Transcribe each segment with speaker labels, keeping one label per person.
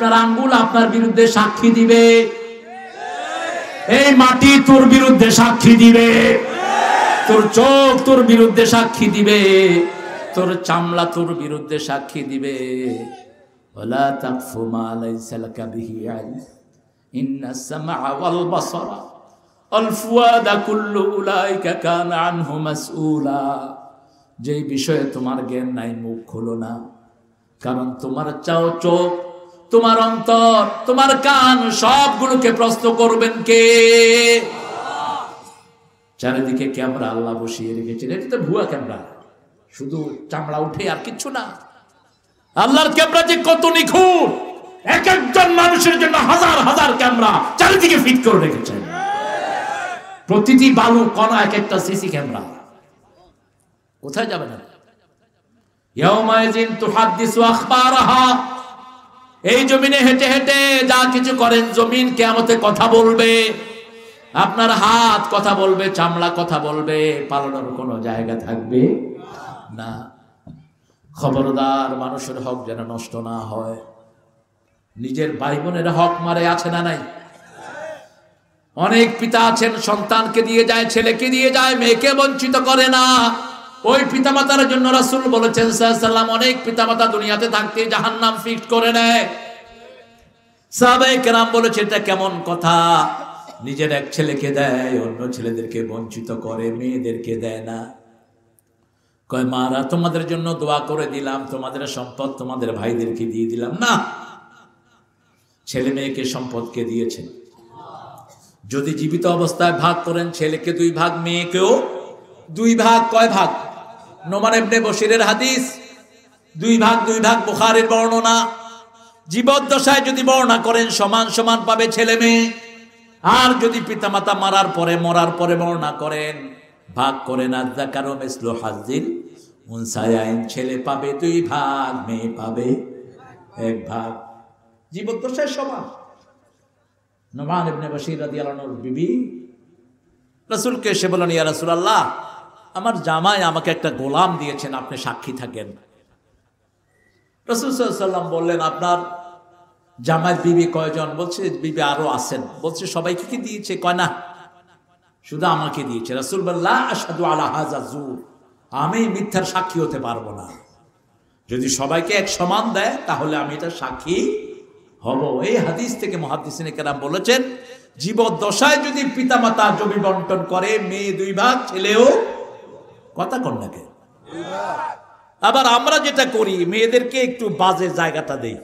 Speaker 1: আপনার আঙ্গুল আপনার বিরুদ্ধে সাক্ষী দিবে, এই মাটি তোর বিরুদ্ধে সাক্ষী দিবে, তোর চোখ তোর বিরুদ্ধে সাক্ষী দিবে, তোর চামড়া তোর বিরুদ্ধে সাক্ষী দিবে। ওয়ালা তাকফু মা লাইসা লাকা বিহি ইলম ইন্নাস সামআ ওয়াল বাসারা ওয়াল ফুয়াদা কুল্লু উলাইকা কানা আনহু মাসউলা। যেই বিষয়ে তোমার জ্ঞান নাই মুখ খোলো না, কারণ তোমার চোখ, তোমার অন্তর, তোমার কান সবগুলোকে প্রশ্ন করবেন কে? চারিদিকে ক্যামেরা আল্লাহ বসিয়ে রেখেছেন, এটা তো ভুয়া ক্যামেরা, শুধু চামড়া উঠে আর কিচ্ছু না। আল্লাহর ক্যামেরা যে কত নিখুঁত, এক একজন মানুষের জন্য হাজার হাজার ক্যামেরা চারিদিকে ফিট করে রেখেছেন। প্রতিটি বালু কণা এক একটা সিসি ক্যামেরা। কোথায় যাবে না? ইয়াউমাইযিন তুহাদ্দিসু আখবারাহা। এই জমিনে হেঁটে হেঁটে যা কিছু করেন জমিন কিয়ামতে কথা বলবে। আপনার হাত কথা বলবে, চামড়া কথা বলবে, পালানোর কোনো জায়গা থাকবে না। খবরদার, মানুষের হক যেন নষ্ট না হয়। নিজের ভাই বোনের হক মারে, আছে না নাই? অনেক পিতা আছেন সন্তানকে দিয়ে যায়, ছেলেকে দিয়ে যায়, মেয়েকে বঞ্চিত করে না। ওই পিতামাতার জন্য রাসূল বলেছেন সাল্লাল্লাহু আলাইহি ওয়াসাল্লাম, অনেক পিতামাতা দুনিয়াতে থাকতে জাহান্নাম ফিক্স করে নেয়। সাহাবায়ে কেরাম বলেছে এটা কেমন কথা? নিজের এক ছেলেকে দেয়, অন্য ছেলেদেরকে বঞ্চিত করে, মেয়েদেরকে দেয় না। কয় মারা তোমাদের জন্য দোয়া করে দিলাম, তোমাদের সম্পদ তোমাদের ভাইদেরকে দিয়ে দিলাম না। ছেলে মেয়েকে সম্পদকে দিয়েছেন। যদি জীবিত অবস্থায় ভাগ করেন, ছেলেকে 2 ভাগ, মেয়েকেও 2 ভাগ। কয় ভাগ? নোমান ইবনে বশিরের হাদিস, 2 ভাগ 2 ভাগ, বুখারীর বর্ণনা। জীবদ্দশায় যদি বর্ণনা করেন সমান সমান পাবে ছেলে মেয়ে। আর যদি পিতামাতা মরার পরে বর্ণনা করেন, ভাগ করেন, আযাকারু মিসলু হাজ্জিল উনসায়াইন, ছেলে পাবে 2 ভাগ, মেয়ে পাবে 1 ভাগ। জীবদ্দশায় সমান। নোমান ইবনে বশির রাদিয়াল্লাহু আনহুর বিবি রাসূলকে এসে বলেন, ইয়া রাসূলুল্লাহ, আমার জামাই আমাকে একটা গোলাম দিয়েছেন, আপনি সাক্ষী থাকেন। রাসূল সাল্লাল্লাহু আলাইহি ওয়াসাল্লাম বললেন, আপনার জামাই বিবি কয়জন? বলছে বিবি আরো আছেন। বলছে সবাইকে কি দিয়েছে? কয় না, শুধু আমাকে দিয়েছে। রাসূল বললেন, লা আশহাদু আলা হাযা যুর, আমি মিথ্যার সাক্ষী হতে পারবো না। যদি সবাইকে এক সমান দেয় তাহলে আমি এটা সাক্ষী হব। এই হাদিস থেকে মুহাদ্দিসিনে কেরাম বলেছেন, জীবদ্দশায় যদি পিতামাতা জমি বন্টন করে, মেয়ে 2 ভাগ, ছেলেও, কথা কন নাকি? আবার আমরা যেটা করি, মেয়েদেরকে একটু বাজে জায়গাটা দেই,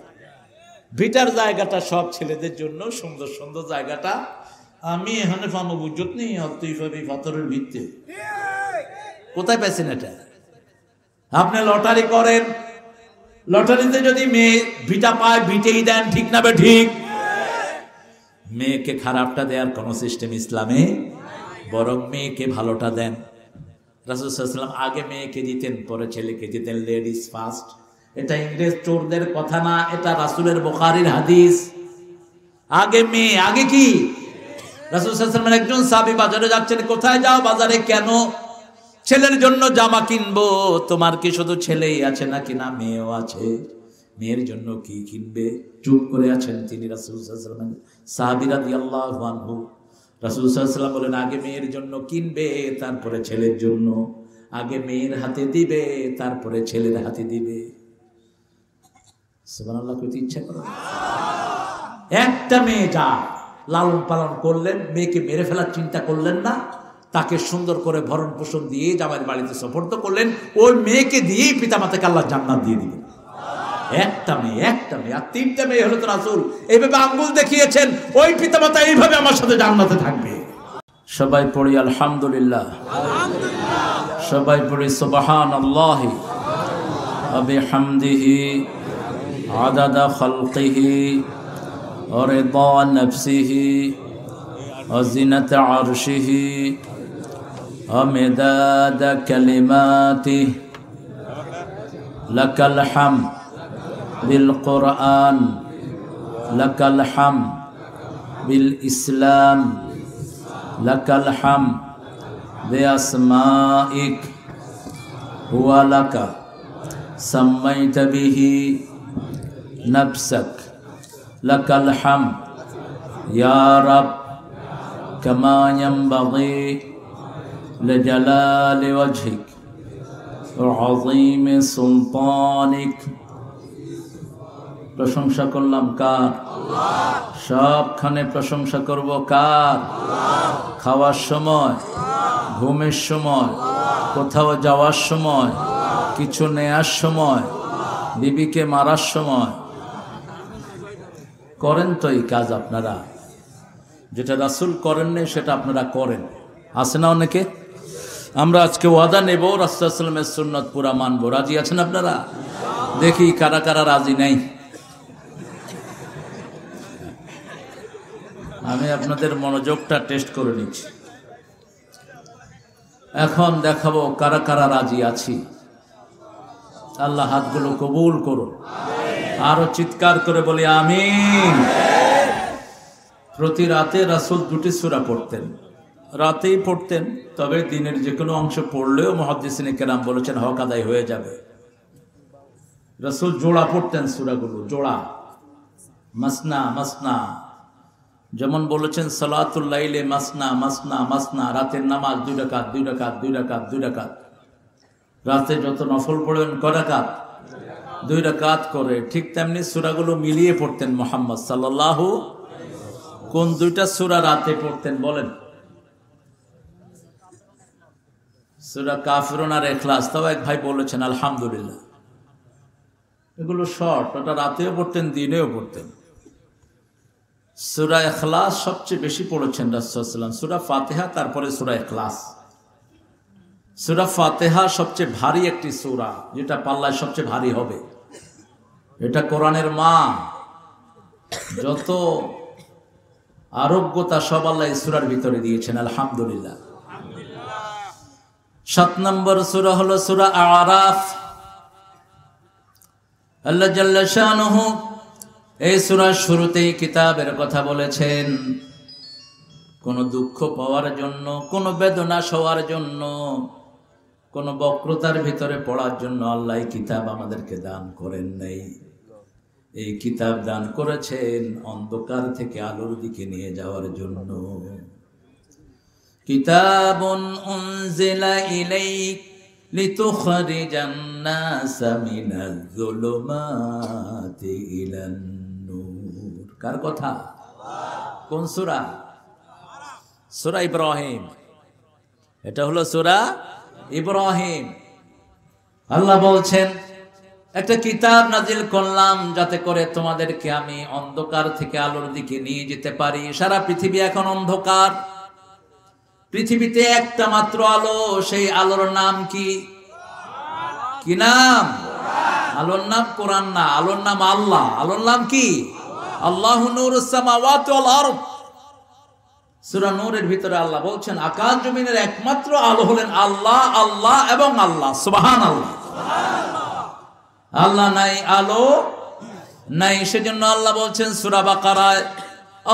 Speaker 1: ভিটার জায়গাটা সব ছেলেদের জন্য, সুন্দর সুন্দর জায়গাটা আমি এখানে পাবো, বুঝত নেই পাথরের ভিত্তি। কোথায় পেয়েছেন এটা? আপনি লটারি করেন, লটারিতে যদি মেয়ে ভিটা পায়, ভিটেই দেন, ঠিক না বে ঠিক? মেয়েকে খারাপটা দেওয়ার কোন সিস্টেম ইসলামে, বরং মেয়েকে ভালোটা দেন। রাসূল সাল্লাল্লাহু আলাইহি ওয়াসাল্লাম আগে মেয়েকে দিতেন, পরে ছেলেকে দিতেন, লেডিস ফার্স্ট। এটা ইংরেজ চোরদের কথা না, এটা রাসূলের বুখারীর হাদিস। আগে মেয়ে, আগে কি? রাসূল সাল্লাল্লাহু আলাইহি ওয়াসাল্লাম একজন সাহাবী বাজারে যাচ্ছেন, কোথায় যাও? বাজারে। কেন? ছেলের জন্য জামা কিনবো। তোমার কি শুধু ছেলেই আছে নাকি? না, মেয়েও আছে। মেয়ের জন্য কি কিনবে? চুপ করে আছেন তিনি। রাসূল সাল্লাল্লাহু আলাইহি ওয়াসাল্লাম সাহাবী রাদিয়াল্লাহু আনহু, রাসূল সাল্লাল্লাহু আলাইহি ওয়াসাল্লাম বলেন, আগে মেয়ের জন্য কিনবে, তারপরে ছেলের জন্য। আগে মেয়ের হাতে দিবে, তারপরে ছেলের হাতে দিবে। সুবহানাল্লাহ, কইতে ইচ্ছা করে। একটা মেয়ে যা লালন পালন করলেন, মেয়েকে মেরে ফেলার চিন্তা করলেন না, তাকে সুন্দর করে ভরণ পোষণ দিয়ে জামাইয়ের বাড়িতে সুপর্দ করলেন। ওই মেয়েকে দিয়েই পিতামাতাকে আল্লাহ জান্নাত দিয়ে দিবেন। একটা মেয়ে, একটা মেয়ে। আর 3টা মেয়ে হলো তো রাসূল এইভাবে আঙ্গুল দেখিয়েছেন, ওই পিতামাতা এইভাবে আমার সাথে জান্নাতে থাকবে। সবাই পড়ি আলহামদুলিল্লাহ, সবাই পড়ি সুবহানাল্লাহি ওয়া বিহামদিহি আদাদা খালকিহি ওয়া রিদা নাফসিহি ওয়া জিনাতা আরশিহি ওয়া মিদাদা কালিমাতিহি। লাকাল হামদ বিল কুরআন, লাকাল হামদ বিল ইসলাম, লাকাল হামদ বিআসমাইক ওয়া লাকা সাম্মাইতা বিহি নাফসাক লাকাল হামদ ইয়া রাব কামা ইয়ানবাগি লিজালালি ওয়াজহিক ওয়া আযীমি সুলতানিক। প্রশংসা করলাম কার? সবখানে প্রশংসা করব কার? খাওয়ার সময়, ঘুমের সময়, কোথাও যাওয়ার সময়, কিছু নেয়ার সময়, বিবিকে মারার সময়। করেন তো এই কাজ আপনারা, যেটা রাসূল করেননি সেটা আপনারা করেন। আছে না অনেকে? আমরা আজকে ওয়াদা নেব রাসূলুল্লাহ সাল্লাল্লাহু আলাইহি ওয়াসাল্লামের সুন্নাত পুরা মানব। রাজি আছেন আপনারা? দেখি কারা কারা রাজি নাই। আমি আপনাদের মনোযোগটা টেস্ট করে নিচ্ছি। এখন দেখাবো কারা কারা রাজি আছি। আল্লাহ হাতগুলো কবুল করুন। আরো চিৎকার করে বলি আমিন। প্রতি রাতে রাসূল দুটি সূরা পড়তেন, রাতেই পড়তেন, তবে দিনের যে কোনো অংশ পড়লেও মুহাদ্দিসিনে কেরাম বলেছেন হক আদায় হয়ে যাবে। রাসূল জোড়া পড়তেন সূরাগুলো, জোড়া, মাসনা মাসনা। যেমন বলেছেন সালাতুল লাইলে মাসনা মাসনা মাসনা, রাতের নামাজ 2 রাকাত 2 রাকাত 2 রাকাত 2 রাকাত। রাতে যত নফল পড়বেন কয় রাকাত? 2 রাকাত করে। ঠিক তেমনি সূরাগুলো মিলিয়ে পড়তেন মুহাম্মদ সাল্লাল্লাহু। কোন দুইটা সূরা রাতে পড়তেন বলেন? সূরা কাফিরুন আর ইখলাস। তাও এক ভাই বলেছেন আলহামদুলিল্লাহ। এগুলো শর্ট, ওটা রাতেও পড়তেন, দিনেও পড়তেন। সূরা ইখলাস সবচেয়ে বেশি পড়েছেন রাসূল সাল্লাল্লাহু আলাইহি ওয়াসাল্লাম, সূরা ফাতিহা, তারপরে সূরা ইখলাস। সূরা ফাতিহা সবচেয়ে ভারী একটি সূরা, যেটা পাল্লায় সবচেয়ে ভারী হবে। এটা কোরআনের মা, যত আরোগ্যতা সব আল্লাহ এই সূরার ভিতরে দিয়েছেন আলহামদুলিল্লাহ। 7 নম্বর সূরা হলো সূরা আরাফ। আল্লাহ জাল্লা শানুহু এই সূরার শুরুতেই কিতাবের কথা বলেছেন। কোনো দুঃখ পাওয়ার জন্য, কোনো বেদনা সওয়ার জন্য, কোনো বক্রতার ভিতরে পড়ার জন্য আল্লাহ কিতাব আমাদেরকে দান করেন নাই। এই কিতাব দান করেছেন অন্ধকার থেকে আলোর দিকে নিয়ে যাওয়ার জন্য। কিতাবুন উনজিলা ইলাইক লিতুখরিজান নাসা মিনাজ যুলুমাতি ইলান নূর। কার কথা? কোন সূরা? সূরা ইব্রাহিম। এটা হলো সূরা ইব্রাহিম। আল্লাহ বলছেন একটা কিতাব নাজিল করলাম যাতে করে তোমাদেরকে আমি অন্ধকার থেকে আলোর দিকে নিয়ে যেতে পারি। সারা পৃথিবী এখন অন্ধকার। পৃথিবীতে একটা মাত্র আলো, সেই আলোর নাম কি? কি নাম? আলোর নাম কোরআন না, আলোর নাম আল্লাহ। আলোর নাম কি? আল্লাহু নূরুস সামাওয়াতি ওয়াল আরদ। সূরা নূরের ভিতরে আল্লাহ বলছেন আকাশ জমিনের একমাত্র আলো হলেন আল্লাহ, আল্লাহ এবং আল্লাহ। সুবহানাল্লাহ। আল্লাহ নাই, আলো নাই, সেজন্য আল্লাহ বলছেন সূরা বাকারায়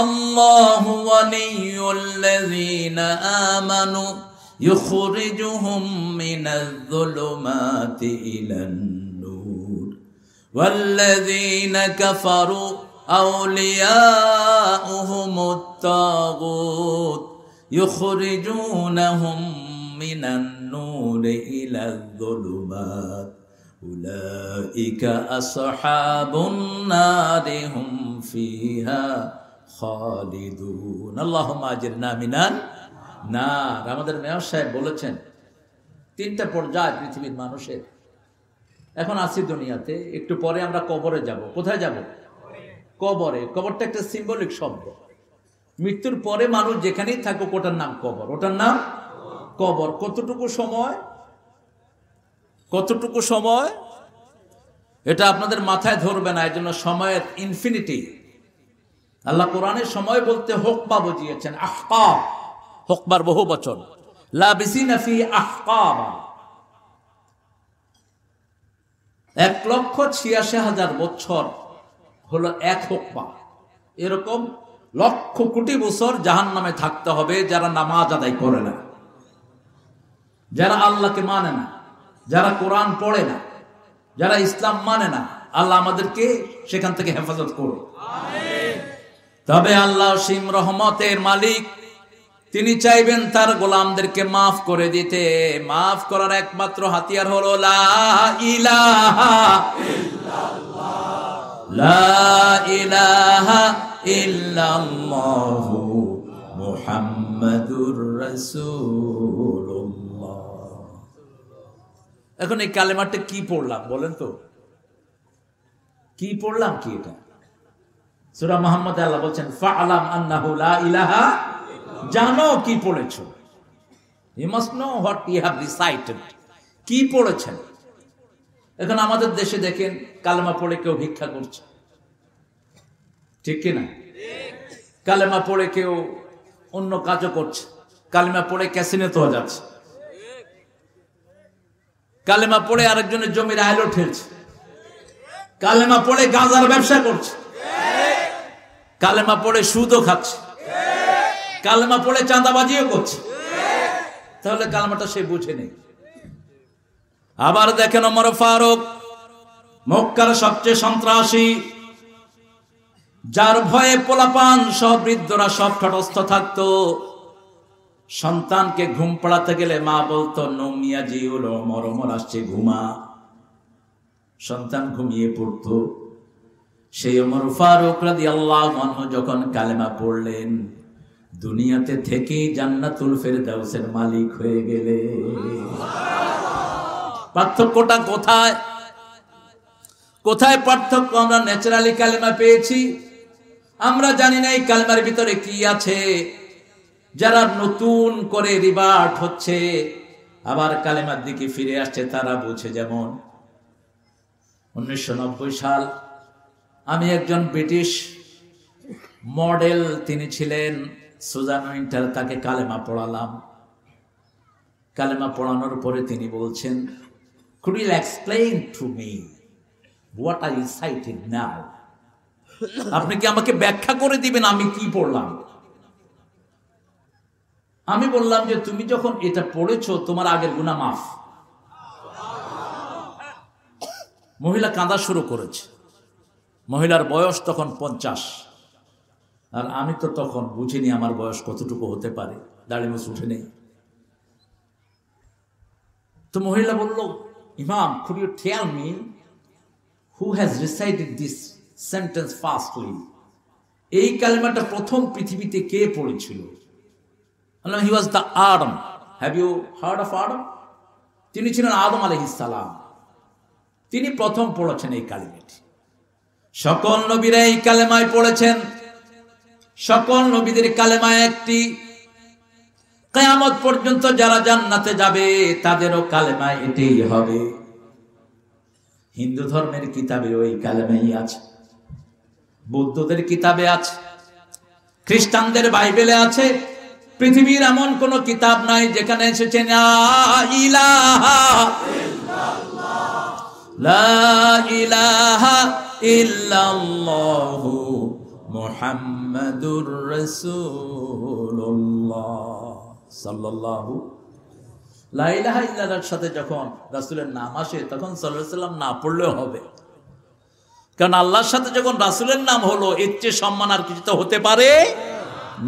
Speaker 1: আল্লাহু ওয়ালিয়ুল্লাযীনা আমানু ইখরিজুহুম মিনাজ যুলুমাতি ইলান নূর ওয়াল্লাযীনা কাফারু আউলিয়াউহুমুত তাগুত ইখরিজুনাহুম মিনান নূরি ইলাজ যুলুমাত উলাইকা আসহাবুন নারি হুম ফিহা খালিদুন। আল্লাহুম্মা আজিরনা মিনান নার। আমাদের মেয়র সাহেব বলেছেন 3টা পর্যায় পৃথিবীর মানুষের। এখন আছি দুনিয়াতে, একটু পরে আমরা কবরে যাব। কোথায় যাব? কবরে। কবরটা একটা সিম্বলিক শব্দ। মৃত্যুর পরে মানুষ যেখানেই থাকুক ওটার নাম কবর। ওটার নাম কবর। কতটুকু সময়? কতটুকু সময় এটা আপনাদের মাথায় ধরবে না, এর জন্য সময়ের ইনফিনিটি। আল্লাহ কোরআনের সময় বলতে হুকবা বুঝিয়েছেন, আহকাব। হুকবার বহু বচন, লাবিসিনা ফি আহকাব। 1,86,000 বছর হলো এক হুকবা। এরকম লক্ষ কোটি বছর জাহান্নামে থাকতে হবে যারা নামাজ আদায় করে না, যারা আল্লাহকে মানে না, যারা কোরআন পড়ে না, যারা ইসলাম মানে না। আল্লাহ আমাদেরকে সেখান থেকে হেফাজত করুন। তবে আল্লাহ অসীম রহমতের মালিক, তিনি চাইবেন তার গোলামদেরকে মাফ করে দিতে। মাফ করার একমাত্র হাতিয়ার হলো লা ইলাহা ইল্লাল্লাহ, লা ইলাহা ইল্লাল্লাহু মুহাম্মাদুর রাসূলুল্লাহ। এখন এই কালেমাটা কি পড়লাম বলেন তো, কি পড়লাম? কি এটা? সূরা মুহাম্মদ আল্লাহ বলছেন ফাআলাম আন্নাহু লা ইলাহা, জানো কি পড়েছো। You must know what you have recited. কি পড়েছেন? এখন আমাদের দেশে দেখেন কালেমা পড়ে কেউ ভিক্ষা করছে, ঠিক কিনা? কালেমা পড়ে কেউ অন্য কাজও করছে, কালেমা পড়ে ক্যাসিনে তো যাচ্ছে, কালেমা পড়ে আরেকজনের জমির আইলও ঠেলছে, কালেমা পড়ে গাঁজার ব্যবসা করছে, কালেমা পড়ে সুদও খাচ্ছে, কালেমা পড়ে চাঁদাবাজিও করছে। তাহলে কালেমাটা সে বুঝে নেই। আবার দেখেন ওমর ফারুক, মক্কার সবচেয়ে সন্ত্রাসী, যার ভয়ে পোলাপান সব বৃদ্ধরা সব তটস্থ থাকতো। সন্তানকে ঘুম পাড়াতে গেলে মা বলতো নমিয়া জিউল ওমর, ওমর আসছে ঘুমা। সন্তান ঘুমিয়ে পড়তো। সেই ওমর ফারুক রাদিয়াল্লাহু আনহু যখন কালেমা পড়লেন, দুনিয়াতে থেকেই জান্নাতুল ফেরদাউসের মালিক হয়ে গেলে। পার্থক্যটা কোথায়? কোথায় পার্থক্য? আমরা ন্যাচারালি কালেমা পেয়েছি, আমরা জানি না এই কালেমার ভিতরে কি আছে। যারা নতুন করে রিভার্ট হচ্ছে, আবার কালেমার দিকে ফিরে আসছে, তারা বুঝে। যেমন 1990 সাল আমি একজন ব্রিটিশ মডেল, তিনি ছিলেন সুজান উইন্টার, তাকে কালেমা পড়ালাম। কালেমা পড়ানোর পরে তিনি বলছেন, could you explain to me what I recited now? আপনি কি আমাকে ব্যাখ্যা করে দিবেন আমি কি পড়লাম? আমি বললাম যে তুমি যখন এটা পড়েছো তোমার আগের গুনাহ মাফ। মহিলা কাঁদা শুরু করেছে। মহিলার বয়স তখন 50, আর আমি তো তখন বুঝিনি আমার বয়স কতটুকু হতে পারে, দাড়ি মুছ উঠে নেই। তো মহিলা বলল, ইমাম, could you tell me who has recited this sentence fastly? এই কালেমাটা প্রথম পৃথিবীতে কে পড়েছিল? He was the Adam. Have you heard of Adam? তিনি ছিলেন আদম আলাইহিস সালাম। তিনি প্রথম পড়েছেন এই কালেমাটি। সকল নবীরা এই কালেমায় পড়েছেন। সকল নবীদের কালেমা একটি। কিয়ামত পর্যন্ত যারা জান্নাতে যাবে তাদেরও কালেমা এটাই হবে। হিন্দু ধর্মের কিতাবে ওই কালেমাই আছে, বৌদ্ধদের কিতাবে আছে, খ্রিস্টানদের বাইবেলে আছে। পৃথিবীর এমন কোন কিতাব নাই যেখানে এসেছে লা ইলাহা ইল্লাল্লাহ, লা ইলাহা ইল্লাল্লাহু মুহাম্মাদুর রাসূলুল্লাহ সাল্লাল্লাহু। লা ইলাহা ইল্লাল্লাহর সাথে যখন রাসূলের নাম আসে তখন সাল্লাল্লাহু আলাইহি সাল্লাম না পড়লেও হবে, কারণ আল্লাহর সাথে যখন রাসূলের নাম হলো এর চেয়ে সম্মান আর কিছু তো হতে পারে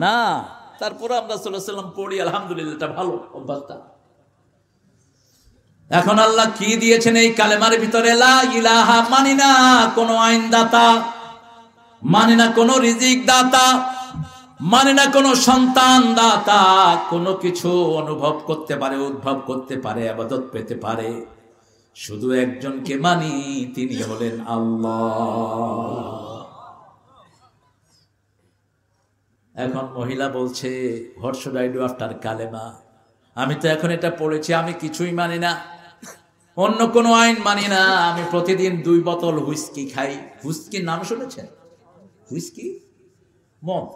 Speaker 1: না। তারপরে আমরা সাল্লাল্লাহু আলাইহি সাল্লাম পড়ি, আলহামদুলিল্লাহ, এটা ভালো অভ্যাসটা। এখন আল্লাহ কি দিয়েছেন এই কালেমার ভিতরে? লা ইলাহা, মানি না কোনো আইন দাতা, মানি না কোনো রিজিক দাতা, মানে না কোনো সন্তান দাতা, কোনো কিছু অনুভব করতে পারে, উদ্ভব করতে পারে, ইবাদত পেতে পারে। শুধু একজনকে মানি, তিনি হলেন আল্লাহ। এখন মহিলা বলছে, what should I do after কালেমা? আমি তো এখন এটা পড়েছি, আমি কিছুই মানি না, অন্য কোনো আইন মানি না। আমি প্রতিদিন 2 বোতল হুইস্কি খাই। হুইস্কির নাম শুনেছেন? হুইস্কি মদ,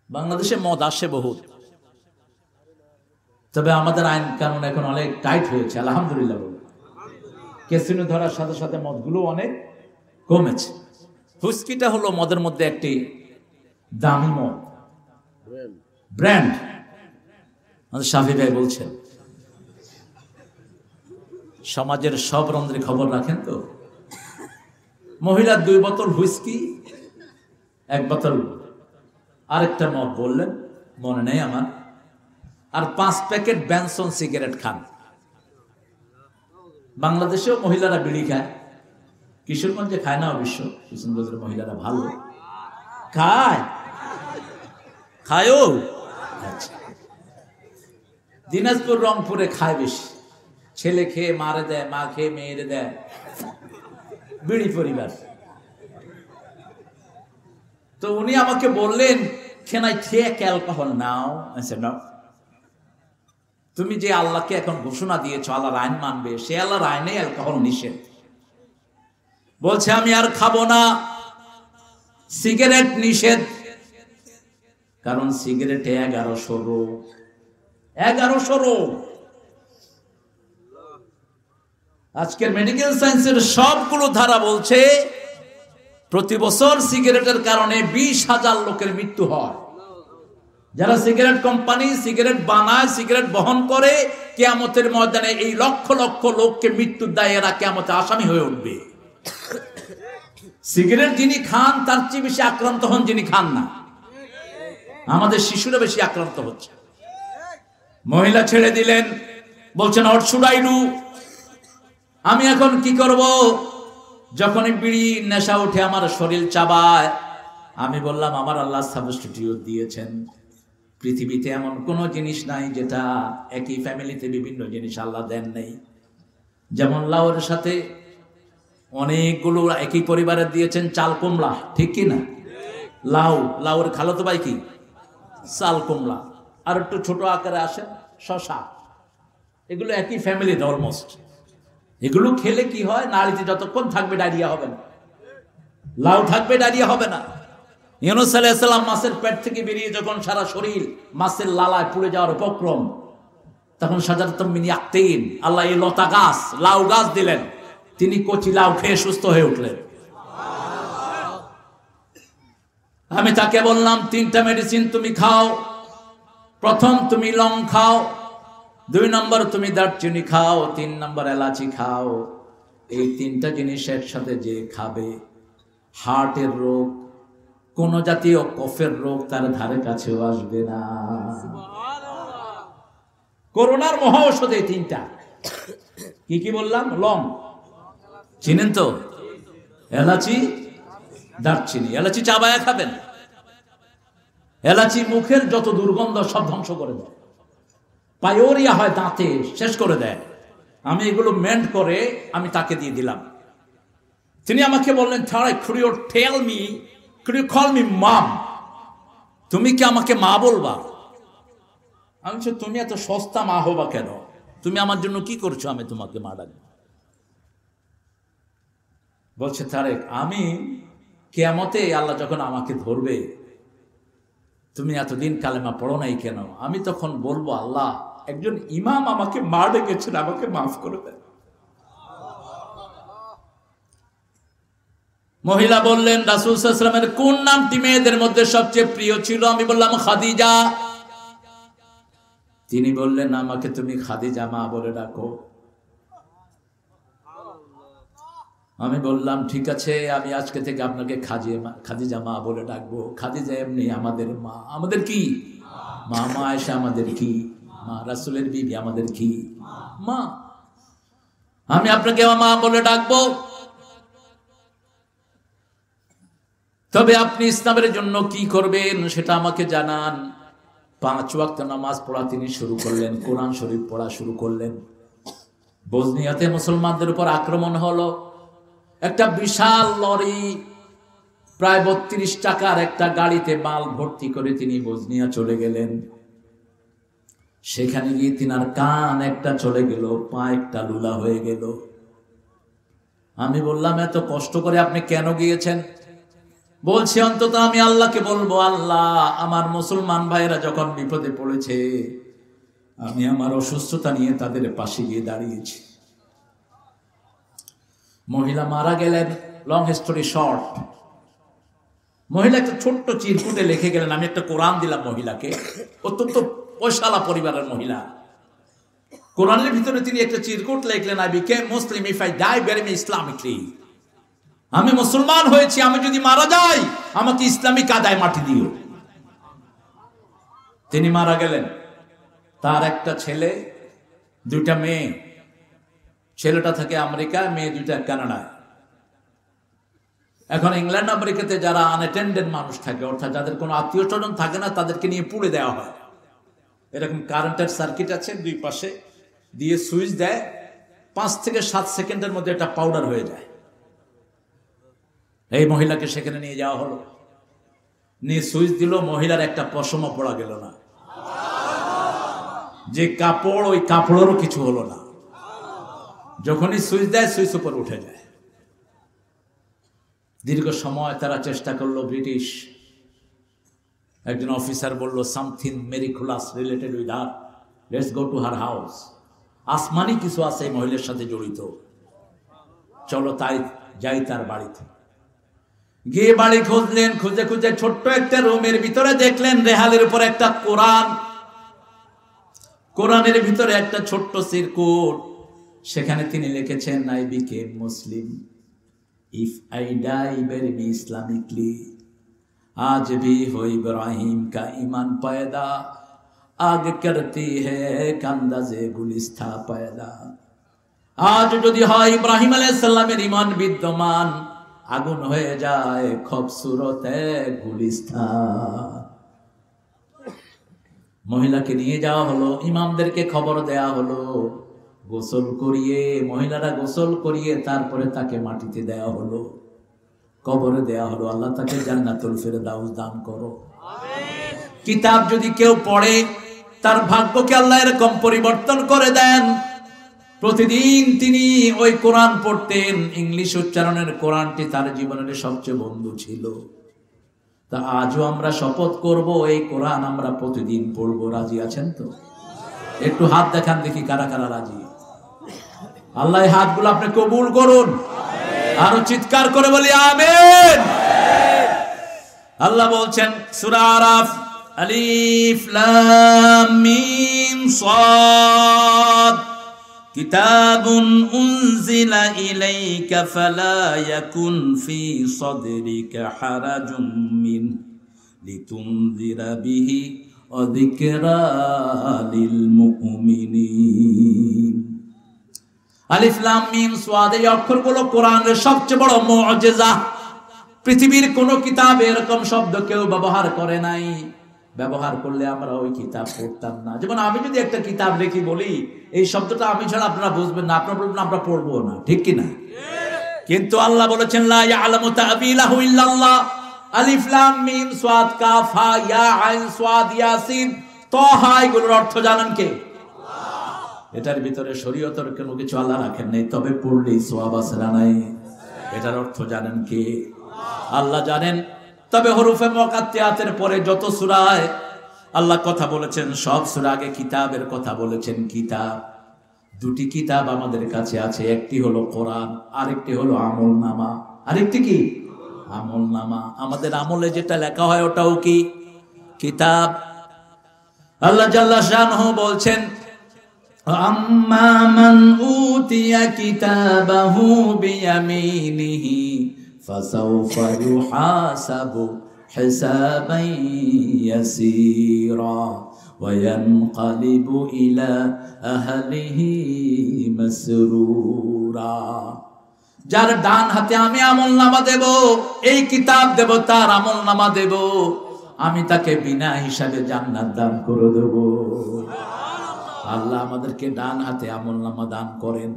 Speaker 1: বাংলাদেশে মদ আসে বহুত, তবে আমাদের আইন কানুন এখন অনেক টাইট হয়েছে, আলহামদুলিল্লাহ। ক্যাসিনো ধরার সাথে সাথে মদগুলো অনেক কমেছে। হুইস্কিটা হলো মদের মধ্যে একটি দামি মদ, ব্র্যান্ড। আমাদের শাফি ভাই বলছেন, সমাজের সব রন্ধ্রে খবর রাখেন তো। মহিলার 2 বোতল হুইস্কি এক বোতল, আরেকটা মদ বললেন, মনে নেই আমার, আর 5 প্যাকেট ব্যানসন সিগারেট খান। বাংলাদেশেও মহিলারা বিড়ি খায়, কিশোরগঞ্জে খায় না অবশ্য, কিশোরগঞ্জের মহিলারা ভালো খায়, খায়ও। আচ্ছা, দিনাজপুর রংপুরে খায় বেশি, ছেলে খেয়ে মারে দেয়, মা খেয়ে মেয়েরে দেয়, বিড়ি পরিবার। তো উনি আমাকে বললেন, can I take alcohol now? I said no. তুমি যে আল্লাহকে এখন ঘোষণা দিয়েছো আল্লাহর আইন মানবে, সে আল্লাহর আইনে অ্যালকোহল নিষেধ। বলছে আমি আর খাবো না, সিগারেট নিষেধ, কারণ সিগারেটে 1100 রোগ, 1100 রোগ। আজকের মেডিকেল সায়েন্সের সবগুলো ধারা বলছে প্রতি বছর সিগারেটের কারণে 20,000 লোকের মৃত্যু হয়। যারা সিগারেট কোম্পানি সিগারেট বানায়, সিগারেট বহন করে, কিয়ামতের ময়দানে এই লক্ষ লক্ষ লোককে মৃত্যুর দায়ে এরা কিয়ামতে আসামি হয়ে উঠবে। সিগারেট যিনি খান তার চেয়ে বেশি আক্রান্ত হন যিনি খান না। আমাদের শিশুরা বেশি আক্রান্ত হচ্ছে। মহিলা ছেড়ে দিলেন, বলছেন হোয়াট শুড আই ডু, আমি এখন কি করব? যখনই বিড়ি নেশা উঠে আমার শরীর চাবায়, আমি বললাম আমার আল্লাহ সাবস্টিটিউট দিয়েছেন, পৃথিবীতে এমন কোনো জিনিস নাই যেটা একই ফ্যামিলিতে বিভিন্ন জিনিস আল্লাহ দেন নেই। যেমন লাউর সাথে অনেকগুলো একই পরিবারের দিয়েছেন চাল কুমড়া, ঠিক কি না? লাউর খালাতো ভাই কি চাল কুমড়া, আর একটু ছোট আকারে আসেন শশা, এগুলো একই ফ্যামিলিতে অলমোস্ট। এগুলো খেলে কি হয়, নাড়িতে যতক্ষণ থাকবে ডায়রিয়া হবে না, লাউ থাকবে ডায়রিয়া হবে না। ইউনূস আলাইহিস সালাম মাছের পেট থেকে বেরিয়ে যখন সারা শরীর মাছের লালায় পুড়ে যাওয়ার উপক্রম, তখন শাজারাতুম মিন ইয়াকতিন, আল্লাহ এই লতা গাছ লাউ গাছ দিলেন, তিনি কচি লাউ খেয়ে সুস্থ হয়ে উঠলেন। আমি তাকে বললাম 3টা মেডিসিন তুমি খাও, প্রথম তুমি লং খাও, 2 নম্বর তুমি দারচিনি খাও, 3 নম্বর এলাচি খাও। এই 3টা জিনিস একসাথে যে খাবে, হার্টের রোগ, কোন জাতীয় কফের রোগ তার ধারে কাছেও আসবে না। করোনার মহা ঔষধ এই 3টা। কি কি বললাম? লং চিনেন তো, এলাচি, দারচিনি। এলাচি চাবায়া খাবেন, এলাচি মুখের যত দুর্গন্ধ সব ধ্বংস করে দেয়, পায়োরিয়া হয় দাঁতে, শেষ করে দেয়। আমি এগুলো মেন্ট করে আমি তাকে দিয়ে দিলাম। তিনি আমাকে বললেন, could you tell me, could you call me mom? তুমি কি আমাকে মা বলবা? আমি বলছি তুমি এত সস্তা মা হবা কেন? তুমি আমার জন্য কি করছো আমি তোমাকে মা ডাকবো? বলছে তারেক, আমি কিয়ামতে আল্লাহ যখন আমাকে ধরবে, তুমি এতদিন কালেমা পড়ো নাই কেন, আমি তখন বলবো আল্লাহ একজন ইমাম আমাকে মা ডেকেছেন, আমাকে মাফ করে দেন। মহিলা বললেন, রাসূল সাল্লাল্লাহু আলাইহি ওয়াসাল্লামের কোন নামটি মেয়েদের মধ্যে সবচেয়ে প্রিয় ছিল? আমি বললাম খাদিজা। তিনি বললেন, আমাকে তুমি খাদিজা মা বলে ডাকো। আমি বললাম ঠিক আছে, আমি আজকে থেকে আপনাকে খাদিজা মা বলে ডাকবো। খাদিজা এমনি আমাদের মা, আমাদের কি মা, মা আয়েশা আমাদের কি মা, রাসূলের বিবি আমাদের কি মা। আমি আপনাকে মা বলে ডাকবো, তবে আপনি ইসলামের জন্য কি করবেন সেটা আমাকে জানান। 5 ওয়াক্ত নামাজ পড়া তিনি শুরু করলেন, কোরআন শরীফ পড়া শুরু করলেন। বজনিয়াতে মুসলমানদের উপর আক্রমণ হলো, একটা বিশাল লরি প্রায় 32 টাকার একটা গাড়িতে মাল ভর্তি করে তিনি বজনিয়া চলে গেলেন। সেখানে গিয়ে তিনার কান একটা চলে গেল, পা একটা লুলা হয়ে গেল। আমি বললাম এত কষ্ট করে আপনি কেন গিয়েছেন? বলছে অন্তত আমি আল্লাহকে বলবো, আল্লাহ আমার মুসলমান ভাইরা যখন বিপদে পড়েছে, আমি আমার অসুস্থতা নিয়ে তাদের পাশে গিয়ে দাঁড়িয়েছি। মহিলা মারা গেলেন। লং স্টোরি শর্ট, মহিলা একটা ছোট্ট চিরকুটে লিখে গেলেন। আমি একটা কোরআন দিলাম মহিলাকে, অত্যন্ত পয়সালা পরিবারের মহিলা। কোরআনের ভিতরে তিনি একটা চিরকুট লিখলেন, I became Muslim if I die, bury me Islamically. আমি মুসলমান হয়েছি, আমি যদি মারা যাই আমাকে ইসলামী কাদায় মাটি দিও। তিনি মারা গেলেন। তার একটা ছেলে, দুইটা মেয়ে। ছেলেটা থাকে আমেরিকা, মেয়ে দুইটা কানাডায়। এখন ইংল্যান্ড আমেরিকাতে যারা আনঅ্যাটেন্ডেড মানুষ থাকে, অর্থাৎ যাদের কোনো আত্মীয় স্বজন থাকে না, তাদেরকে নিয়ে পুড়ে দেওয়া হয়। এরকম কারেন্টের সার্কিট আছে, দুই পাশে দিয়ে সুইচ দেয়, 5 থেকে 7 সেকেন্ডের মধ্যে এটা পাউডার হয়ে যায়। এই মহিলাকে সেখানে নিয়ে যাওয়া হলো, নিয়ে সুইচ দিল, মহিলার একটা পশমও পড়া গেল না। যে কাপড়, ওই কাপড়েরও কিছু হলো না। যখনই সুইচ দেয়, সুইচ উপর উঠে যায়। দীর্ঘ সময় তারা চেষ্টা করলো। ব্রিটিশ একজন অফিসার বলল, something miraculous related with her, let's go to her house. আসমানি কিছু আছে এই মহিলার সাথে জড়িত, চলো তাই যাই তার বাড়িতে। গিয়ে বাড়ি খুঁজলেন, খুঁজে খুঁজে ছোট্ট একটা রুমের ভিতরে দেখলেন রেহালের উপর একটা কোরআন, কোরআনের ভিতরে একটা ছোট্ট সিরকুট। সেখানে তিনি লিখেছেন, I became Muslim, if I die bury me Islamically, आज भी हो इब्राहिम का ईमान पैदा, आग करती है कंदाजे गुलिस्ता पैदा। आज যদি হয় ইব্রাহিম আলাইহিস সালামের ঈমান বিদ্যমান, আগুন হয়ে যায় খুবসুরত গুলিস্তা। মহিলাকে নিয়ে যাওয়া হলো, ইমামদেরকে খবর দেয়া হলো, গোসল করিয়ে, মহিলারা গোসল করিয়ে তারপরে তাকে মাটিতে দেয়া হলো, কবরে দেয়া হলো। আল্লাহ তাকে জান্নাতুল ফেরদাউস দান করো। কিতাব যদি কেউ পড়ে, তার ভাগ্যকে আল্লাহ এরকম পরিবর্তন করে দেন। প্রতিদিন তিনি ওই কোরআন পড়তেন, ইংলিশ উচ্চারণের কোরআনটি তার জীবনের সবচেয়ে বন্ধু ছিল। তা আজও আমরা শপথ করব, এই কোরআন আমরা প্রতিদিন পড়বো। রাজি আছেন তো? একটু হাত দেখান দেখি কারা কারা রাজি। আল্লাহ এই হাতগুলো আপনি কবুল করুন। আরো চিৎকার করে বলি আমিন। আল্লাহ বলছেন সূরা আরাফ, আলিফ লাম মিম সাদ, কিতাবুন উনজিলা ইলাইকা ফালা ইয়াকুন ফি সাদরিকা হারাজুম মিন লিতুনজিরা বিহি ওয়া যিকরা লিল মুমিনিন। আলিফ লাম মিম সাদ, এই অক্ষরগুলো কোরআনের সবচেয়ে বড় মুআজিজা। পৃথিবীর কোন কিতাবে এরকম শব্দ কেউ ব্যবহার করে নাই। ব্যবহার করলে আমরা ওই কিতাব পড়তাম না। যেমন আমি যদি একটা কিতাব লিখি বলি, এই শব্দটা আমি ছাড়া আপনারা বুঝবেন না, আপনারা বলবেন আমরা পড়বো না, ঠিক কি না? কিন্তু আল্লাহ বলেছেন, লা ইয়ালামু তা'বীলাহু ইল্লাল্লাহ। আলিফ লাম মিম সাদ কাফ হা ইয়া আইন সাদ ইয়াসিন তাহা, এগুলোর অর্থ জানেন কে? এটার ভিতরে শরীয়তের কোনো কিছু আল্লাহ রাখেন নাই, তবে পড়লেই সওয়াব আছে না নাই? এটার অর্থ জানেন কে? আল্লাহ জানেন। তবে হরুফে মুকাত্তায়াতের পরে যত সূরায় আল্লাহ কথা বলেছেন, সব সূরা আগে কিতাবের কথা বলেছেন। কিতাব, দুটি কিতাব আমাদের কাছে আছে, একটি হলো কোরআন, আরেকটি হলো আমলনামা। আরেকটি কি? আমলনামা। আমাদের আমলে যেটা লেখা হয় ওটাও কি কিতাব। আল্লাহ জাল্লা শানহু বলছেন, আম্মা মান উতিয়া কিতাবাহু বিয়ামিনিহি ফাসাউফা ইউহাসাবু হিসাবান ইয়াসীরা ওয়া ইয়ানকালিবু ইলা আহলিহি মাসরুরা। যার ডান হাতে আমি আমলনামা দেব, এই কিতাব দেব, তার আমলনামা দেব, আমি তাকে বিনা হিসাবে জান্নাত দান করে দেব। আল্লাহ আমাদেরকে ডান হাতে আমলনামা দান করেন।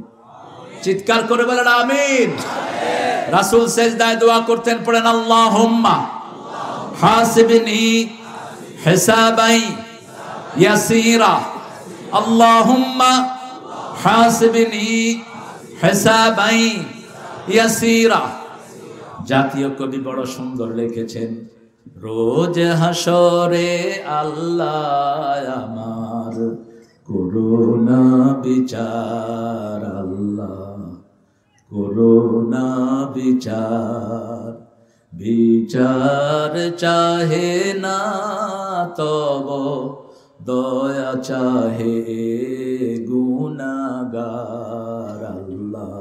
Speaker 1: চিৎকার করে বলেন আমিন। রাসূল সিজদায় দোয়া করতেন, পড়েন আল্লাহুম্মা হাসিবনি হিসাবাই ইয়াসীরা, আল্লাহুম্মা হাসিবনি হিসাবাই ইয়াসীরা। জাতীয় কবি বড় সুন্দর লিখেছেন, রোজ হাসরে আল্লাহ আমার করুণা বিচার, আল্লাহ করুণা বিচার, বিচার চাহে না তব দয়া চাহে গুনাহগার, আল্লাহ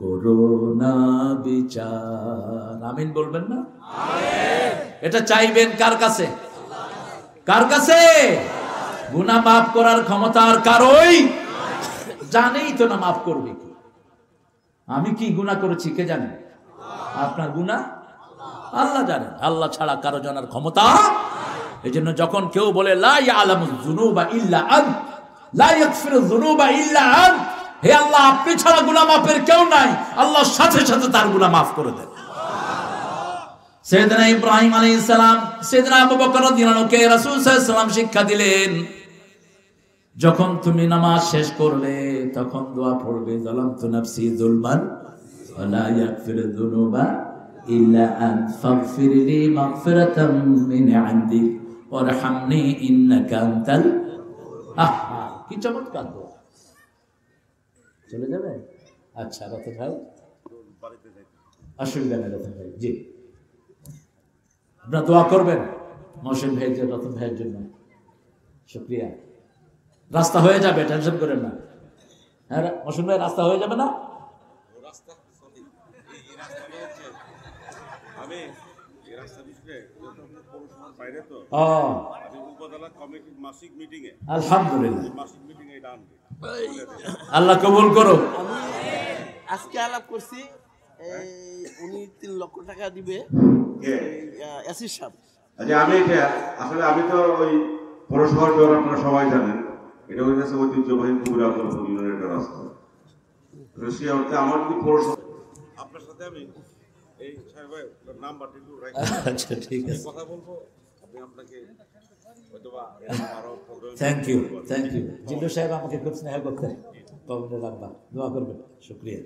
Speaker 1: করোনা বিচার। আমিন বলবেন না? এটা চাইবেন কার কাছে? কার কাছে? গুনাহ মাফ করার ক্ষমতা আর কারই জানেই তো না মাফ করবে কি। আমি কি গুনাহ করেছি কে জানে? আপনার গুনাহ আল্লাহ জানেন। আল্লাহ ছাড়া কারো জানার ক্ষমতা। এই জন্য যখন কেউ বলে লা ইয়ালামুয যুনুবা ইল্লা আন্ত, লা ইয়াগফিরুয যুনুবা ইল্লা আন্ত, হে আল্লাহ আপনি ছাড়া গুনাহ মাফের কেউ নাই, আল্লাহর সাথে সাথে তার গুনাহ মাফ করে দেন। সাইয়েদনা ইব্রাহিম আলাইহিস সালাম সাইয়েদনা আবু বকর রাদিয়াল্লাহু আনহুকে রাসূল সাল্লাল্লাহু আলাইহি ওয়াসাল্লাম শিক্ষা দিলেন, যখন তুমি নামাজ শেষ করবে তখন দোয়া পড়বে, যালামতু নাফসি যুলমান ওয়া লা ইয়াগফিরুয যুনুবা ইল্লা আন্ত ফাগফিরলি মাগফিরাতাম মিন ইনদিক ওয়ারহামনি ইন্নাকা আনতাল আহ্। কি চমৎকার দোয়া। চলে যাবে? আচ্ছা রতন ভাই অসুবিধা নেই। রতন ভাই জি আপনারা দোয়া করবেন মহসিন ভাই যে রতন ভাইয়ের জন্য। শুকরিয়া। রাস্তা হয়ে যাবে, টেনশন করেন না। হ্যাঁ মহসিন ভাই রাস্তা হয়ে যাবে না? আল্লাহ কবুল করো।
Speaker 2: আজকে আলাপ করছি উনি 3 লক্ষ টাকা দিবে এসির সাহেব।
Speaker 3: আচ্ছা আমি আসলে আমি তো ওই পৌরসভার ব্যাপারে আপনারা সবাই জানেন, এটা হচ্ছে ঐতিহ্যবাহী কবির আব্দুল ফজলের একটা রাস্তা। সে অর্থে আমার যদি পৌরসভা আপনার সাথে আমি এই সাহেবের নাম্বারটা একটু রাখি।
Speaker 1: আচ্ছা ঠিক আছে,
Speaker 3: কথা বলবো, আমি আপনাকে হয়তোবা আরো
Speaker 1: থ্যাংক ইউ জিল্লু সাহেব আমাকে খুব স্নেহ করতেন। পবনের আব্বা দোয়া করবেন। শুকরিয়া।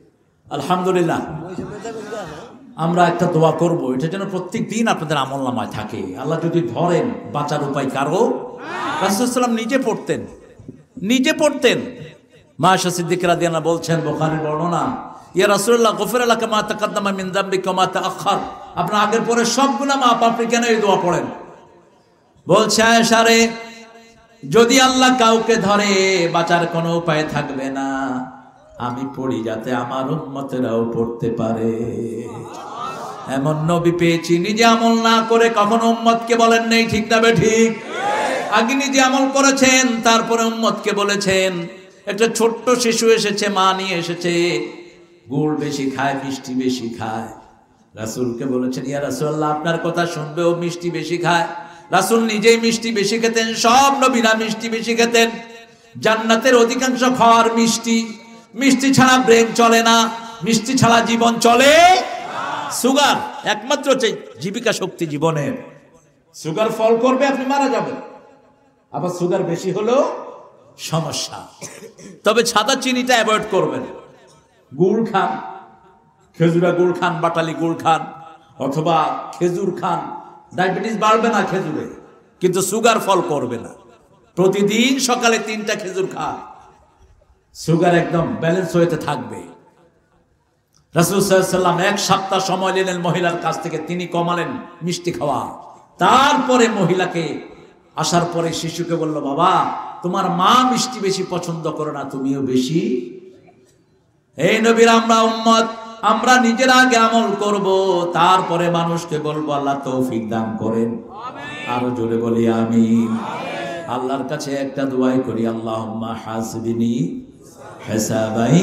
Speaker 1: আলহামদুলিল্লাহ আমরা একটা দোয়া করব, এটা যেন প্রত্যেক দিন আপনাদের আমল নামায় থাকে। আল্লাহ যদি ধরেন বাঁচার উপায় কারো, রাসূল সাল্লাল্লাহু নিজে পড়তেন। মা আয়েশা সিদ্দিকা রাদিয়াল্লাহু আনহা বলছেন, বুখারীর বর্ণনা, ইয়া রাসূলুল্লাহ গফিরা লাকা মা তাকাদ্দামা মিন যামবিকা ওয়া মা তাআখার, আপনার আগের পরে সব গুনাহ মাফ, আপনি কেন এই দোয়া পড়েন? বলছে আয়েশা রে, যদি আল্লাহ কাউকে ধরে বাঁচার কোনো উপায় থাকবে না, আমি পড়ি যাতে আমার উম্মতেরাও পড়তে পারে। এমন নবী পেয়েছি নিজে আমল না করে কখনো উম্মতকে বলেন নেই, ঠিক না ঠিক? আগে নিজে আমল করেছেন, তারপরে উম্মতকে বলেছেন। একটা ছোট্ট শিশু এসেছে, মা নিয়ে এসেছে, গুড় বেশি খায়, মিষ্টি বেশি খায়। রাসূলকে বলেছেন, ইয়া রাসূলুল্লাহ আপনার কথা শুনবে, ও মিষ্টি বেশি খায়। রাসূল নিজেই মিষ্টি বেশি খেতেন, সব নবীরা মিষ্টি বেশি খেতেন। জান্নাতের অধিকাংশ খাওয়ার মিষ্টি, মিষ্টি ছাড়া ব্রেন চলে না, মিষ্টি ছাড়া জীবন চলে। সুগার একমাত্র জীবিকা শক্তি জীবনের। সুগার ফল করবে, আপনি মারা যাবেন। আবার সুগার বেশি হলেও সমস্যা। তবে সাদা চিনিটা অ্যাভয়েড করবেন। গুড় খান, খেজুরা গুড় খান, বাটালি গুড় খান, অথবা খেজুর খান। ডায়াবেটিস বাড়বে না খেজুরে, কিন্তু সুগার ফল করবে না। প্রতিদিন সকালে 3টা খেজুর খান, সুগার একদম ব্যালেন্স হয়ে থাকবে। রাসূল সাল্লাল্লাহু আলাইহি ওয়াসাল্লাম 1 সপ্তাহ সময় নিলেন মহিলার কাছ থেকে, তিনি কমালেন মিষ্টি খাওয়া। তারপরে মহিলাকে আসার পরে শিশুকে বলল, বাবা তোমার মা মিষ্টি বেশি পছন্দ করে না, তুমিও বেশি। এই নবীর আমরা উম্মত, আমরা নিজেরা আগে আমল করব, তারপরে মানুষকে বলবো। আল্লাহ তৌফিক দান করেন। আরো জোরে বলি আমিন। আল্লাহর কাছে একটা দোয়াই করি, আল্লাহুম্মা হাসিবনি হিসাবাই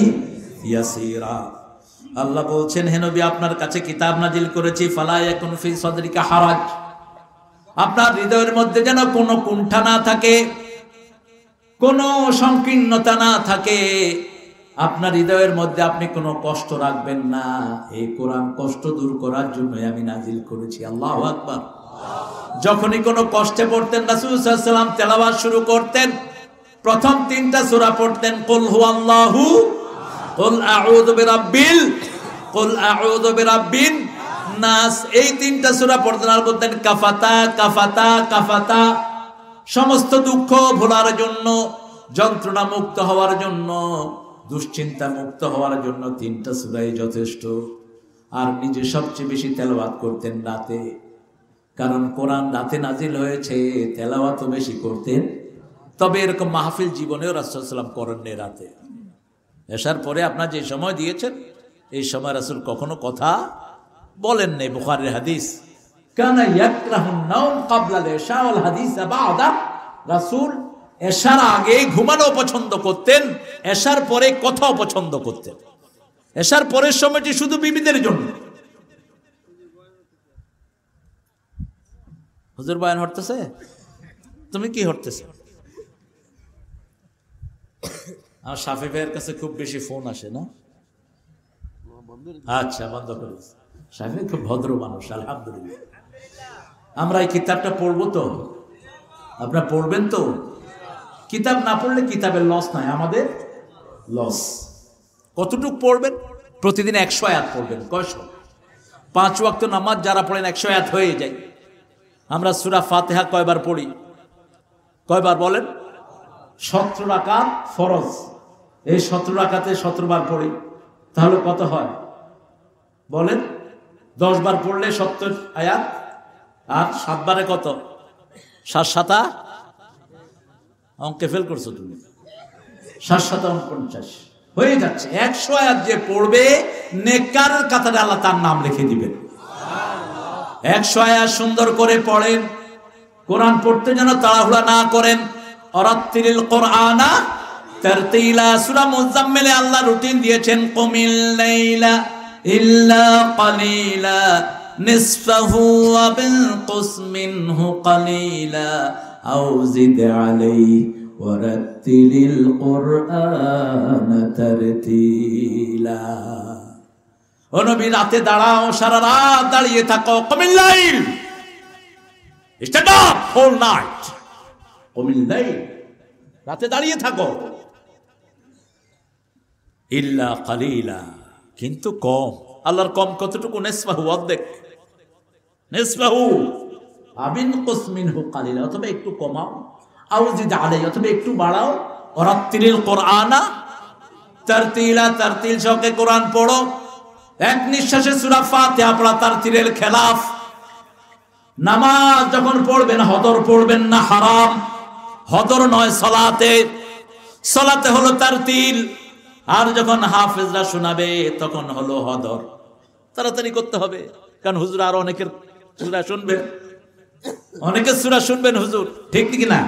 Speaker 1: ইয়াসিরা। আল্লাহ বলছেন, হে নবী আপনার কাছে কিতাব নাজিল করেছি, ফালা ইয়াকুন ফি সাদরিকা হারাজ, আপনার হৃদয়ের মধ্যে যেন কোনো কুণ্ঠা না থাকে, কোনো সংকীর্ণতা না থাকে। আপনার হৃদয়ের মধ্যে আপনি কোনো কষ্ট রাখবেন না। এই কোরআন কষ্ট দূর করার জন্য আমি নাজিল করেছি। আল্লাহু আকবার। যখনই কোনো কষ্টে পড়তেন রাসূল সাল্লাল্লাহু আলাইহি ওয়াসাল্লাম তেলাওয়াত শুরু করতেন, প্রথম 3টা সূরা পড়তেন, কুল হুয়াল্লাহু, কুল আউযু বিরাব্বিন নাস। এই 3টা সূরা পড়তেন আর বলতেন কাফাতা কাফাতা কাফাতা। সমস্ত দুঃখ ভোলার জন্য, যন্ত্রণা মুক্ত হওয়ার জন্য, দুশ্চিন্তা মুক্ত হওয়ার জন্য 3টা সূরাই যথেষ্ট। আর নিজে সবচেয়ে বেশি তেলাওয়াত করতেন রাতে, কারণ কোরআন রাতে নাজিল হয়েছে, তেলাওয়াতও বেশি করতেন। তবে এরকম মাহফিল জীবনেও রাসূল সাল্লাল্লাহু আলাইহি ওয়াসাল্লাম করেননি রাতে। এশার পরে আপনার যে সময় দিয়েছেন এই সময় রাসূল কখনো কথা বলেন নাই। বুখারীর হাদিস, কানা ইয়াকরাহুন নাওম ক্বাবলা আল-ইশা ওয়াল হাদিস বা'দা। রাসূল এশার আগে ঘুমানো পছন্দ করতেন, এশার পরে কথাও পছন্দ করতেন। এশার পরের সময়টি শুধু বিবিদের জন্য। হুজুর বয়ান হরতেছে, তুমি কি হরতেছে? আমার শাফি ভাইয়ের কাছে খুব বেশি ফোন আসে না? আচ্ছা, বন্ধ করে দিচ্ছি। শাফি খুব ভদ্র মানুষ, আলহামদুলিল্লাহ। আমরা এই কিতাবটা পড়বো তো, আপনারা পড়বেন তো? কিতাব না পড়লে কিতাবের লস নাই, আমাদের লস। কতটুক পড়বেন? প্রতিদিন 100 আয়াত পড়বেন। কয়শো? 5 ওয়াক্ত নামাজ যারা পড়েন 100 আয়াত হয়ে যায়। আমরা সূরা ফাতিহা কয়বার পড়ি? কয়বার বলেন? 17 রাকাত ফরজ। এই 17 রাকাতে 17 বার পড়ি, তাহলে কত হয় বলেন? 10 বার পড়লে 70 আয়াত, আর 7 বারে কত? 7 7 অঙ্কে ফেল করছো তুমি। 7 7 49 হয়ে যাচ্ছে। 100 আয়াত যে পড়বে নেককারের কাতারে আল্লাহ তার নাম লিখে দিবেন। 100 আয়াত সুন্দর করে পড়েন। কোরআন পড়তে যেন তাড়াহুড়া না করেন। অরাত্তিলিল কোরআনা তারতিলা। সূরা মুজাম্মিলে আল্লাহ রুটিন দিয়েছেন, কুমিল লাইলা ইল্লা কালিলা নিসফাহু ওয়া বিনকুস মিনহু কালিলা আও জিদ আলাইহি ওয়ারাত্তিলিল কোরআনা তারতিলা। ও নবী, রাতে দাঁড়াও, সারা রাত দাঁড়িয়ে থাকো। কুমিল লাইল, স্ট্যান্ড আপ হোল নাইট। কুমিল লাইল, রাতে দাঁড়িয়ে থাকো। ইল্লা কালিলা, কিন্তু কম। আল্লাহর কম কতটুকু? নিসফাহু, অর্ধেক। নিসফাহু আবিন কুস মিনহু কালিলা, অথবা একটু কমাও। আও জিদ আলাইহি, অথবা একটু বাড়াও। ওয়ারাত্তিলিল কোরআনা তারতিলা, তারতিল সহকারে কোরআন পড়ো। এক নিঃশ্বাসে সূরা ফাতিহা পড়া তারতিলের খেলাফ। নামাজ যখন পড়বেন হদর পড়বেন না, হারাম। হদর নয় সালাতে, সালাতে হলো তারতিল। আর যখন হাফেজরা শোনাবে তখন হলো হদর। তাড়াতাড়ি করতে হবে, কারণ হুজুর আরো অনেকের সূরা শুনবেন, অনেকের সূরা শুনবেন হুজুর, ঠিক কি না?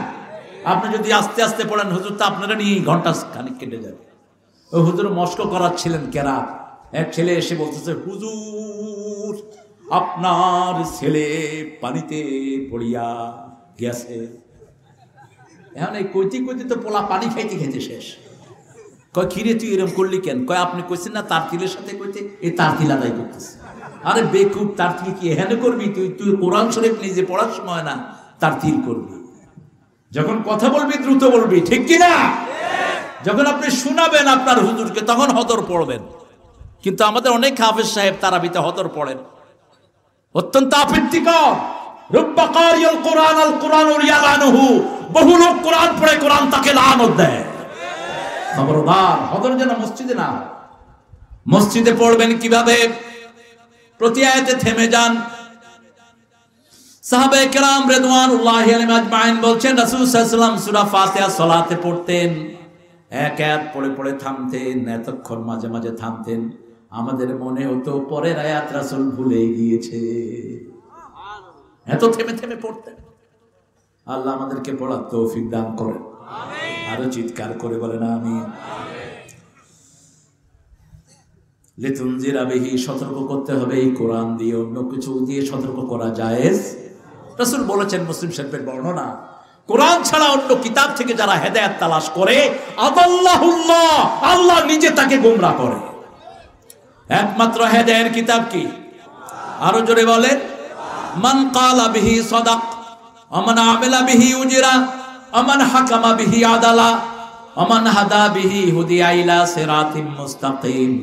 Speaker 1: আপনি যদি আস্তে আস্তে পড়েন হুজুর, তো আপনারা নিয়ে ঘন্টা খানিক কেটে যাবে। ও হুজুর মস্ক করাচ্ছিলেন কেরাত। এক ছেলে এসে বলতেছে, হুজুর আপনার ছেলে পানিতে পড়িয়া গেছে। এখন এই কইতে কইতে তো পোলা পানি খাইতে খাইতে শেষ। কয়, কিরে তুই এরকম করলি কেন? কয়, আপনি কইছেন না তারতিলের সাথে কইতে, এই তারতিল আদায় করতেছে। আরে বেকুব, তারতিল কি এখানে করবি? তুই কোরআন শরীফ নিজে পড়ার সময় না তারতিল করবি। যখন কথা বলবি দ্রুত বলবি, ঠিক কিনা? যখন আপনি শোনাবেন আপনার হুজুরকে তখন হদর পড়বেন। কিন্তু আমাদের অনেক হাফেজ সাহেব তারাবিতে হদর পড়েন, অত্যন্ত আপত্তিকর। রুব্বা কারিয়াল কোরআন আল কোরআন ইয়ালানুহু, বহু লোক কোরআন পড়ে কোরআন তাকে লানত দেয়। খবরদার, হদর যেন মসজিদে না। মসজিদে পড়বেন কিভাবে? প্রতি আয়াতে থেমে যান। সাহাবায়ে কেরাম রিদওয়ানুল্লাহি আলাইহিম আজমাইন বলছেন, রাসূল সাল্লাল্লাহু আলাইহি ওয়াসাল্লাম সূরা ফাতিহা সালাতে পড়তেন, এক আয়াত পড়ে পড়ে থামতেন, এতক্ষণ মাঝে মাঝে থামতেন। আমাদের মনে হতো পরের আয়াত রাসূল ভুলে গিয়েছে, এত থেমে থেমে পড়তেন। আল্লাহ আমাদেরকে পড়ার তৌফিক দান করেন, আমিন। আরো চিৎকার করে বলেন আমিন। লিতুনজিরা বিহি, সতর্ক করতে হবে এই কোরআন দিয়ে। অন্য কিছু দিয়ে সতর্ক করা জায়েজ। রাসূল বলেছেন, মুসলিম শরীফের বর্ণনা, কোরআন ছাড়া অন্য কিতাব থেকে যারা হেদায়েত তালাশ করে, আদাল্লাহুল্লাহ, আল্লাহ নিজে তাকে গোমরাহ করে। একমাত্র হেদায়েতের কিতাব কি? আরো জোরে বলেন, মান ক্বালা বিহি সাদাক, ওমান আমিলা বিহি উজরা, ওমান হাকামা বিহি আদালা, ওমান হাদা বিহি হুদিয়া ইলা সিরাতিম মুস্তাকিম।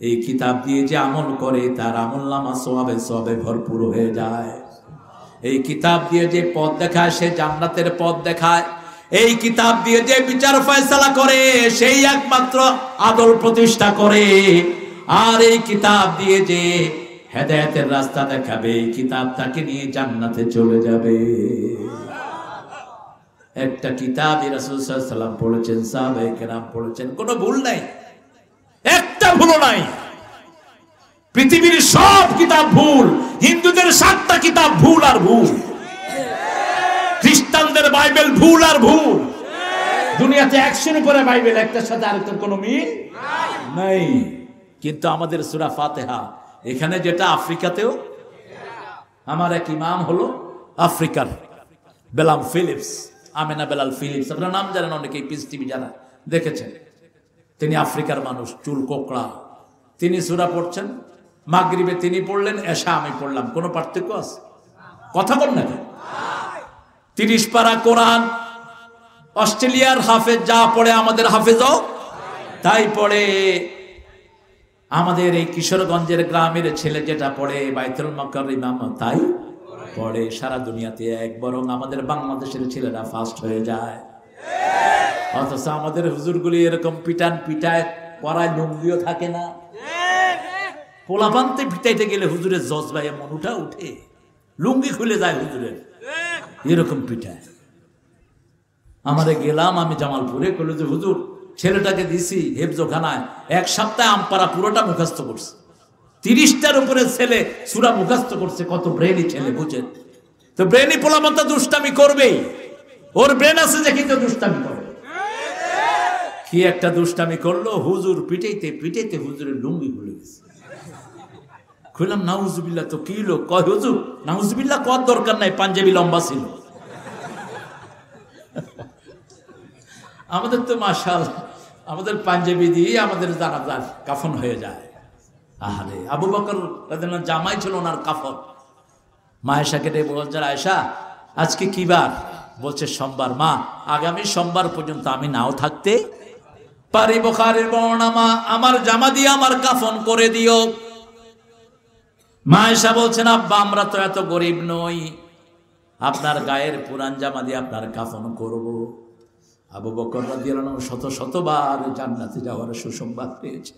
Speaker 1: এই কিতাব দিয়ে যে আমল করে তার আমলনামা সওয়াবে সওয়াবে ভরপুর হয়ে যায়। এই কিতাব দিয়ে যে পথ দেখায় সে জান্নাতের পথ দেখায়। এই কিতাব দিয়ে যে বিচার ফয়সালা করে সেই একমাত্র আদল প্রতিষ্ঠা করে। আর এই কিতাব দিয়ে যে হেদায়েতের রাস্তা দেখাবে, এই কিতাব তাকে নিয়ে জান্নাতে চলে যাবে। একটা কিতাব রাসূল সাল্লাল্লাহু আলাইহি ওয়াসাল্লাম পড়েছেন, সাহাবায়ে কেরাম পড়েছেন, কোনো ভুল নাই, একটা ভুল নাই। পৃথিবীর সব কিতাব ভুল, হিন্দুদের 7টা কিতাব ভুল আর ভুল, খ্রিস্টানদের বাইবেল ভুল আর ভুল। দুনিয়াতে 100-এর উপরে বাইবেল, একটার সাথে আরেকটার কোনো মিল নাই। কিন্তু আমাদের সূরা ফাতিহা এখানে যেটা আফ্রিকাতেও, আমার এক ইমাম হলো আফ্রিকার, বেলাম ফিলিপস, আমেনা বেলাল ফিলিপস, আপনার নাম জানেন অনেকেই, পিস টিভি যারা দেখেছেন। তিনি আফ্রিকার মানুষ, চুল কোকড়া। তিনি সূরা পড়ছেন, মাগরিবে তিনি পড়লেন, এশা আমি পড়লাম, কোনো পার্থক্য আছে? কথা বল না। 30 পারা কোরআন অস্ট্রেলিয়ার হাফেজ যা পড়ে আমাদের হাফেজও তাই পড়ে। আমাদের এই কিশোরগঞ্জের গ্রামের ছেলে যেটা পড়ে বাইতুল মুকাররম তাই পড়ে। সারা দুনিয়াতে এক, বরং আমাদের বাংলাদেশের ছেলেরা ফার্স্ট হয়ে যায়। অথচ আমাদের হুজুরগুলি এরকম পিটায় পড়ায়, লুঙ্গিও থাকে না। পোলাপান্তে পিটাইতে গেলে হুজুরের জজবাইয়ে মনুটা উঠে, লুঙ্গি খুলে যায় হুজুরের, এরকম পিটায়। আমারে গেলাম আমি জামালপুরে, কইল যে হুজুর ছেলেটাকে দিছি হেফজোখানায়, 1 সপ্তাহে আমপারা পুরোটা মুখস্থ করছে। 30টার উপরে ছেলে সূরা মুখস্থ করছে। কত ব্রেনি ছেলে বুঝেন তো, ব্রেনি পোলাপান্তা দুষ্টামি করবেই, ওর ব্রেন আছে যে কিন্তু দুষ্টামি করে। কি একটা দুষ্টামি করলো, হুজুর পিটাইতে হুজুরের লুঙ্গি খুলে গেছে। কইলাম নাউজুবিল্লাহ, তো কি লোক? কয় হুজুর নাউজুবিল্লাহ কর দরকার নাই, পাঞ্জাবি লম্বা ছিল। আমাদের তো মাশাআল্লাহ, আমাদের পাঞ্জাবি দিয়ে আমাদের জানাজার কাফন হয়ে যায়। আহারে, আবু বকর রাদিয়াল্লাহু আনহু জামাই ছিল ওনার কাফন। মা আয়েশাকে ডেকে বলছে, আয়েশা আজকে কি বার? বলছে সোমবার। মা আগামী সোমবার পর্যন্ত আমি নাও থাকতে পারি। বুখারীর বর্ণনা, মা আমার জামা দিয়ে আমার কাফন করে দিও। মা আয়েশা বলছেন, আব্বা আমরা তো এত গরিব নই, আপনার গায়ের পুরান জামা দিয়ে আপনার কাফন করব। আবু বকর রাদিয়াল্লাহু আনহু শতবার জান্নাতে যাওয়ার সুসংবাদ পেয়েছে,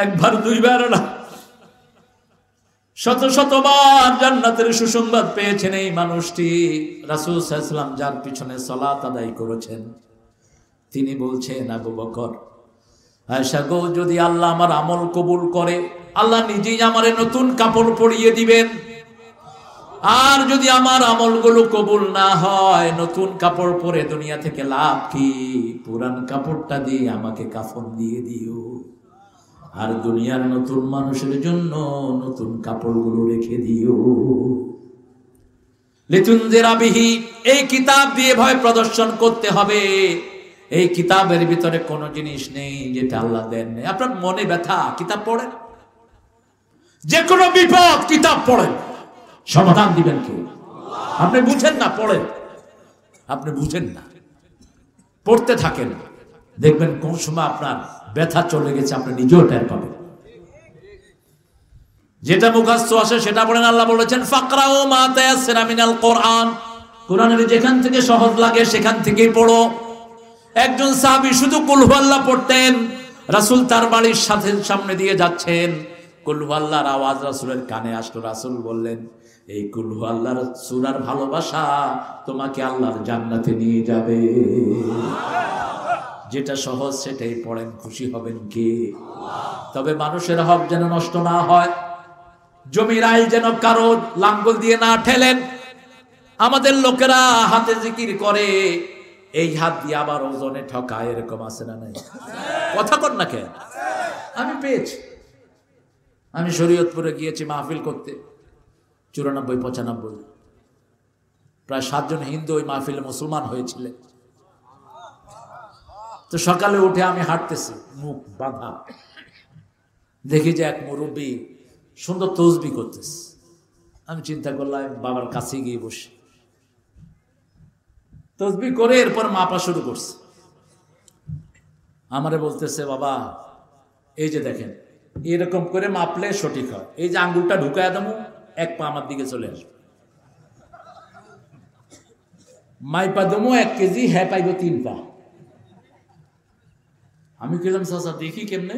Speaker 1: একবার দুইবার না, শতবার জান্নাতের সুসংবাদ পেয়েছেন এই মানুষটি। রাসূল সাল্লাল্লাহু আলাইহি ওয়াসাল্লাম যার পিছনে সালাত আদায় করেছেন, তিনি বলছেন, আবু বকর আয়েশা গো, যদি আল্লাহ আমার আমল কবুল করে, আল্লাহ নিজেই আমারে নতুন কাপড় পরিয়ে দিবেন। আর যদি আমার আমলগুলো কবুল না হয়, নতুন কাপড় পরে দুনিয়া থেকে লাভ কি? পুরান কাপড়টা দিয়ে আমাকে কাফন দিয়ে দিও, আর দুনিয়ার নতুন মানুষের জন্য নতুন কাপড়গুলো রেখে দিও। লিতুনজিরা বিহি, এই কিতাব দিয়ে ভয় প্রদর্শন করতে হবে। এই কিতাবের ভিতরে কোনো জিনিস নেই যেটা আল্লাহ দেন নাই। আপনার মনে ব্যথা, কিতাব পড়েন, যে কোনো বিপদ কিতাব পড়েন, সমাধান দিবেন কে? আপনি বুঝেন না, পড়েন। আপনি বুঝেন না, পড়তে থাকেন, দেখবেন কোন সময় আপনার ব্যথা চলে গেছে, আপনি নিজেও টের পাবেন। যেটা মুখস্থ আসে সেটা পড়েন। আল্লাহ বলেছেন, ফাকরাউ মা তায়াসসারা মিনাল কোরআন, কোরআনের যেখান থেকে সহজ লাগে সেখান থেকেই পড়ো। একজন সাহাবী শুধু কুল হুয়াল্লাহ পড়তেন, রাসূল তার বাড়ির সামনে দিয়ে যাচ্ছেন, কুল হুয়াল্লাহর আওয়াজ রাসূলের কানে আসলো। রাসূল বললেন, এই কুল হুয়াল্লাহর সূরার ভালোবাসা তোমাকে আল্লাহর জান্নাতে নিয়ে যাবে। যেটা সহজ সেটাই পড়েন, খুশি হবেন কে? তবে মানুষের হক যেন নষ্ট না হয়, জমির আইল যেন কারো লাঙ্গল দিয়ে না ঠেলেন। আমাদের লোকেরা হাতে জিকির করে, এই হাত দিয়ে আবার ওজনে ঠকায়, এরকম আছে না নাই? কথা কর না কেন? আমি পেয়েছি, আমি শরীয়তপুরে গিয়েছি মাহফিল করতে, 94-95, প্রায় 7 জন হিন্দু ওই মাহফিলে মুসলমান হয়েছিলেন। তো সকালে উঠে আমি হাঁটতেছি, মুখ বাঁধা, দেখি যে এক মুরব্বী সুন্দর তসবিহ করতেছে। আমি চিন্তা করলাম বাবার কাছে গিয়ে বসে তসবিহ করে এরপর মাপা শুরু করছে। আমারে বলতেছে, বাবা এই যে দেখেন, এরকম করে মাপলে সঠিক হয়, এই যে আঙ্গুলটা ঢুকায় দেবো, 1 পা আমার দিকে চলে আসবে, মাইপা দেবো 1 কেজি, হ্যাঁ পাইব 3 পা। আমি কেলাম, চাচা দেখি কেমনে,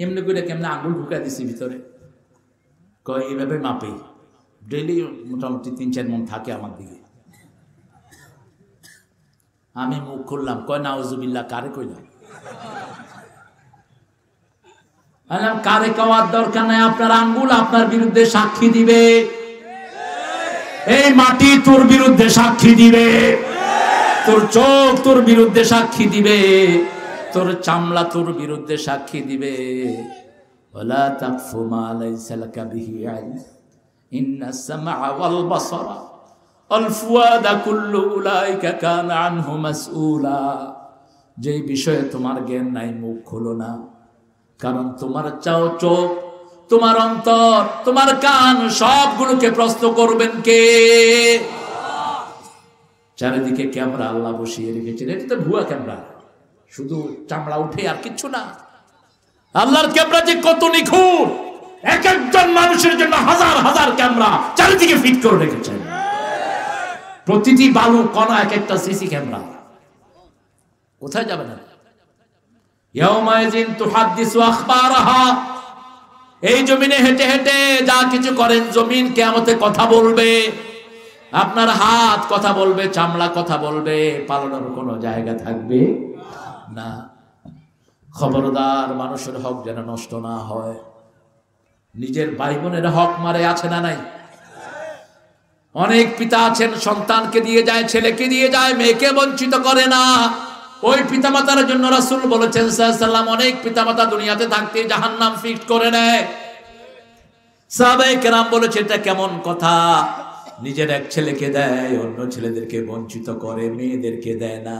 Speaker 1: এমনি করে কেমনে আঙ্গুল ঢুকায় দিছি ভিতরে। কয় এইভাবে মাপে, ডেইলি মোটামুটি 3-4 মণ থাকে আমার দিকে। আমি মুখ খুললাম, কয় নাউজুবিল্লাহ, কারে কইলাম? কারে কওয়ার দরকার নাই, আপনার আঙ্গুল আপনার বিরুদ্ধে সাক্ষী দিবে, এই মাটি তোর বিরুদ্ধে সাক্ষী দিবে, তোর চোখ তোর বিরুদ্ধে সাক্ষী দিবে, তোর চামড়া তোর বিরুদ্ধে সাক্ষী দিবে। ওয়ালা তাকফু মা লাইসা লাকা বিহি ইলম ইন্নাস সামআ ওয়াল বাসারা ওয়াল ফুয়াদা কুল্লু উলাইকা কানা আনহু মাসউলা। যেই বিষয়ে তোমার জ্ঞান নাই মুখ খোলো না, কারণ তোমার চোখ, তোমার অন্তর, তোমার কান সবগুলোকে প্রশ্ন করবেন কে? চারিদিকে ক্যামেরা আল্লাহ বসিয়ে রেখেছেন, এটা তো ভুয়া ক্যামেরা, শুধু চামড়া উঠে আর কিচ্ছু না। আল্লাহর ক্যামেরা যে কত নিখুঁত, এক একজন মানুষের জন্য হাজার হাজার ক্যামেরা চারিদিকে ফিট করে রেখেছেন, প্রতিটি বালু কণা এক একটা সিসি ক্যামেরা। কোথায় যাবে না? ইয়াউমাইযিন তুহাদ্দিসু আখবারাহা, এই জমিনে হেঁটে হেঁটে যা কিছু করেন জমিন কিয়ামতে কথা বলবে, আপনার হাত কথা বলবে, চামড়া কথা বলবে, পালানোর কোনো জায়গা থাকবে না। খবরদার, মানুষের হক যেন নষ্ট না হয়। নিজের ভাই বোনের হক মারে, আছে না নাই? অনেক পিতা আছেন সন্তানকে দিয়ে যায়, ছেলেকে দিয়ে যায়, মেয়েকে বঞ্চিত করে না। ওই পিতামাতার জন্য রাসূল বলেছেন সাল্লাল্লাহু আলাইহি ওয়াসাল্লাম, অনেক পিতামাতা দুনিয়াতে থাকতে জাহান্নাম ফিক্স করে নেয়। সাহাবায়ে কেরাম বলেছে এটা কেমন কথা? নিজের এক ছেলেকে দেয়, অন্য ছেলেদেরকে বঞ্চিত করে, মেয়েদেরকে দেয় না।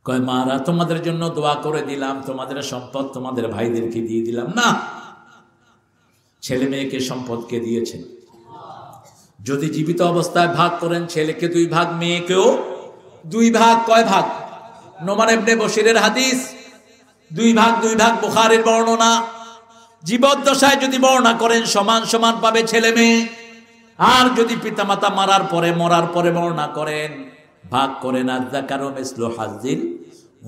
Speaker 1: কয় মারা তোমাদের জন্য দোয়া করে দিলাম, তোমাদের সম্পদ তোমাদের ভাইদেরকে দিয়ে দিলাম না, ছেলে মেয়েকে সম্পদকে দিয়েছেন। যদি জীবিত অবস্থায় ভাগ করেন, ছেলেকে 2 ভাগ, মেয়েকেও 2 ভাগ। কয় ভাগ? নোমান ইবনে বশিরের হাদিস, 2 ভাগ 2 ভাগ, বুখারীর বর্ণনা। জীবদ্দশায় যদি বর্ণনা করেন সমান সমান পাবে ছেলে মেয়ে, আর যদি পিতামাতা মরার পরে বর্ণনা করেন, ভাগ করেন, আয-যাকারু মিসলু হাজ্জিল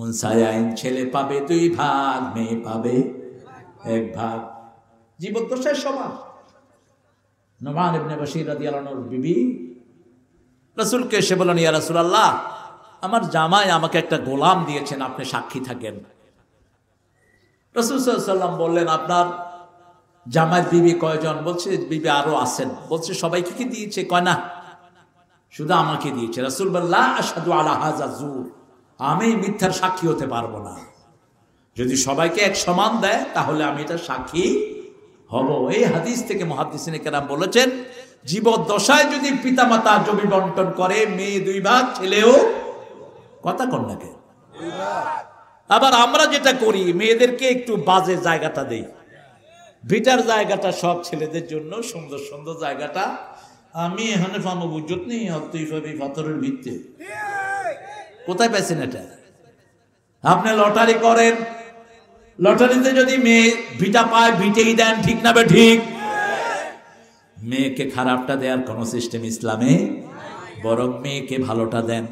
Speaker 1: উনসায়াইন, ছেলে পাবে 2 ভাগ, মেয়ে পাবে 1 ভাগ। জীবদ্দশায় সমান। নোমান ইবনে বশির রাদিয়াল্লাহু আনহুর বিবি রাসূলকে এসে বলেন, ইয়া রাসূলুল্লাহ, আমার জামাই আমাকে একটা গোলাম দিয়েছেন, আপনি সাক্ষী থাকেন। রাসূল সাল্লাল্লাহু আলাইহি ওয়াসাল্লাম বললেন, আপনার জামাইয়ের বিবি কয়জন? বলছে বিবি আরো আছেন। বলছে সবাইকে কি দিয়েছে? কয় না, শুধু আমাকে দিয়েছে। রাসূল বললেন, লা আশহাদু আলা হাযা যুর, আমি মিথ্যার সাক্ষী হতে পারবো না। যদি সবাইকে এক সমান দেয় তাহলে আমি এটা সাক্ষী হব। এই হাদিস থেকে মুহাদ্দিসিনে কেরাম বলেছেন, জীবদ্দশায় যদি পিতামাতা জমি বন্টন করে, মেয়ে 2 ভাগ, ছেলেও, কথা কন নাকি? আবার আমরা যেটা করি, মেয়েদেরকে একটু বাজে জায়গাটা দেই, ভিটার জায়গাটা সব ছেলেদের জন্য, সুন্দর সুন্দর জায়গাটা আমি এখানে ফামো বুঝত নেই, পাথরের ভিত্তি। কোথায় পেয়েছেন এটা? আপনি লটারি করেন, লটারিতে যদি মেয়ে ভিটা পায়, ভিটেই দেন, ঠিক না বে ঠিক? মেয়েকে খারাপটা দেওয়ার কোন সিস্টেম ইসলামে, বরং মেয়েকে ভালোটা দেন।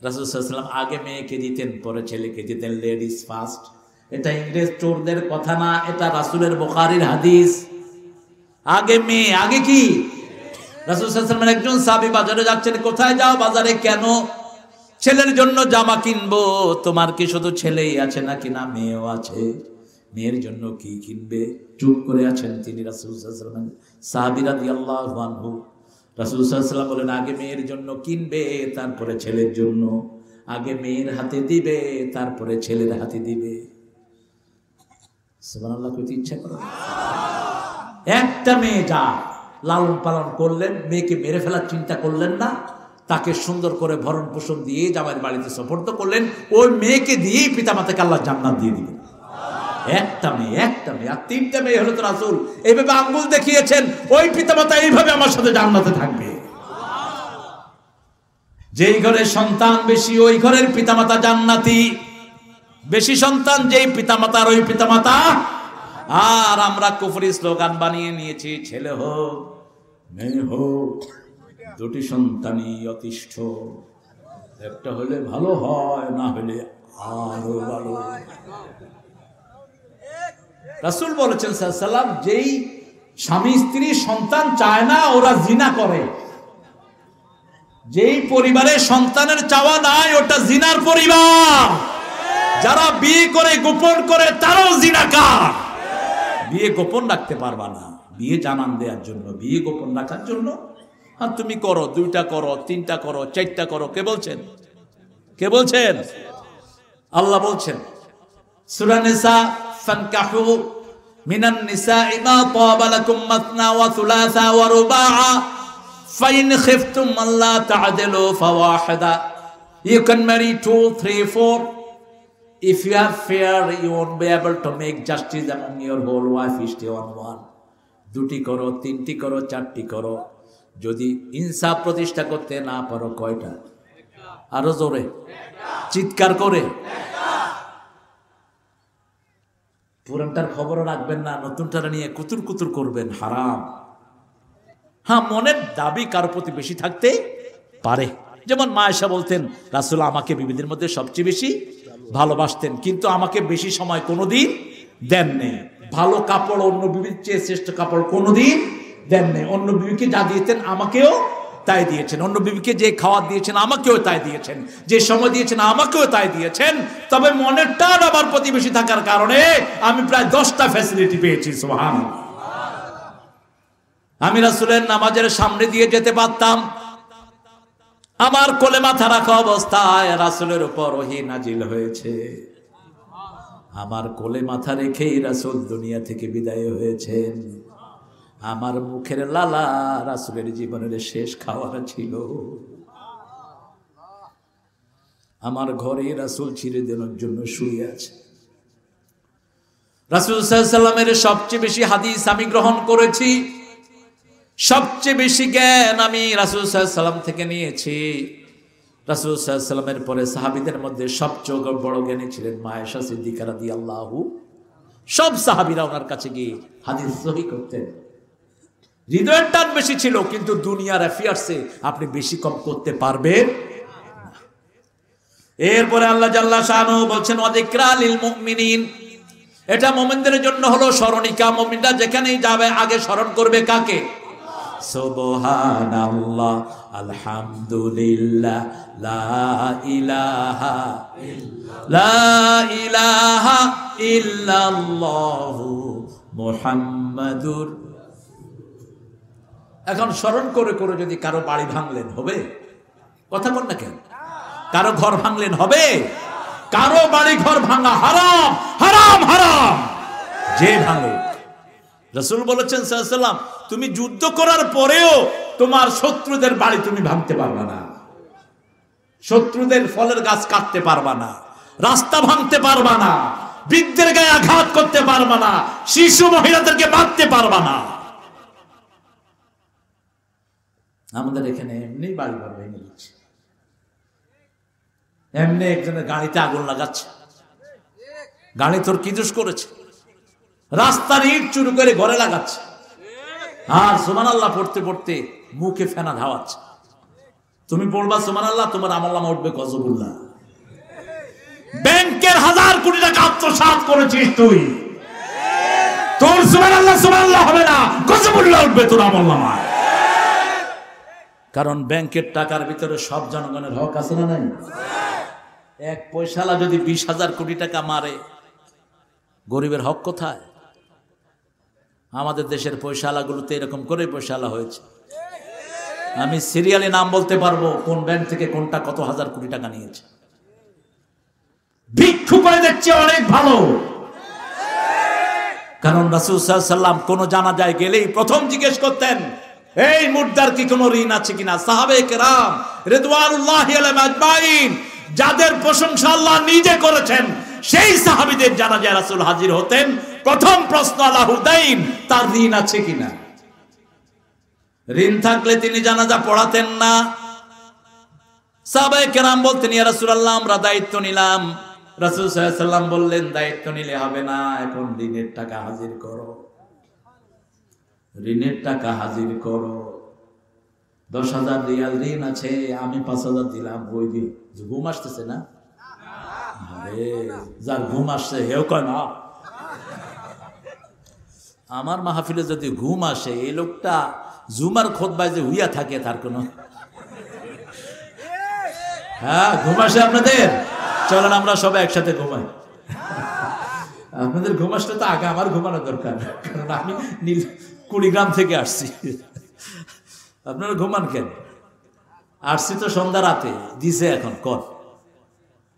Speaker 1: রাসূল সাল্লাল্লাহু আলাইহি ওয়াসাল্লাম আগে মেয়েকে দিতেন, পরে ছেলেকে দিতেন, লেডিস ফার্স্ট। এটা ইংরেজ চোরদের কথা না, এটা রাসূলের বুখারীর হাদিস। আগে মেয়ে, আগে কি? রাসূল সাল্লাল্লাহু আলাইহি ওয়াসাল্লাম একজন সাহাবী বাজারে যাচ্ছেন, কোথায় যাও? বাজারে। কেন? ছেলের জন্য জামা কিনবো। তোমার কি শুধু ছেলেই আছে নাকি? না, মেয়েও আছে। মেয়ের জন্য কি কিনবে? চুপ করে আছেন তিনি রাসূল সাল্লাল্লাহু আলাইহি ওয়াসাল্লাম। সাহাবী রাদিয়াল্লাহু আনহু, রাসূল সাল্লাল্লাহু আলাইহি ওয়াসাল্লাম বলেন, আগে মেয়ের জন্য কিনবে, তারপরে ছেলের জন্য। আগে মেয়ের হাতে দিবে, তারপরে ছেলের হাতে দিবে। সুবহানাল্লাহ, কইতে ইচ্ছা করে। একটা মেয়ে যা লালন পালন করলেন, মেয়েকে মেরে ফেলার চিন্তা করলেন না, তাকে সুন্দর করে ভরণ পোষণ দিয়ে জামাইয়ের বাড়িতে সুপর্দ করলেন। ওই মেয়েকে দিয়েই পিতামাতাকে আল্লাহ জান্নাত দিয়ে দিবেন। একটা মেয়ে, একটা মেয়ে। আর 3টা মেয়ে হলো তো রাসূল এইভাবে আঙ্গুল দেখিয়েছেন, ওই পিতামাতা এইভাবে আমার সাথে জান্নাতে থাকবে। যেই ঘরে সন্তান বেশি, ওই ঘরের পিতামাতা জান্নাতি। বেশি সন্তান যেই পিতামাতার, ওই পিতামাতা। আর আমরা কুফরি স্লোগান বানিয়ে নিয়েছি, ছেলে হোক মেয়ে হোক, 2টি সন্তানই যথেষ্ট। একটা হলে ভালো হয়, না হলে আরো ভালো। রাসূল বলেছেন সাল্লাল্লাহু আলাইহি ওয়াসাল্লাম, যেই স্বামী স্ত্রী সন্তান চায় না, ওরা জিনা করে। যেই পরিবারে সন্তানের চাওয়া নাই, ওটা জিনার পরিবার। যারা বিয়ে করে গোপন করে তারাও জিনাকার। বিয়ে গোপন রাখতে পারবা না, বিয়ে জানান দেওয়ার জন্য, বিয়ে গোপন রাখার জন্য। আর তুমি করো, 2টা করো, 3টা করো, 4টা করো, কে বলছেন? কে বলছেন? আল্লাহ বলছেন সূরা নিসা, ফানকাহু মিনান নিসাই মা তাবা লাকুম মাসনা ওয়া থুলাসা ওয়া রুবাআ ফাইন খিফতুম আল্লা তা'দিলু ফাওয়াহিদা। You can marry 2, 3, 4. If you have fear, you won't be able to make justice among your whole wife. Stay on one. 2টি করো, 3টি করো, 4টি করো। যদি ইনসাফ প্রতিষ্ঠা করতে না পারো, কয়টা? আরো জোরে চিৎকার করে। পুরানটার খবরও রাখবেন না, নতুনটারা নিয়ে কুতুর কুতুর করবেন, হারাম। হ্যাঁ, মনের দাবি কারো প্রতি বেশি থাকতে পারে। যেমন মা আয়েশা বলতেন, রাসূল আমাকে বিবিদের মধ্যে সবচেয়ে বেশি ভালোবাসতেন, কিন্তু আমাকে বেশি সময় কোনোদিন দেন নেই। ভালো কাপড় অন্য বিবির চেয়ে শ্রেষ্ঠ কাপড় কোনোদিন দেন নেই। অন্য বিবিকে যা দিয়েছেন আমাকেও তাই দিয়েছেন, অন্য বিবিকে যে খাওয়ার দিয়েছেন আমাকেও তাই দিয়েছেন, যে সময় দিয়েছেন আমাকেও তাই দিয়েছেন। তবে মনের টান আমার প্রতি বেশি থাকার কারণে আমি প্রায় 10টা ফ্যাসিলিটি পেয়েছি। সুবহানাল্লাহ। আমি রাসূলের নামাজের সামনে দিয়ে যেতে পারতাম, আমার কোলে মাথা রাখা অবস্থায় রাসূলের উপর ওহী নাজিল হয়েছে। আমার কোলে মাথা রেখেই রাসূল দুনিয়া থেকে বিদায় হয়েছেন। আমার মুখের লালা রাসূলের জীবনের শেষ খাওয়া ছিল। আমার ঘরে রাসূল চিরদিনের জন্য শুয়ে আছে। রাসূল সাল্লাল্লাহু আলাইহি ওয়াসাল্লামের সবচেয়ে বেশি হাদিস আমি গ্রহণ করেছি, সবচেয়ে বেশি জ্ঞান আমি রাসূল সাল্লাল্লাহু আলাইহি ওয়াসাল্লাম থেকে নিয়েছি। রাসূল সাল্লাল্লাহু আলাইহি ওয়াসাল্লামের পরে সাহাবীদের মধ্যে সবচেয়ে বড় জ্ঞানী ছিলেন মা আয়েশা সিদ্দিকা রাদিয়াল্লাহু। সব সাহাবীরা ওনার কাছে গিয়ে হাদিস সহিহ করতেন। হৃদয়ের টান বেশি ছিল, কিন্তু দুনিয়ার অ্যাফেয়ার্সে আপনি বেশি কম করতে পারবেন। এরপরে আল্লাহ জাল্লা শানহু বলছেন ওয়াযিকরা লিল মুমিনিন, এটা মুমিনদের জন্য হলো স্মরণিকা। মুমিনরা যেখানেই যাবে আগে স্মরণ করবে কাকে? সুবহানাল্লাহ, আলহামদুলিল্লাহ, লা ইলাহা ইল্লাল্লাহু মুহাম্মাদুর। এখন স্মরণ করে করে যদি কারো বাড়ি ভাঙলেন হবে? কথা বল না কেন? কারো ঘর ভাঙলেন হবে? কারো বাড়ি ঘর ভাঙা হারাম, হারাম, হারাম যে ভাঙে। রাসূল বলেছেন সাল্লাল্লাহু আলাইহি ওয়াসাল্লাম, তুমি যুদ্ধ করার পরেও তোমার শত্রুদের বাড়ি তুমি ভাঙতে পারবা না, শত্রুদের ফলের গাছ কাটতে পারবা না, রাস্তা ভাঙতে পারবা না, বৃদ্ধের গায়ে আঘাত করতে পারবা না, শিশু মহিলাদেরকে মারতে পারবা না। আমাদের এখানে এমনি বাড়ি ঘর ভেঙে দিচ্ছে, এমনি একজনের গাড়িতে আগুন লাগাচ্ছে। গাড়ি তোর কি দোষ করেছে? রাস্তার ইট চুরি করে ঘরে লাগাচ্ছে, আর সুবহানাল্লাহ পড়তে পড়তে মুখে ফেনা ধাওয়াচ্ছে। তুমি পড়বা সুবহানাল্লাহ, তোমার আমলনামা উঠবে গজবুল্লাহ। ব্যাংকের 1000 কোটি টাকা আত্মসাৎ করেছিস তুই, তোর সুবহানাল্লাহ সুবহানাল্লাহ হবে না, গজবুল্লাহ উঠবে তোর আমলনামায়। কারণ ব্যাংকের টাকার ভিতরে সব জনগণের হক আছে না নাই? এক পয়সালা যদি 20,000 কোটি টাকা মারে, গরিবের হক কোথায়? আমাদের দেশের পয়সালাগুলোতে এরকম করে পয়সালা হয়েছে। আমি সিরিয়ালে নাম বলতে পারবো কোন ব্যাংক থেকে কোনটা কত হাজার কোটি টাকা নিয়েছে। ভিক্ষু করে দেখছে অনেক ভালো। কারণ রাসূল সাল্লাল্লাহু আলাইহি ওয়াসাল্লাম কোন জানাজায় গেলেই প্রথম জিজ্ঞেস করতেন, এই মুর্দার কি কোনো ঋণ আছে কিনা? সাহাবে কেরাম রিদওয়ানুল্লাহি আলাইহিম আজমাইন, যাদের প্রশংসা আল্লাহ নিজে করেছেন, সেই সাহাবীদের জানাজায় রাসূল হাজির হতেন। প্রথম প্রশ্ন আলাহু দাইন, তার ঋণ আছে কিনা? ঋণ থাকলে তিনি জানাজা পড়াতেন না। সাহাবায়ে কেরাম বলতেন, ইয়া রাসূলুল্লাহ আমরা দায়িত্ব নিলাম। রাসূল সাল্লাল্লাহু আলাইহি ওয়াসাল্লাম বললেন, দায়িত্ব নিলে হবে না, এখন ঋণের টাকা হাজির করো, ঋণের টাকা হাজির করো। 10,000 রিয়াল ঋণ আছে, আমি 5,000 দিলাম। ওই দিন ঘুম আসতেছে না? আরে যার ঘুম আসছে হেও কয় না। আমার মাহফিলে যদি ঘুম আসে, এই লোকটা জুমার খুতবায় যে হুইয়া থাকে তার কোনো, হ্যাঁ ঘুম আসে আপনাদের? চলেন আমরা সবাই একসাথে ঘুমাই। আপনাদের ঘুম আসলে তো আগে আমার ঘুমানো দরকার, কারণ আমি কুড়িগ্রাম থেকে আসছি। আপনারা ঘুমান কেন? আসছি তো সন্ধ্যা রাতে দিছে, এখন কর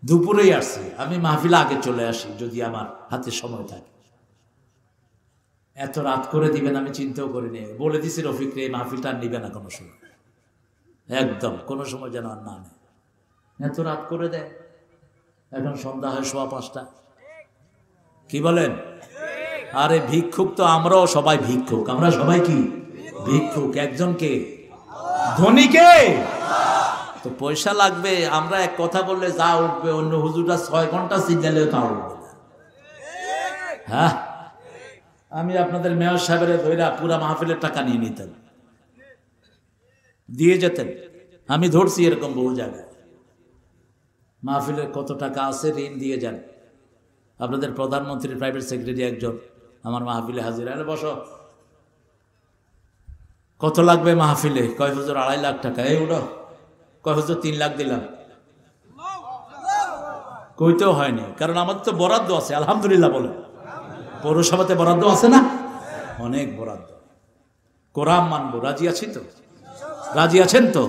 Speaker 1: দুপুরেই আসছি। আমি মাহফিলে আগে চলে আসি যদি আমার হাতে সময় থাকে। এত রাত করে দিবেন আমি চিন্তাও করিনি। বলে দিছি রফিক রে মাহফিলটা আর নিবে না কোনো সময়, একদম কোনো সময় যেন আর না নেয়। এত রাত করে দেয়, এখন সন্ধ্যা হয় 5:15। কি বলেন? আরে ভিক্ষুক তো আমরাও সবাই ভিক্ষুক, আমরা সবাই কি ভিক্ষুক। একজনকে ধনীকে তো পয়সা লাগবে, আমরা এক কথা বললে যা উঠবে, অন্য হুজুরটা 6 ঘন্টা সিগন্যালেও তা উঠবে না। হ্যাঁ, আমি আপনাদের মেয়র সাহেবের ধৈরা পুরা মাহফিলের টাকা নিয়ে নিতেন, দিয়ে যেতেন। আমি ধরছি এরকম বহু জায়গায়। মাহফিলের কত টাকা আছে ঋণ দিয়ে যান। আপনাদের প্রধানমন্ত্রীর প্রাইভেট সেক্রেটারি একজন আমার মাহফিলে হাজির। আরে বসো, কত লাগবে মাহফিলে? কয় হুজুর 2.5 লাখ টাকা। এই উঠো। কয় হুজুর 3 লাখ দিলাম। কইতেও হয়নি, কারণ আমাদের তো বরাদ্দ আছে আলহামদুলিল্লাহ। বলে পৌরসভাতে বরাদ্দ আছে না? অনেক বরাদ্দ। কোরআন মানবো, রাজি আছি তো? রাজি আছেন তো?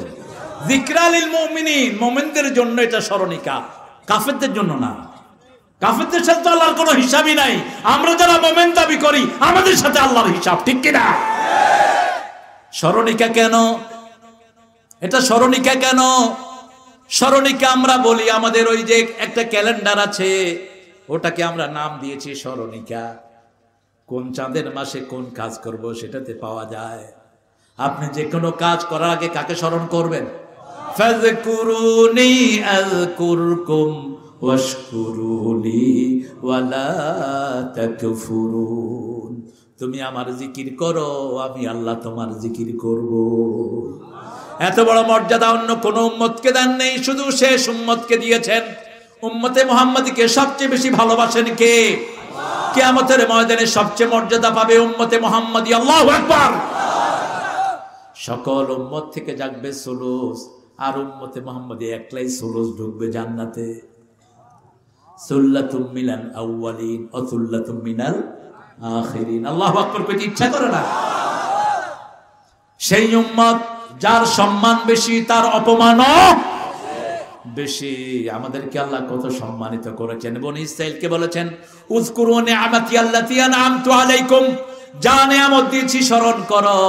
Speaker 1: যিকরা লিল মুমিনিন, মুমিনদের জন্য এটা স্মরণিকা, কাফেরদের জন্য না। কাফেরদের সাথে আল্লাহর কোনো হিসাবই নাই। আমরা যারা মুমিন দাবি করি আমাদের সাথে আল্লাহর হিসাব, ঠিক কি না? স্মরণিকা কেন? এটা স্মরণিকা কেন? স্মরণিকা আমরা বলি, আমাদের ওই যে একটা ক্যালেন্ডার আছে, ওটাকে আমরা নাম দিয়েছি স্মরণিকা। কোন চাঁদের মাসে কোন কাজ করব সেটাতে পাওয়া যায়। আপনি যে কোনো কাজ করার আগে কাকে স্মরণ করবেন? ফাযকুরুনি আযকুরকুম ওয়াশকুরুলি ওয়ালা তাকফুরুন। তুমি আমার জিকির করো, আমি আল্লাহ তোমার জিকির করব। এত বড় মর্যাদা অন্য কোন উম্মতকে দেন নেই, শুধু শেষ উম্মতকে দিয়েছেন। উম্মতে মুহাম্মাদীকে সবচেয়ে বেশি ভালোবাসেন কে? কিয়ামতের ময়দানে সবচেয়ে মর্যাদা পাবে উম্মতে মুহাম্মাদী। আল্লাহু আকবার। সকল উম্মত থেকে জাগবে সুলুস, আর উম্মতে মুহাম্মাদী একলাই সুলুস ঢুকবে জান্নাতে। সুল্লাতুম মিনাল আউয়ালিন ওয়া সুল্লাতুম মিনাল আখিরিন। আল্লাহু আকবার কইতে ইচ্ছা করে না? সেই উম্মত যার সম্মান বেশি তার অপমানও বেশি। আমাদেরকে আল্লাহ কত সম্মানিত করেছেন। বনি ইসরাঈলকে বলেছেন উযকুরু নি'মাতি আল্লাতী আন'আমতু আলাইকুম, যা নিয়ামত দিয়েছি স্মরণ করো।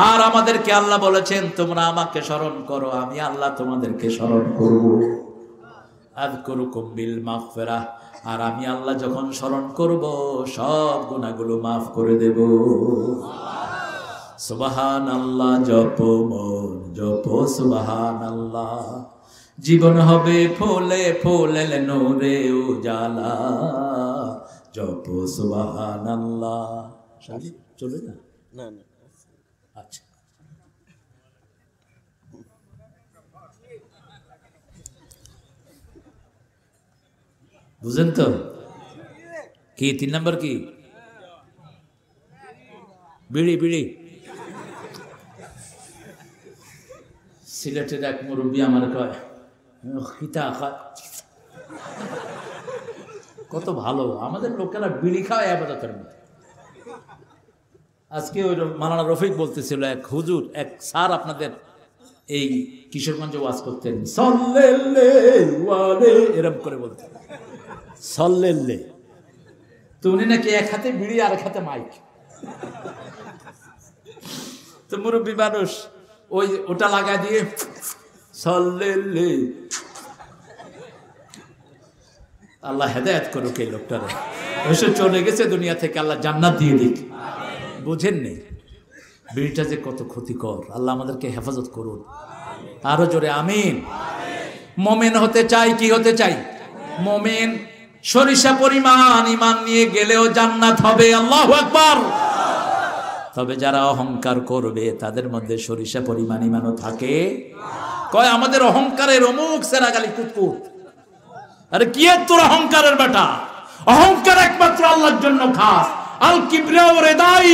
Speaker 1: আর আমাদেরকে আল্লাহ বলেছেন তোমরা আমাকে স্মরণ করো, আমি আল্লাহ তোমাদেরকে স্মরণ করব। আযকুরুকুম বিল মাগফিরাহ, আর আমি আল্লাহ যখন স্মরণ করব সব গুনাহগুলো মাফ করে দেব। সুবহানাল্লাহ জপ মন জপ সুবহানাল্লাহ, জীবন হবে ফুলে ফুলে নূরে উজালা, জপ সুবহানাল্লাহ। চলে না?
Speaker 2: না না,
Speaker 1: আচ্ছা, বুঝেন তো? কি 3 নম্বর কি? বিড়ি বিড়ি। সিলেটের এক মুরব্বী আমার কয় খিতা খা, কত ভালো আমাদের লোকেরা বিড়ি খায় আবাদতের মধ্যে। আজকে ওই মাওলানা রফিক বলতেছিল, এক হুজুর এক স্যার আপনাদের এই কিশোরগঞ্জে ওয়াজ করতেন, এরকম করে বলতেন সল্লেল্লে। তো উনি নাকি এক হাতে বিড়ি আর এক হাতে মাইক। তো মুরব্বী মানুষ ওটা লাগাই দিয়ে সল্লেল্লে। আল্লাহ হেদায়েত করুক এই লোকটারে, এসে চলে গেছে দুনিয়া থেকে, আল্লাহ জান্নাত দিয়ে দিক। বুঝেননি বিড়িটা যে কত ক্ষতিকর। আল্লাহ আমাদেরকে হেফাজত করুন। আরো জোরে আমিন। মুমিন হতে চাই, কি হতে চাই? মুমিন। সরিষা পরিমাণ ঈমান নিয়ে গেলেও জান্নাত হবে। আল্লাহু আকবার। তবে যারা অহংকার করবে তাদের মধ্যে সরিষা পরিমাণ ঈমানও থাকে। কয় আমাদের অহংকারের অমুক সেরাগালি কুতকুত। আরে কি তোর অহংকারের বেটা? অহংকার একমাত্র আল্লাহর জন্য খাস। আল কিবরিয়া রিদাই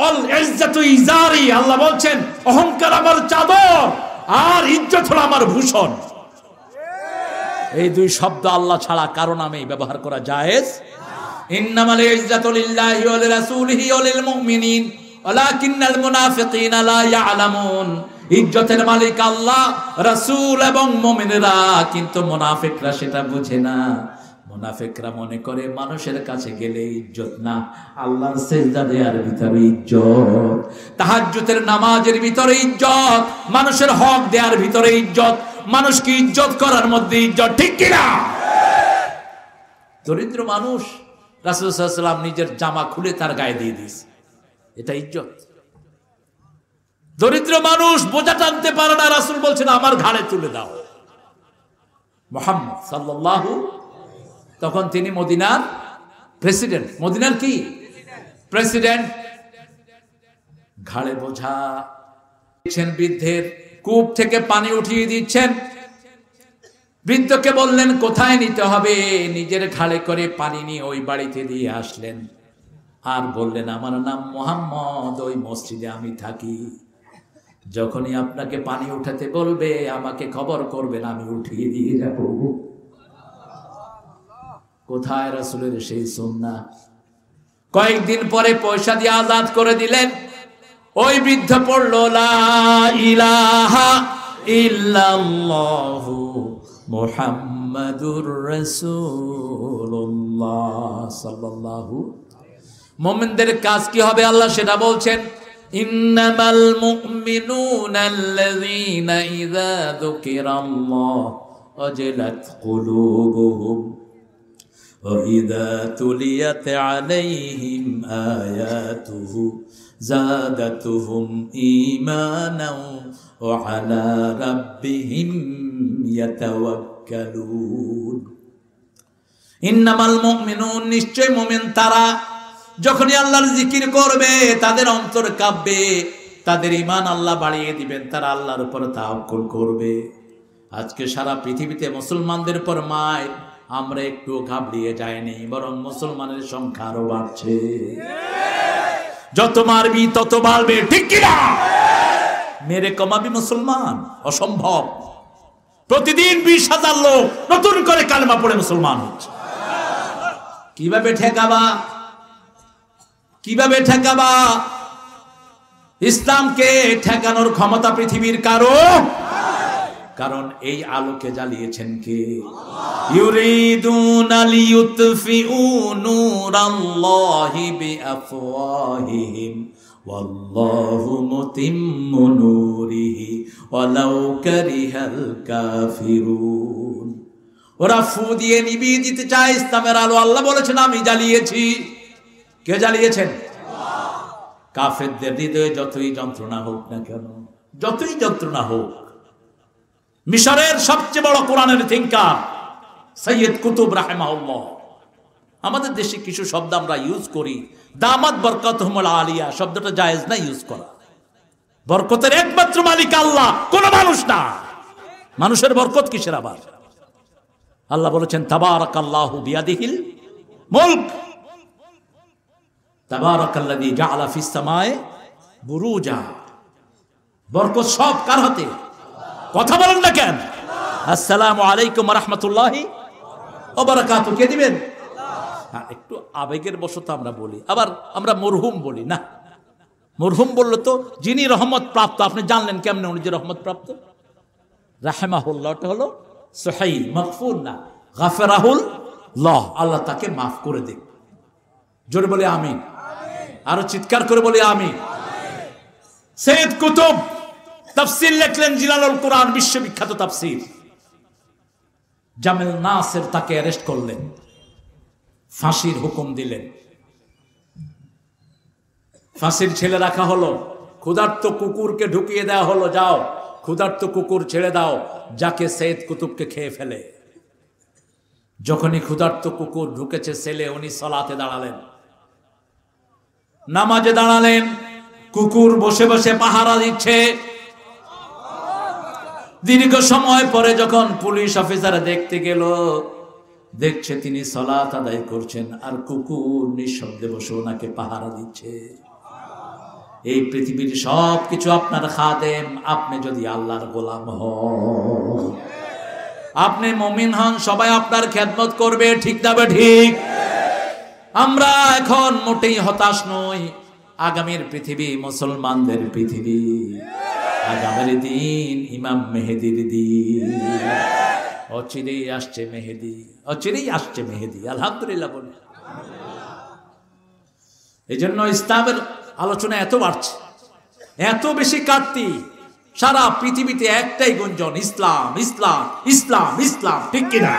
Speaker 1: আল ইজ্জাতু ইজারি। আল্লাহ বলছেন অহংকার আমার চাদর আর ইজ্জত হলো আমার ভূষণ। এই দুই শব্দ আল্লাহ ছাড়া কারো নামেই ব্যবহার করা জায়েজ। ইন্নামাল ইজ্জাতু লিল্লাহি ওয়া লিরাসূলিহি ওয়া লিল মুমিনিন ওয়ালাকিন্নাল মুনাফিকিনা লা ইয়ালামুন। ইজ্জতের মালিক আল্লাহ, রাসূল এবং মুমিনেরা, কিন্তু মুনাফিকরা সেটা বুঝে না। মুনাফিকরা মনে করে মানুষের কাছে গেলে ইজ্জত না, আল্লাহর সিজদা দেওয়ার ভিতরে ইজ্জত, তাহাজ্জুদের নামাজের ভিতরে ইজ্জত, মানুষের হক দেওয়ার ভিতরে ইজ্জত, মানুষকে ইজ্জত করার মধ্যে ইজ্জত, ঠিক কিনা? দরিদ্র মানুষ রাসূল সাল্লাল্লাহু আলাইহি ওয়াসাল্লাম নিজের জামা খুলে তার গায়ে দিয়ে দিয়েছে, এটা ইজ্জত। দরিদ্র মানুষ বোঝা টানতে পারে না, রাসূল বলছেন আমার ঘাড়ে তুলে দাও। মুহাম্মদ সাল্লাল্লাহু, তখন তিনি মদিনার প্রেসিডেন্ট, মদিনার কি প্রেসিডেন্ট, ঘাড়ে বোঝা দিচ্ছেন, বৃদ্ধের কূপ থেকে পানি উঠিয়ে দিচ্ছেন। বৃদ্ধকে বললেন কোথায় নিতে হবে, নিজের ঘাড়ে করে পানি নিয়ে ওই বাড়িতে দিয়ে আসলেন, আর বললেন আমার নাম মুহাম্মদ, ওই মসজিদে আমি থাকি, যখনই আপনাকে পানি উঠাতে বলবে আমাকে খবর করবেন, আমি উঠিয়ে দিয়ে যাব। কোথায় রাসূলের সেই সুন্নাহ? কয়েকদিন পরে পয়সা দিয়ে আজাদ করে দিলেন। ওই বৃদ্ধ পড়ল লা ইলাহা ইল্লাল্লাহু মুহাম্মাদুর রাসূলুল্লাহ সাল্লাল্লাহু। মুমিনদের কাজ কি হবে আল্লাহ সেটা বলছেন, ইন্নামাল মুমিনুনা আল্লাযীনা ইযা যুকিরাল্লাহু ওয়াজিলাত কুলুবুহুম وَإِذَا تُلِيَتْ عَلَيْهِمْ آيَاتُهُ زَادَتْهُمْ إِيمَانًا وَعَلَى رَبِّهِمْ يَتَوَكَّلُونَ। ইন্নামাল মুমিনুন, নিশ্চয় মুমিন তারা যখনই আল্লাহর জিকির করবে তাদের অন্তর কাঁপবে, তাদের ঈমান আল্লাহ বাড়িয়ে দিবেন, তারা আল্লাহর উপর তাওয়াক্কুল করবে। আজকে সারা পৃথিবীতে মুসলমানদের উপর মায়ের আমরা একটু ঘাবড়িয়ে যায়নি, বরং মুসলমানের সংখ্যা আরো বাড়ছে। যত মারবি তত বাড়বে, ঠিক কিনা? মেরে কমাবি মুসলমান অসম্ভব। প্রতিদিন 20,000 লোক নতুন করে কালেমা পড়ে মুসলমান হচ্ছে। কিভাবে ঠেকাবা, কিভাবে ঠেকাবা? ইসলামকে ঠেকানোর ক্ষমতা পৃথিবীর কারো, কারণ এই আলোকে জ্বালিয়েছেন কে? ইউরিদুনা লিয়ুতফিউ নূরাল্লাহি বিআফওয়াহিহিম ওয়াল্লাহু মুতিম্মু নূরিহি ওয়ালাউ কারিহাল কাফিরুন। ওরা ফু দিয়ে নিভিয়ে দিতে চায় ইসলামের আলো। আল্লাহ বলেছেন আমি জ্বালিয়েছি। কে জ্বালিয়েছেন? কাফেরদের হৃদয়ে যতই যন্ত্রণা হোক না কেন, যতই যন্ত্রণা হোক। মিশরের সবচেয়ে বড় কোরআনের থিঙ্কার সৈয়দ কুতুব রাহিমাহুল্লাহ, আমাদের দেশে কিছু শব্দ আমরা ইউজ করি, দামাত বরকাতুহুমুল আলিয়া শব্দটা জায়েজ না ইউজ করা। বরকতের একমাত্র মালিক আল্লাহ, কোন মানুষ না। মানুষের বরকত কিসের আবার? আল্লাহ বলেছেন তাবারাকাল্লাহু বিয়াদিহিল মুলক, তাবারাকাল্লাযী জাআলা ফিস সামায়ে বুরুজা। বরকত সব কার হাতে? কথা বলেন না কেন? আসসালামু আলাইকুম ওয়া রাহমাতুল্লাহি ওয়া বারাকাতুহু কে দিবেন? হ্যাঁ, একটু আবেগের বশত আমরা বলি, আবার আমরা মরহুম বলি না। মরহুম বললে তো যিনি রহমত প্রাপ্ত, আপনি জানলেন কেমনে উনি যে রহমত প্রাপ্ত? রাহিমাহুল্লাহটা হলো সহিহ, মাগফুর না, গাফারাহুল লাহ, আল্লাহ তাকে মাফ করে দিক। জোরে বলে আমিন, আরো চিৎকার করে বলে আমিন। সৈয়দ কুতুব তাফসীর লিখলেন, জিলালুল কুরআন, বিশ্ববিখ্যাত তাফসীর। জামেল নাসির তাকে অ্যারেস্ট করলেন, ফাঁসির হুকুম দিলেন। ফাঁসির ছেলে রাখা হলো, ক্ষুধার্ত কুকুরকে ঢুকিয়ে দেওয়া হলো, যাও ক্ষুধার্ত কুকুর ছেড়ে দাও যাকে সৈয়দ কুতুবকে খেয়ে ফেলে। যখনই ক্ষুধার্ত কুকুর ঢুকেছে সেলে, উনি সালাতে দাঁড়ালেন, নামাজে দাঁড়ালেন। কুকুর বসে বসে পাহারা দিচ্ছে। দীর্ঘ সময় পরে যখন পুলিশ অফিসার দেখতে গেল, দেখছে তিনি সালাত আদায় করছেন আর কুকুর নিঃশব্দে বসে ওনাকে পাহারা দিচ্ছে। এই পৃথিবীর সব কিছু আপনার খাদেম, আপনি যদি আল্লাহর গোলাম হন। আপনি মুমিন হন, সবাই আপনার খেদমত করবে, ঠিক না ঠিক? আমরা এখন মোটেই হতাশ নই। আগামীর পৃথিবী মুসলমানদের পৃথিবী, আগামীর দিন ইমাম মেহেদির দিন। অচিরেই আসছে মেহেদি, অচিরেই আসছে মেহেদি, আলহামদুলিল্লাহ বলে। এই জন্য ইসলামের আলোচনা এত বাড়ছে, এত বেশি কাটতি। সারা পৃথিবীতে একটাই গুঞ্জন, ইসলাম ইসলাম ইসলাম ইসলাম, ঠিক কিনা?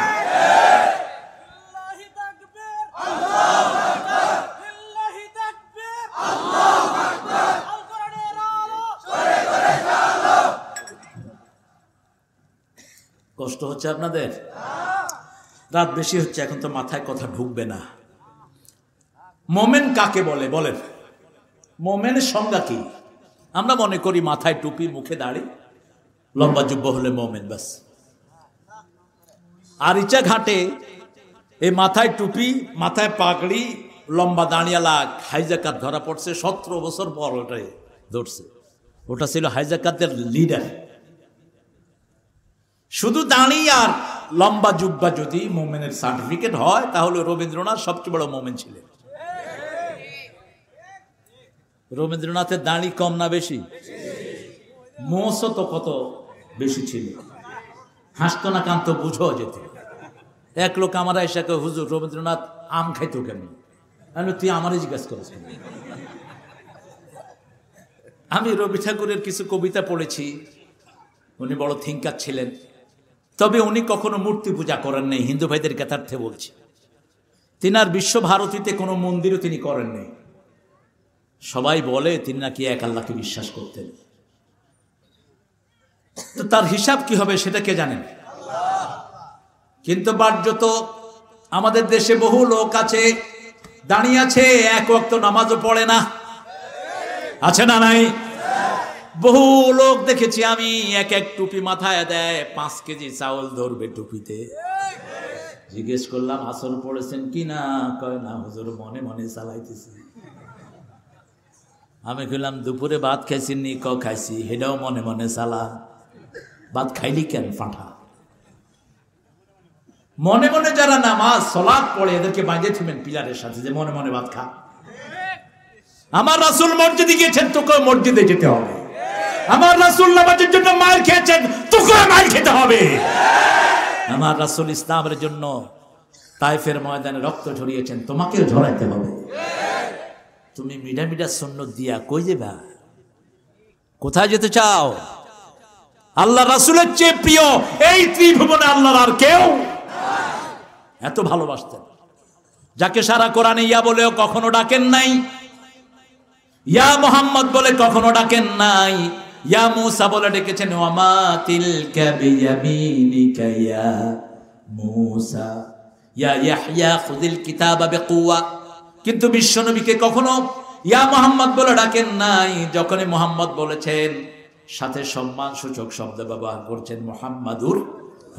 Speaker 1: কষ্ট হচ্ছে আপনাদের? রাত বেশি হচ্ছে, এখন তো মাথায় কথা ঢুকবে না। মোমেন কাকে বলে বলেন? মোমেনের সংজ্ঞা কি? আমরা মনে করি মাথায় টুপি, মুখে দাড়ি, লম্বা জুব্ব হলে মোমেন, ব্যাস। আর ইচ্ছা ঘাটে এই মাথায় টুপি, মাথায় পাগড়ি, লম্বা দাঁড়িয়ালা হাইজাকাত ধরা পড়ছে 17 বছর পর, ওটাই ধরছে। ওটা ছিল হাইজাকাতের লিডার। শুধু দাঁড়ি আর লম্বা জুব্বা যদি মোমেনের সার্টিফিকেট হয়, তাহলে রবীন্দ্রনাথ সবচেয়ে বড় মোমেন ছিলেন। রবীন্দ্রনাথের দাঁড়ি কম না বেশি? মোসও তো কত বেশি ছিল। হাসতো না কান্ত বুঝো যেত। এক লোক আমার এসে কয়, হুজুর রবীন্দ্রনাথ আম খাইতো কেন? আমি, তুই আমারই জিজ্ঞাসা করেছ। আমি রবি ঠাকুরের কিছু কবিতা পড়েছি, উনি বড় থিঙ্কার ছিলেন, তবে উনি কখনো মূর্তি পূজা করেন নাই, হিন্দু ভাইদের জ্ঞাতার্থে বলছি। তিনি আর বিশ্বভারতীতে কোনো মন্দিরও তিনি করেন নাই। সবাই বলে তিনি নাকি এক আল্লাহকে বিশ্বাস করতেন। তো তার হিসাব কি হবে সেটা কে জানেন? কিন্তু বাহ্যত আমাদের দেশে বহু লোক আছে, দাঁড়িয়ে আছে, এক ওয়াক্ত নামাজও পড়ে না, আছে না নাই? বহু লোক দেখেছি আমি, এক এক টুপি মাথায় দেয়, 5 কেজি চাউল ধরবে টুপিতে। জিজ্ঞেস করলাম আসর পড়েছেন কি না? কয় না হুজুর, মনে মনে চালাইতেছি। আমি কইলাম দুপুরে ভাত খাইছি নি? ক খাইছি। হেটাও মনে মনে চালা। ভাত খাইলি কেন ফাঁটা? মনে মনে যারা নামাজ সালাত পড়ে, এদেরকে বাইরে থুবেন পিলারের সাথে, যে মনে মনে ভাত খা। আমার রাসূল মসজিদে গিয়েছেন, তোকে মসজিদে যেতে হবে। আমার রাসূল নামাজের জন্য মার খেয়েছেন, তোকে মার খেতে হবে। আমার রাসূল ইসলামের জন্য তায়েফের ময়দানে রক্ত ঝরিয়েছেন, তোমাকেও ঝরাইতে হবে। তুমি মিডা মিডা সুন্নত দিয়া কই যাবা? কোথায় যেতে চাও? আল্লাহ রাসূলের চেয়ে প্রিয় এই ত্রিভুবনে আল্লাহর আর কেউ এত ভালোবাসতেন, যাকে সারা কোরআনে ইয়া বলেও কখনো ডাকেন নাই, ইয়া মুহাম্মদ বলে কখনো ডাকেন নাই, ইয়া মূসা বলে ডেকেছেন, ওয়ামা তিলকা বিয়ামিনিকা ইয়া মূসা, ইয়া ইয়াহইয়া খুযিল কিতাবা বিকুওয়া। কিন্তু বিশ্বনবীকে কখনো ইয়া মুহাম্মদ বলে ডাকেন নাই। যখনই মুহাম্মদ বলেছেন, সাথে সম্মান সূচক শব্দ ব্যবহার করছেন, মুহাম্মাদুর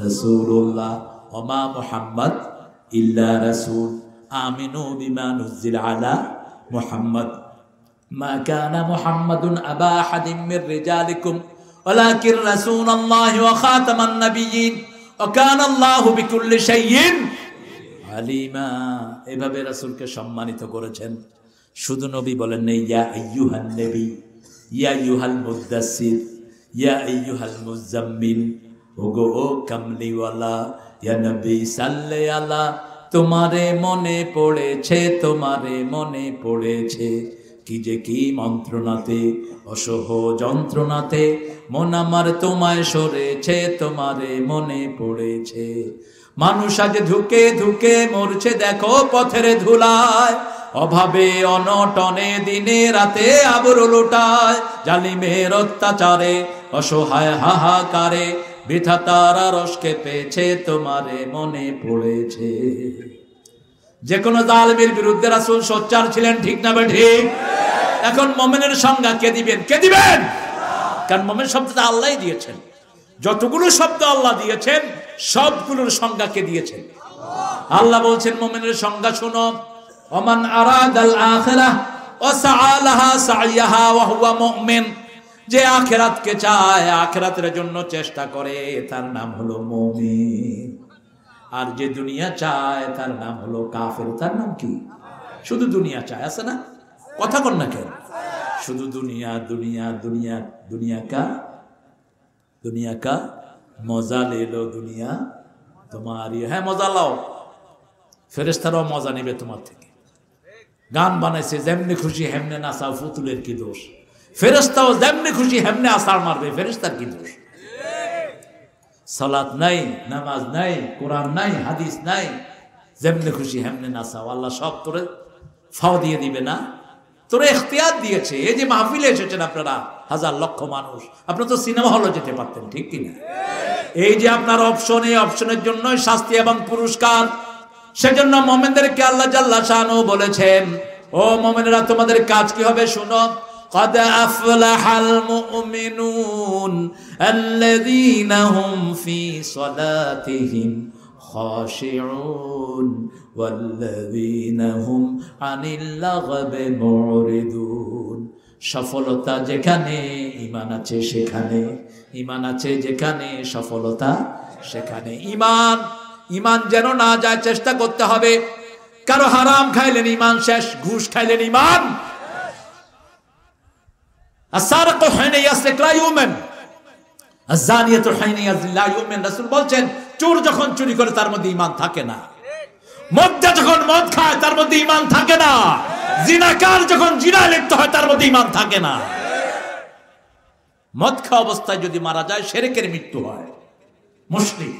Speaker 1: রাসূলুল্লাহ, ওমা মুহাম্মদ ইল্লা রাসূল, আমিনু বিমা নুজিল আলা মুহাম্মদ, মা কানা মুহাম্মাদুন আবা আহাদিম মির রিজালিকুম ওয়ালাকিন রাসূলুল্লাহি ওয়া খাতামান নাবিয়্যিন ওয়া কানা আল্লাহু বিকুল্লি শাইইন আলিমা। এভাবে রাসূলকে সম্মানিত করেছেন। শুধু নবী বলেন না, ইয়া আইয়ুহান নবী, ইয়া আইয়ুহাল মুদ্দাসসির, ইয়া আইয়ুহাল মুজাম্মিল, ওগো ও কামলিওয়ালা, ইয়া নবী সাল্লি আলা। তোমারে মনে পড়েছে, তোমারে মনে পড়েছে, কি যে কি মন্ত্রণাতে, অসহ যন্ত্রণাতে, মন আমার তোমায় সরেছে, তোমারে মনে পড়েছে। মানুষ আজ ধুকে ধুকে মরছে, দেখো পথের ধুলায়, অভাবে অনটনে দিনে রাতে আবরু লুটায়, জালিমের অত্যাচারে অসহায় হাহাকারে, বৃথা তারা রসকে পেয়েছে, তোমারে মনে পড়েছে। যে কোনো জালিমের বিরুদ্ধে রাসূল সোচ্চার ছিলেন, ঠিক না ঠিক? এখন মুমিনের সংজ্ঞা কে দিবেন? কে দিবেন? কারণ মুমিন শব্দটা আল্লাহই দিয়েছেন। যতগুলো শব্দ আল্লাহ দিয়েছেন, সবগুলোর সংজ্ঞা কে দিয়েছেন? আল্লাহ বলছেন মুমিনের সংজ্ঞা শুনো, ওমান আরাদাল আখিরাহ ওয়া সাআলাহা সাইয়াহা ওয়া হুয়া মুমিন যে আখিরাতকে চায়, আখিরাতের জন্য চেষ্টা করে, তার নাম হলো মুমিন। আর যে দুনিয়া চায় তার নাম হলো কাফের। তার নাম কি? শুধু দুনিয়া চায়, আছে না? কথা কন না কেন? শুধু দুনিয়া দুনিয়া দুনিয়া। দুনিয়া কা মজা লে লো, দুনিয়া তোমারই। হ্যাঁ, মজা লাও। ফেরেশতারাও মজা নেবে তোমার থেকে। গান বানাইছে, যেমনি খুশি হেমনে নাচাও, ফুতুলের কি দোষ? ফেরেশতাও যেমনি খুশি হেমনে আসার মারবে, ফেরেশতার কি দোষ? সালাত নাই, নামাজ নাই, কোরআন নাই, হাদিস নাই, যেমনি খুশি হেমনে নাচাও, আল্লাহ সব তোরে ফাও দিয়ে দিবে না? তোরে ইখতিয়ার দিয়েছে। এই যে মাহফিলে এসেছেন আপনারা, হাজার লক্ষ মানুষ, আপনারা তো সিনেমা হলে যেতে পারতেন, ঠিক কিনা? এই যে আপনার অপশন, এই অপশনের জন্যই শাস্তি এবং পুরস্কার। সেজন্য মুমিনদেরকে আল্লাহ জাল্লা শানু বলেছেন, ও মুমিনেরা, তোমাদের কাজ কি হবে শুনো। قد أفلح المؤمنون الذين هم في صلاتهم خاشعون والذين هم عن اللغو معرضون। সফলতা যেখানে ঈমান আছে সেখানে, ঈমান আছে যেখানে সফলতা সেখানে। ঈমান যেন না যায়, চেষ্টা করতে হবে। কারো হারাম খাইলেন ঈমান শেষ, ঘুষ খাইলেন ঈমান। আসারকু হিনা ইয়াসরিক লা ইউমিন, আযানিয়াতু হিনা ইয়াজনি লা ইউমিন। রাসূল বলছেন, চোর যখন চুরি করে তার মধ্যে ঈমান থাকে না। মদ্যা যখন মদ খায় তার মধ্যে ঈমান থাকে না। জিনাকার যখন জিনায় লিপ্ত হয় তার মধ্যে ঈমান থাকে না। মদ খাওয়া অবস্থায় যদি মারা যায়, শিরকের মৃত্যু হয়, মুশরিক।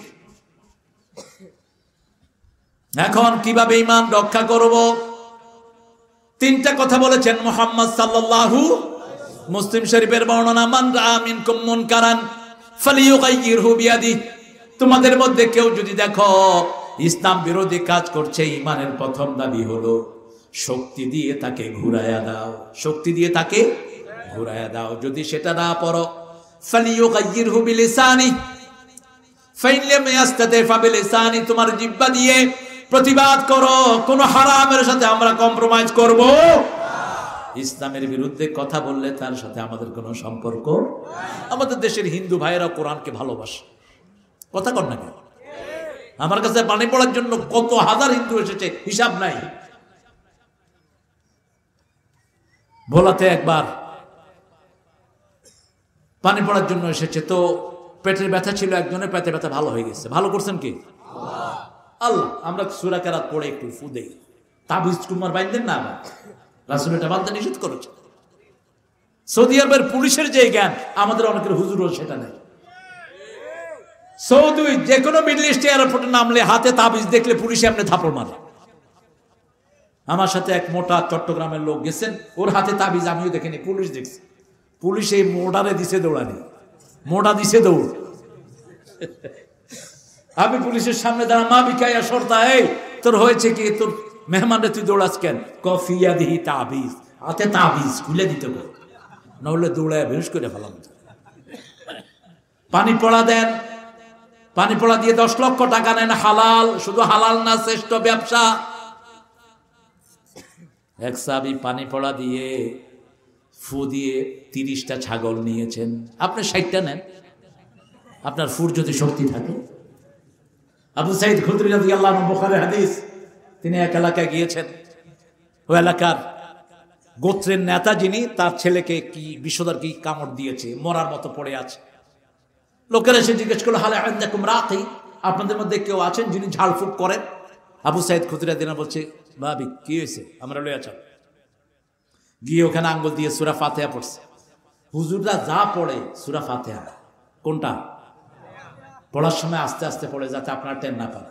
Speaker 1: এখন কিভাবে ঈমান রক্ষা করব? তিনটা কথা বলেছেন মুহাম্মদ সাল্লাল্লাহু। মুসলিম শরীফের বর্ণনা, মান রাআ মিনকুম মুনকারান ফালিয়ুগাইয়িরহু বিয়াদিহি। তোমাদের মধ্যে কেউ যদি দেখো ইসলাম বিরোধী কাজ করছে, ঈমানের প্রথম দাবি হলো শক্তি দিয়ে তাকে ঘুরায়া দাও, শক্তি দিয়ে তাকে ঘুরায়া দাও। যদি সেটা না পারো, ফালিয়ুগাইয়িরহু বিলিসানিহি ফাইন লাম ইয়াস্তাতি ফাবিলিসানি, তোমার জিহ্বা দিয়ে প্রতিবাদ করো। কোন হারামের সাথে আমরা কম্প্রোমাইজ করব? ইসলামের বিরুদ্ধে কথা বললে তার সাথে আমাদের কোনো সম্পর্ক। আমাদের দেশের হিন্দু ভাইয়েরা কোরআনকে ভালোবাসে, কথা কর না কেন? আমার কাছে পানি পড়ার জন্য কত হাজার হিন্দু এসেছে, হিসাব নাই। ভোলাতে একবার পানি পড়ার জন্য এসেছে, তো পেটের ব্যথা ছিল, একজনের পেটে ব্যথা ভালো হয়ে গেছে। ভালো করছেন কি? আল্লাহ। আমরা সূরা কেরাত পড়ে একটু ফু দেই, তাবিজ কুমার বাইন্দেন না, রাসূল এটা বান্দা নিষেধ করেছে। সৌদি আরবের পুলিশের যে জ্ঞান, আমাদের অনেকের হুজুরও সেটা নেই। সৌদি যে কোনো মিডল ইস্ট এয়ারপোর্টে নামলে হাতে তাবিজ দেখলে পুলিশে এমনি থাপড় মারে। আমার সাথে এক মোটা চট্টগ্রামের লোক গেছেন, ওর হাতে তাবিজ আমিও দেখিনি, পুলিশ দেখছি। পুলিশ এই মোটারে দিছে দৌড়ানি, মোটা দিছে দৌড়। আমি পুলিশের সামনে দাঁড়া, মা বিকাইয়া সর্তা, এই তোর হয়েছে কি? তোর মেহমানরে তুই দৌড়াস কেন? কফিয়া দিহি তাবিজ, হাতে তাবিজ খুলে দিতে গো, নইলে দৌড়ায় বেশ করে ফেলাম। পানি পড়া দেন, পানি পড়া দিয়ে 10 লক্ষ টাকা নেন, হালাল। শুধু হালাল না, শ্রেষ্ঠ ব্যবসা। এক সাহাবী পানি পড়া দিয়ে ফু দিয়ে 30টা ছাগল নিয়েছেন। আপনি 60টা নেন, আপনার ফুর যদি শক্তি থাকে। আবু সাইদ খুদরি রাদিয়াল্লাহু আনহু, বুখারীর হাদিস, তিনি এক এলাকায় গিয়েছেন। ওই এলাকার গোত্রের নেতা যিনি, তার ছেলেকে কি বিষধর কি কামড় দিয়েছে, মরার মতো পড়ে আছে। লোকেরা এসে জিজ্ঞেস করলো, হাল ইনদাকুম রাকি, আপনাদের মধ্যে কেউ আছেন যিনি ঝাড়ফুঁক করেন? আবু সাইদ খুদরি রাদিয়াল্লাহু আনহু বলছে, ভাবি কি হয়েছে, আমরা লইয়া যাও। গিয়ে ওখানে আঙ্গুল দিয়ে সূরা ফাতিহা পড়ছে। হুজুররা যা পড়ে সূরা ফাতিহা, কোনটা পড়ার সময় আস্তে আস্তে পড়ে, যাতে আপনার টের না পান।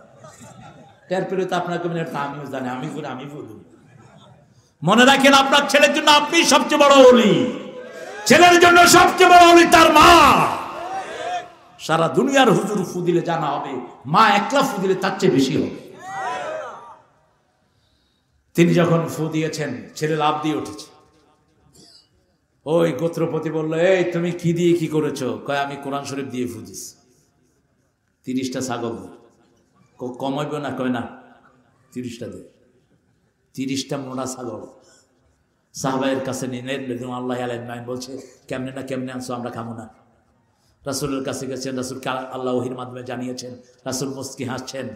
Speaker 1: টের পেলে তো আপনাকে আমিও জানি, আমি বলি। মনে রাখেন, আপনার ছেলের জন্য আপনি সবচেয়ে বড় ওলি, ছেলের জন্য সবচেয়ে বড় ওলি তার মা। সারা দুনিয়ার হুজুর ফু দিলে জানা হবে, মা একলা ফু দিলে তার চেয়ে বেশি হবে। তিনি যখন ফু দিয়েছেন, ছেলে লাফ দিয়ে উঠেছে। ওই গোত্রপতি বলল, এই তুমি কি দিয়ে কি করেছো? কয়, আমি কোরআন শরীফ দিয়ে ফু দিছি। 30টা ছাগল কমাইব না? কয় না, 30টা দে। 30টা মোটা ছাগল। সাহাবায়ের কাছে নিয়ে আল্লাহ আলাইহিম বলছে কেমনে না কেমনে আনছো, আমরা খাবো না। রাসূলের কাছে গেছেন, রাসূলকে আল্লাহ ওহীর মাধ্যমে জানিয়েছেন। রাসূল মুস্কি হাসছেন,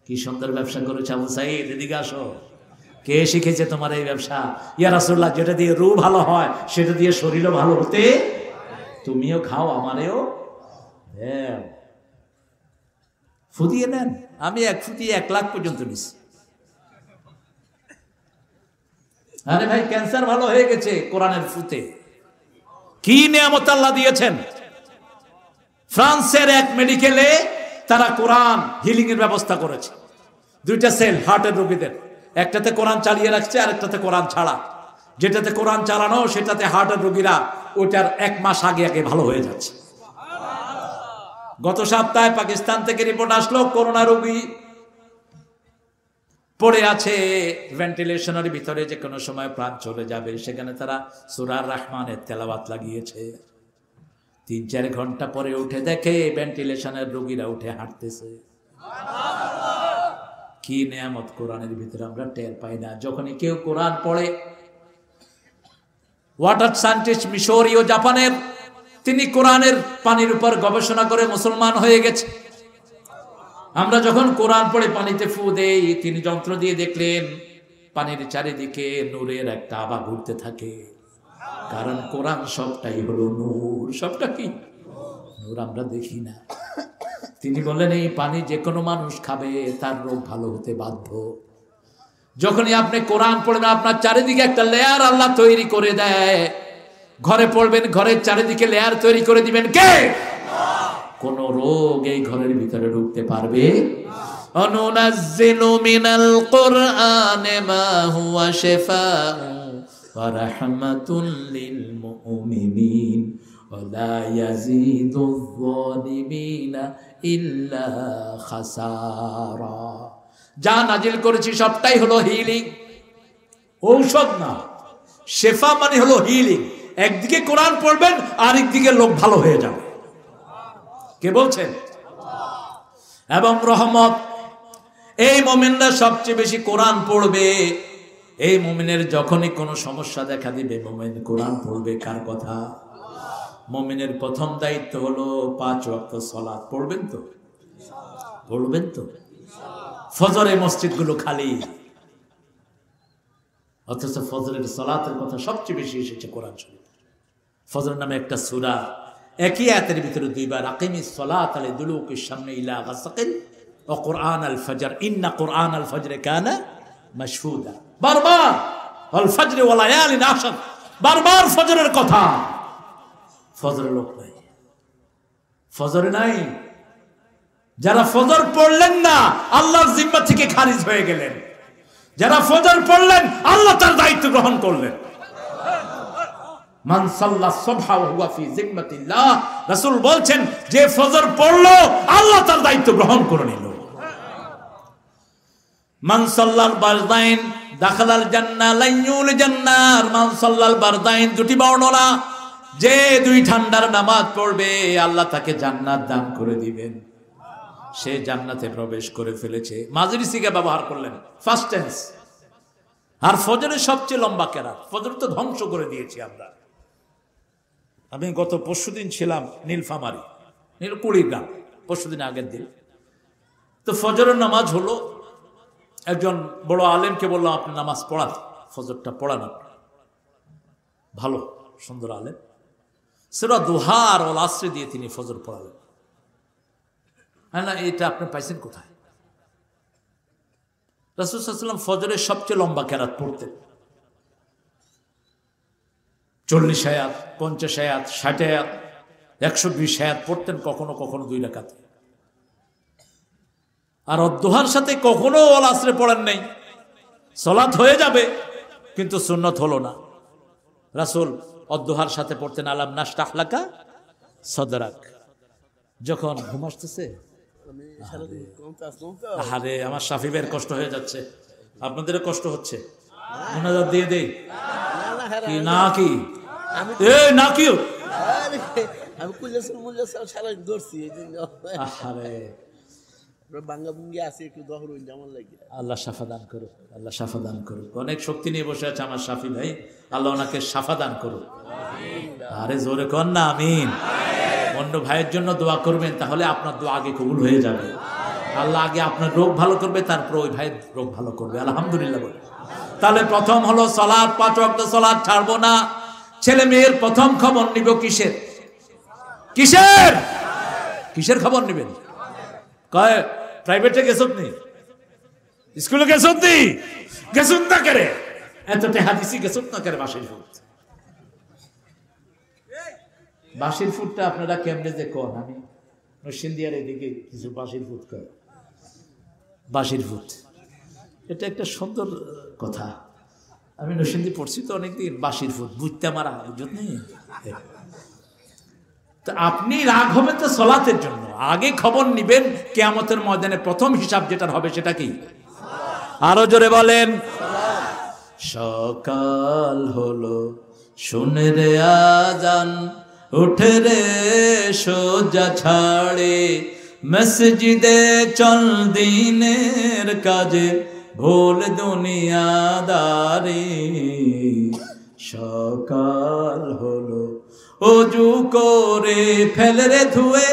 Speaker 1: কি সুন্দর ব্যবসা করেছে আবু সাঈদ, এদিকে আসো, কে শিখেছে তোমার এই ব্যবসা? ইয়া রাসূলুল্লাহ, যেটা দিয়ে রূহ ভালো হয় সেটা দিয়ে শরীরও ভালো হতে, তুমিও খাও আমারেও দেন। ফুদিয়ে নেন। আমি এক ফুটিয়ে 1 লাখ পর্যন্ত নিছি। আরে ভাই, ক্যান্সার ভালো হয়ে গেছে কোরআনের ফুতে। কি নিয়ামত আল্লাহ দিয়েছেন। ফ্রান্সের এক মেডিকেলে তারা কোরআন হিলিং এর ব্যবস্থা করেছে। 2টা সেল হার্টের রোগীদের, একটাতে কোরআন চালিয়ে রাখছে আর একটাতে কোরআন ছাড়া। যেটাতে কোরআন চালানো সেটাতে হার্টের রোগীরা ওইটার 1 মাস আগে আগে ভালো হয়ে যাচ্ছে। গত সপ্তাহে পাকিস্তান থেকে রিপোর্ট আসলো, করোনা রোগী পড়ে আছে ভেন্টিলেশনের ভিতরে, যে কোনো সময় প্রাণ চলে যাবে। সেখানে তারা সূরা রহমানের তেলাওয়াত লাগিয়েছে। 3-4 ঘন্টা পরে উঠে দেখে ভেন্টিলেশনের রোগীরা উঠে হাঁটতেছে। কি নিয়ামত কোরআনের ভিতরে, আমরা টের পাই না। যখনই কেউ কোরআন পড়ে, ওয়াটার সায়েন্টিস্ট মিশরীয় জাপানের, তিনি কোরআনের পানির উপর গবেষণা করে মুসলমান হয়ে গেছে। আমরা যখন কোরআন পড়ে পানিতে ফু দেই, তিনি যন্ত্র দিয়ে দেখলেন পানির চারিদিকে নূরের একটা আভা ঘুরতে থাকে। কারণ কোরআন সবটাই হলো নূর। সবটা কি নূর, আমরা দেখি না। তিনি বললেন এই পানি যে কোনো মানুষ খাবে, তার রোগ ভালো হতে বাধ্য। যখনই আপনি কোরআন পড়বেন, আপনার চারিদিকে একটা লেয়ার আল্লাহ তৈরি করে দেয়। ঘরে পড়বেন, ঘরের চারিদিকে লেয়ার তৈরি করে দিবেন কে? কোন রোগ এই ঘরের ভিতরে ঢুকতে পারবে। অনুনাজ্জিলু মিনাল কুরআনি মা হুয়া শিফাউ ওয়া রাহমাতুল লিল মুমিনিন ওয়া লা ইয়াজিদুয যালিমিনা ইল্লা খাসারা। যা নাজিল করেছি সবটাই হলো হিলিং, ঔষধ না। শেফা মানে হলো হিলিং। একদিকে কোরআন পড়বেন, আরেকদিকে লোক ভালো হয়ে যাবে। কে বলছেন? এবং রহমত। এই মুমিনরা সবচেয়ে বেশি কোরআন পড়বে। এই মুমিনের যখনই কোনো সমস্যা দেখা দিবে, মুমিন কোরআন পড়বে। কার কথা? মুমিনের প্রথম দায়িত্ব হলো 5 ওয়াক্ত সালাত। পড়বেন তো? পড়বেন তো? ফজরের মসজিদগুলো খালি, অথচ ফজরের সালাতের কথা সবচেয়ে বেশি এসেছে কোরআন শরীফে। ফজর নামে একটা সূরা, একই আয়াতের ভিতরে 2 বার আকিমিস সালাত লিদুলুকিশ শামসি ইলা গাসাকিল ওয়া কুরআন আল ফজর ইন্না কুরআন আল ফজর কানা মাশহুদা। বারবার আল ফজর ওয়া লায়ালিন আশর, বারবার ফজরের কথা। ফজরের লোক নাই, ফজরে নাই। যারা ফজর পড়লেন না, আল্লাহর জিম্মা থেকে খারিজ হয়ে গেলেন। যারা ফজর পড়লেন, আল্লাহ তার দায়িত্ব গ্রহণ করলেন। মান সাল্লা সুবহা ওয়া হুয়া ফি জিম্মাতিল্লাহ, রাসূল বলছেন যে ফজর পড়লো, আল্লাহ তার দায়িত্ব গ্রহণ করে নিল। মান সাল্লাল বারদাইন দাখালাল জান্নাহ লা ইউল জান্নাহ। মান সাল্লাল বারদাইন, 2টি বর্ণনা। যে 2 ঠান্ডার নামাজ পড়বে, আল্লাহ তাকে জান্নাত দান করে দিবেন। সে জান্নাতে প্রবেশ করে ফেলেছে। মাঝরি সিগা ব্যবহার করলেন, ফার্স্ট টেন্স। আর ফজরের সবচেয়ে লম্বা কেরাত। ফজর তো ধ্বংস করে দিয়েছি আমরা। আমি গত পরশুদিন ছিলাম নীলফামারী, কুড়িগ্রাম, পরশুদিন আগের দিন। তো ফজরের নামাজ হলো। একজন বড় আলেমকে বললাম আপনি নামাজ পড়ান, ফজরটা পড়ান। ভালো সুন্দর আলেম। সূরা দুহা আর ওয়াল আসর দিয়ে তিনি ফজর পড়ালেন। না, এটা আপনি পাইছেন কোথায়? রাসূল সাল্লাল্লাহু আলাইহি ওয়াসাল্লাম ফজরের সবচেয়ে লম্বা কেরাত পড়তেন। 40 আয়াত, 50 আয়াত, 60 আয়াত, 120 আয়াত পড়তেন, কখনো কখনো 2 রাকাতে। আর অদ্দুহার সাথে কখনো ওয়াল আসরে পড়েন নাই। সালাত হয়ে যাবে কিন্তু সুন্নত হলো না। রাসূল অদ্দুহার সাথে পড়তেন আলাম নাশরাহ লাকা সদরাক। যখন ঘুম আসতেছে, আরে আমার শাফিবের কষ্ট হয়ে যাচ্ছে, আপনাদেরও কষ্ট হচ্ছে, মোনাজাত দিয়ে দেই কি না? কি না কি?
Speaker 2: আমি কুল্লাসুল মুল্লাসুল সারা দর্শি।
Speaker 1: আরে
Speaker 2: বাঙ্গা বুঙ্গি আছে একটু দহর যেমন লাগে।
Speaker 1: আল্লাহ শাফা দান করুক, আল্লাহ শাফা দান করুক। অনেক শক্তি নিয়ে বসে আছে আমার শাফি ভাই, আল্লাহ ওনাকে শাফা দান করুক। আরে জোরে কর না আমিন। অন্য ভাইয়ের জন্য দোয়া করবেন, তাহলে আপনার দোয়া আগে কবুল হয়ে যাবে। আল্লাহ আগে আপনার রোগ ভালো করবে, তারপর ওই ভাইয়ের রোগ ভালো করবে। আলহামদুলিল্লাহ বলে। তাহলে প্রথম হলো সালাত, 5 ওয়াক্ত সালাত ছাড়বো না। ছেলে মেয়ের প্রথম খবর নিব কিসের? কিসের কিসের খবর নেবেন? কয় প্রাইভেটে গেছত নি, স্কুলে গেছত নি, গেছত না করে এতটা হাদিসি গেছত না করে। বাসির ফুট, বাসির ফুটটা আপনারা কেমনে যে কন? আমি নরসিংদীর এদিকে কিছু বাসির ফুট কয়। বাসির ফুট এটা একটা সুন্দর কথা। আমি নরসিংদী পড়ছি তো অনেকদিন। বাসির ফুট বুঝতে আমার বুঝত নেই। তো আপনি রাগ হবেন তো সলাতের জন্য, আগে খবর নিবেন কিয়ামতের ময়দানে প্রথম হিসাব যেটা হবে সেটা কি? আরো জোরে বলেন। সকাল হলো শুনে রে আজান, উঠে রে সোজা ছাড়ে, মসজিদে চল দিনের কাজে, ভুল দুনিয়াদারি। সকাল হলো অজু করে ফেলে রে ধুয়ে,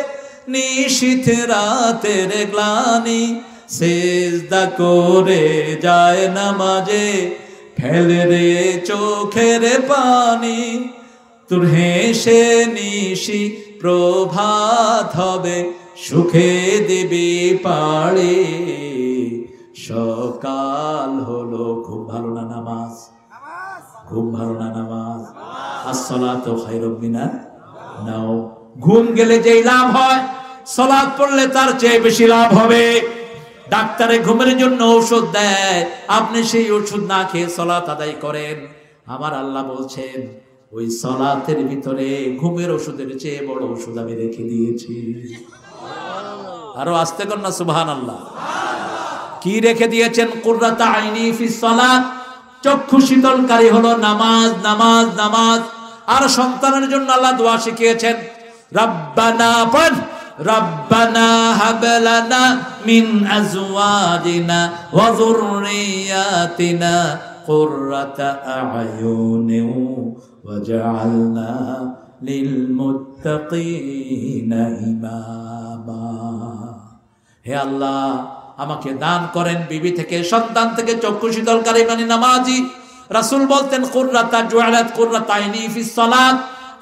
Speaker 1: নিশীথ রাতের গ্লানি, সিজদা করে যায় নামাজে, ফেলে রে চোখের পানি। তোর হেসে নিশি প্রভাত হবে, সুখে দিবি পাড়ে। সকাল হলো। খুব ভালো না নামাজ? খুব ভালো না নামাজ? আসসালাতু খায়রুম মিনান নাওম। ঘুম গেলে যেই লাভ হয়, সালাত পড়লে তার চেয়ে বেশি লাভ হবে। ডাক্তারে ঘুমের জন্য ঔষধ দেয়, আপনি সেই ওষুধ না খেয়ে সালাত আদায় করেন। আমার আল্লাহ বলছেন ওই সালাতের ভিতরে ঘুমের ওষুধের চেয়ে বড় ওষুধ আমি রেখে দিয়েছি। আরো আস্তে কর না সুবহানাল্লাহ। কি রেখে দিয়েছেন? কুররাতা আইনি ফিস সালাত, চক্ষু শীতলকারী হলো নামাজ, নামাজ, নামাজ। আর সন্তানের জন্য আল্লাহ দোয়া শিখিয়েছেন, রব্বানা পড়, রব্বানা হাব লানা মিন আজওয়াজিনা ওয়া যুররিয়াতিনা কুররাতা আ'য়ুনিন ওয়াজআলনা লিল মুত্তাকিনা ইমামা। হে আল্লাহ, আমাকে দান করেন বিবি থেকে, সন্তান থেকে চক্ষু শীতলকারী মানে নামাজি। রাসূল বলতেন কুররাতা জুআলাত কুররাতাইনি ফিস সালাত,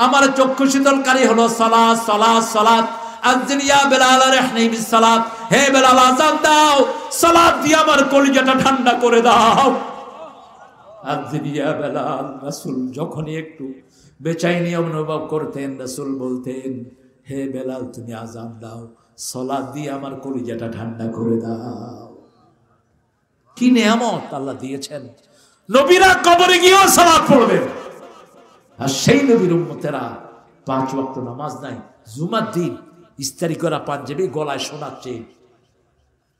Speaker 1: আমার চক্ষু শীতলকারী হলো সালাত, সালাত, সালাত। আযিন ইয়া বেলাল রাহনি বিস সালাত, হে বেলাল আযান দাও, সালাত দিয়ে আমার কলিজাটা ঠান্ডা করে দাও। আযিন ইয়া বেলাল। রাসূল যখনই একটু বেচাইনি অনুভব করতেন, রাসূল বলতেন, হে বেলাল তুমি আযান দাও, সালাত দিয়ে আমার কলিজাটা ঠান্ডা করে দাও। কি নিয়ামত আল্লাহ দিয়েছেন। নবীরা কবরে গিয়েও সালাত পড়বেন, আর সেই নবীর উম্মতেরা 5 ওয়াক্ত নামাজ নাই। জুমার দিন ইস্তারি করা পাঞ্জাবি, গলায় সোনার চেন,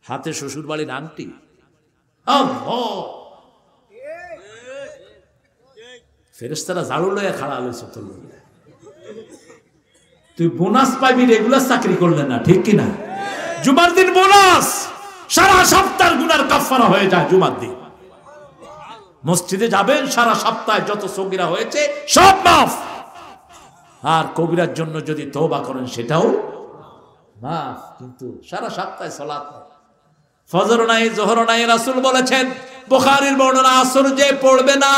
Speaker 1: হাতে শ্বশুর বাড়ির আংটি। ফেরেশতারা ঝাড়ু লয়ে খাড়া লইছে তোর। তুই বোনাস পাবি, রেগুলার চাকরি করলে না, ঠিক কিনা? জুমার দিন বোনাস, সারা সপ্তাহের গুনার কাফারা হয়ে যায় জুমার দিন। মসজিদে যাবেন, সারা সপ্তাহে যত সগীরা হয়েছে সব মাফ। আর কবিরার জন্য যদি তওবা করেন সেটাও মাফ। কিন্তু সারা সপ্তাহে সালাত নাই, ফজর নাই, যোহর নাই। রাসূল বলেছেন, বুখারীর বর্ণনা, আসর যে পড়বে না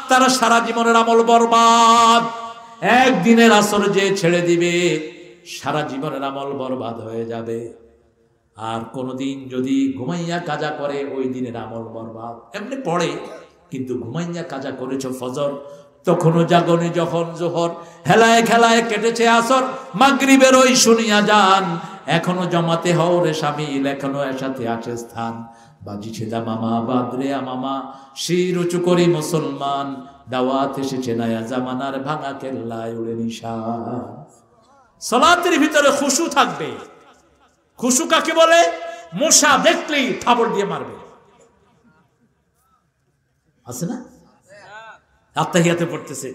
Speaker 1: তারা সারা জীবনের আমল বরবাদ। একদিনের আসর যে ছেড়ে দিবে সারা জীবনের আমল বরবাদ হয়ে যাবে। আর কোনদিন যদি ঘুমাইয়া কাজা করে ওই দিনের আমল বরবাদ। এমনি পড়ে কিন্তু ঘুমাইয়া কাজা করেছ ফজর, তখনও জাগনি যখন জোহর, হেলায় খেলায় কেটেছে আসর, মাগরিবের ওই শুনিয়া যান, এখনো জমাতে হও রে শামিল, এখনো এসাথে আছে স্থান। বাজিছে দা মামা বাদরে মামা, শির উঁচু করি মুসলমান, দাওয়াত এসেছে নয়া জামানার, ভাঙা কেল্লায় উড়ে নিশান। সালাতের ভিতরে খুশু থাকবে। খুশু কাকে বলে? মশা দেখলেই থাবড় দিয়ে মারবে, আছে না? আত্তাহিয়াতে পড়তেছে,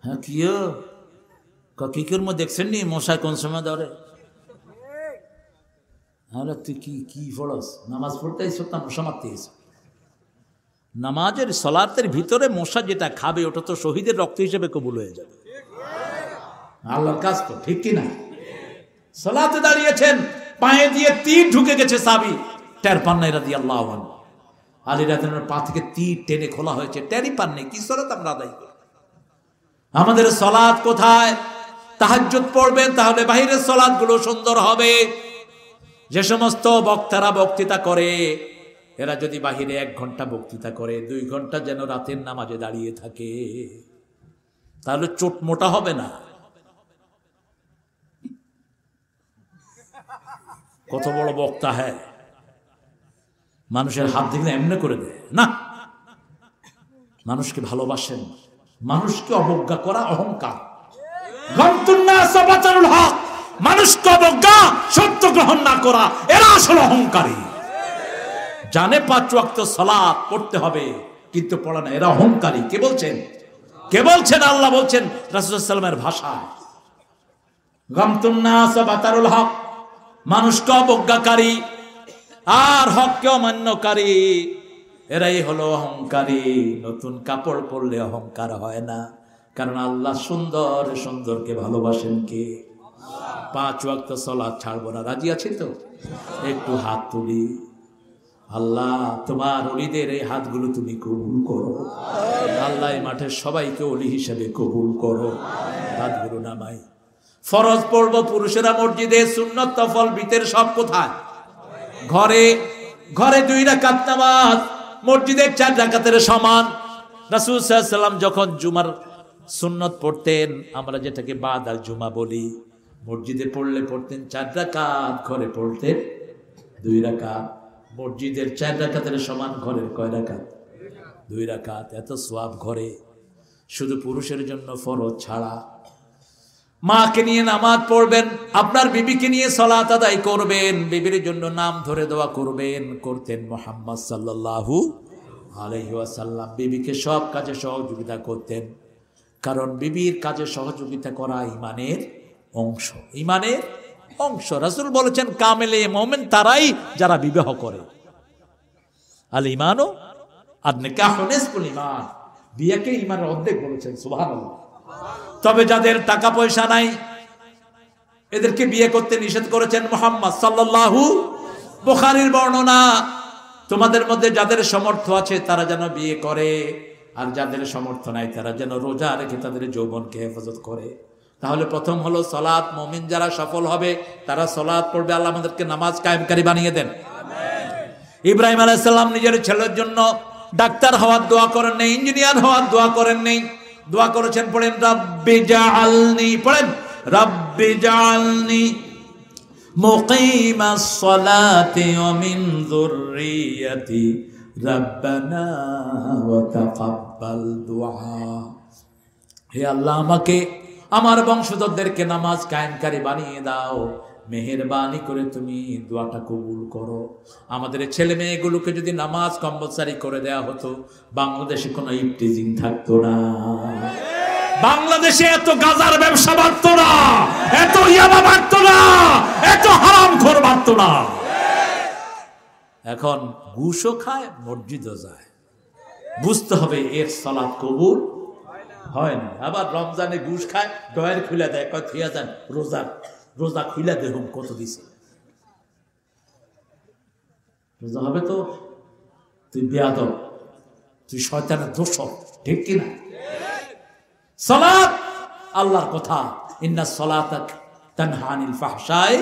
Speaker 1: হ্যাঁ কি কি করবো দেখছেন নি মশা কোন সময় ধরে? তাহলে তুই কি কি পড়স? নামাজ পড়তে এসো না মশা মারতে এসো? নামাজের সলাতের ভিতরে মশা যেটা খাবে ওটা তো শহীদের রক্ত হিসেবে কবুল হয়ে যাবে। আল্লাহর কাজ তো, ঠিক কিনা? সলাতে দাঁড়িয়েছেন, পায়ে দিয়ে তীর ঢুকে গেছে, সাবি টের পান নাই রাদিয়াল্লাহু আনহু। আলী রাদিয়াল্লাহু আনহুর পা থেকে তীর টেনে খোলা হয়েছে, টেরই পান নাই। কি সলাত আমরা আদায় করি? আমাদের সলাত কোথায়? তাহাজ্জুদ পড়বেন তাহলে বাহিরের সলাত গুলো সুন্দর হবে। যে সমস্ত বক্তারা বক্তৃতা করে এরা যদি বাহিরে 1 ঘন্টা বক্তৃতা করে 2 ঘন্টা যেন রাতের নামাজে দাঁড়িয়ে থাকে, তাহলে চোট মোটা হবে না? কত বড় বক্তা হ্যাঁ, মানুষের হাত দেখলে এমনি করে দেয় না। মানুষকে ভালোবাসেন, মানুষকে অবজ্ঞা করা অহংকার। মানুষকে অবজ্ঞা, সত্য গ্রহণ না করা, এরা আসলে অহংকারী। জানে 5 ওয়াক্ত সালাত পড়তে হবে কিন্তু পড়ে না, এরা অহংকারী। কে বলছেন? কে বলছেন? আল্লাহ বলছেন রাসূলুল্লাহ সাল্লাল্লাহু আলাইহি ওয়াসাল্লামের ভাষায়, গামতুন নাস বাতারুল হক, মানুষকে অবজ্ঞাকারী আর হককে অমান্যকারী, এরাই হলো অহংকারী। নতুন কাপড় পরলে অহংকার হয় না, কারণ আল্লাহ সুন্দর সুন্দরকে ভালোবাসেন কে? 5 ওয়াক্ত সালাত ছাড়বো না, রাজি আছি তো? একটু হাত তুলি। আল্লাহ তোমার ওলিদের এই হাতগুলো তুমি কবুল করো। আল্লাহ এই মাঠের সবাইকে ওলি হিসেবে কবুল করো। হাতগুলো নামাই। ফরজ পড়বো পুরুষেরা মসজিদে, সুন্নত নফল বিতের সব কোথায়? ঘরে। ঘরে 2 রাকাত নামাজ, মসজিদে 4 রাকাতের সমান। রাসূল সাল্লাল্লাহু আলাইহি ওয়াসাল্লাম যখন জুমার সুন্নত পড়তেন, আমরা যেটাকে বাদ আল জুমা বলি, মসজিদে পড়লে পড়তেন 4 রাকাত, ঘরে পড়তেন 2 রাকাত। মসজিদের 4 রাকাতের সমান ঘরের কয় রাকাত? 2 রাকাত। এত সওয়াব ঘরে, শুধু পুরুষের জন্য ফরজ ছাড়া। মাকে নিয়ে নামাজ পড়বেন, আপনার বিবিকে নিয়ে সালাত আদায় করবেন, বিবির জন্য নাম ধরে দোয়া করবেন। করতেন মুহাম্মদ সাল্লাল্লাহু আলাইহি ওয়াসাল্লাম। বিবিকে সব কাজে সহযোগিতা করতেন, কারণ বিবির কাজে সহযোগিতা করা ইমানের অংশ। ইমানের অংশ। রাসূল বলেছেন কামেলে মুমিন তারাই যারা বিবাহ করে। আল ঈমানু আন নিকাহু নিসফুল ঈমান, বিয়েকে ঈমানের অর্ধেক বলেছেন। সুবহানাল্লাহ। তবে যাদের টাকা পয়সা নাই এদেরকে বিয়ে করতে নিষেধ করেছেন মুহাম্মদ সাল্লাল্লাহু। বুখারীর বর্ণনা, তোমাদের মধ্যে যাদের সামর্থ্য আছে তারা যেন বিয়ে করে, আর যাদের সামর্থ্য নাই তারা যেন রোজা রেখে তাদের যৌবনকে হেফাজত করে। তাহলে প্রথম হলো সালাত। মুমিন যারা সফল হবে তারা সালাত পড়বে। আল্লাহ আমাদেরকে নামাজ কায়েমকারী বানিয়ে দেন। ইব্রাহিম আলাইহিস সালাম নিজের ছেলের জন্য ডাক্তার হওয়ার দোয়া করেন নাই, ইঞ্জিনিয়ার হওয়ার দোয়া করেন নাই, দোয়া করেছেন পড়েন রাব্বি জাআলনি, পড়েন রাব্বি জাআলনি মুকিমাস সালাতি ওয়া মিন যুররিয়াতি রাব্বানা ওয়া তাকাব্বাল দুআ। হে আল্লাহ, আমাকে আমার বংশধরদেরকে নামাজ কায়েমকারী বানিয়ে দাও, মেহেরবানি করে তুমি দোয়াটা কবুল করো। আমাদের ছেলে মেয়েগুলোকে যদি নামাজ কম্পালসারি করে দেওয়া হতো, বাংলাদেশে কোনো ইফটিজিং থাকতো না, বাংলাদেশে এত গাজার ব্যবসা বাড়তো না, এত ইয়াবা বাড়তো না, এত হারামখোর বাড়তো না। এখন ঘুষও খায়, মসজিদও যায়। বুঝতে হবে এর সালাত কবুল হয় না। আবার রমজানে ঘুষ খায়, ডয়ের খুলে দেয়, কয় থিয়া যান রোজা খুলে দেখুন কত দিছে। রোজা হবে তো তুই বেয়াদব, তুই শয়তানের দোষর, ঠিক কিনা? সালাত আল্লাহর কথা, ইন্নাস সালাতা তানহা আনিল ফাহশাই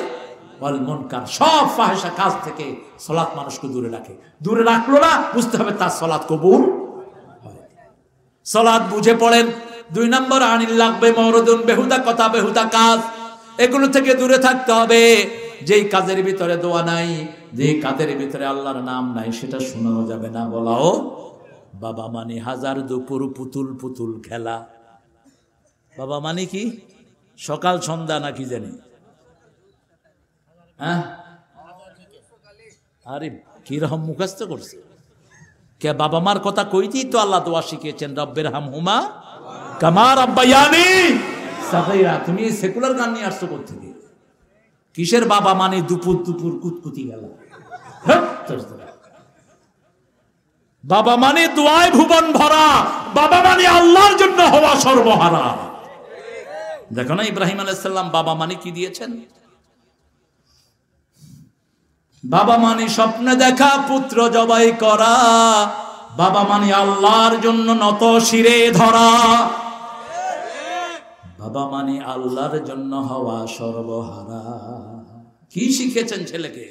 Speaker 1: ওয়াল মুনকার। সব ফাহিশা কাজ থেকে সালাত মানুষকে দূরে রাখে। দূরে রাখলো না, বুঝতে হবে তার সালাত কবুল হয়। সালাত বুঝে পড়েন। 2 নম্বর, আনিল লাগবে মাওরুদুন, বেহুদা কথা, বেহুদা কাজ, এগুলো থেকে দূরে থাকতে হবে। যেই কাজের ভিতরে দোয়া নাই, যেই কাজের ভিতরে আল্লাহর নাম নাই, সেটা শোনানো যাবে না। বলাও বাবা মানে হাজার দুপুর পুতুল পুতুল খেলা। বাবা মানে কি? সকাল সন্ধ্যা নাকি জানি? হ্যাঁ, আরে কিরকম মুখস্থ করছে কে? বাবা মার কথা কইতেই তো আল্লাহ দোয়া শিখিয়েছেন, রব্বের হামহুমা কামা রাব্বায়ানি সাগীরা। তুমি সেকুলার গান নিয়ে আসছো কোথা থেকে? কিসের বাবা মানে দুপুর দুপুর কুতকুতি গেল? বাবা মানে দোয়ায় ভুবন ভরা, বাবা মানে আল্লাহর জন্য হওয়া সর্বহারা। দেখো না ইব্রাহিম আলাইহিস সালাম বাবা মানে কি দিয়েছেন? বাবা মানে স্বপ্নে দেখা পুত্র জবাই করা, বাবা মানে আল্লাহর জন্য নত শিরে ধরা, বাবা মানে আল্লাহর জন্য হওয়া সর্বহারা। কি শিখেছেন ছেলেকে?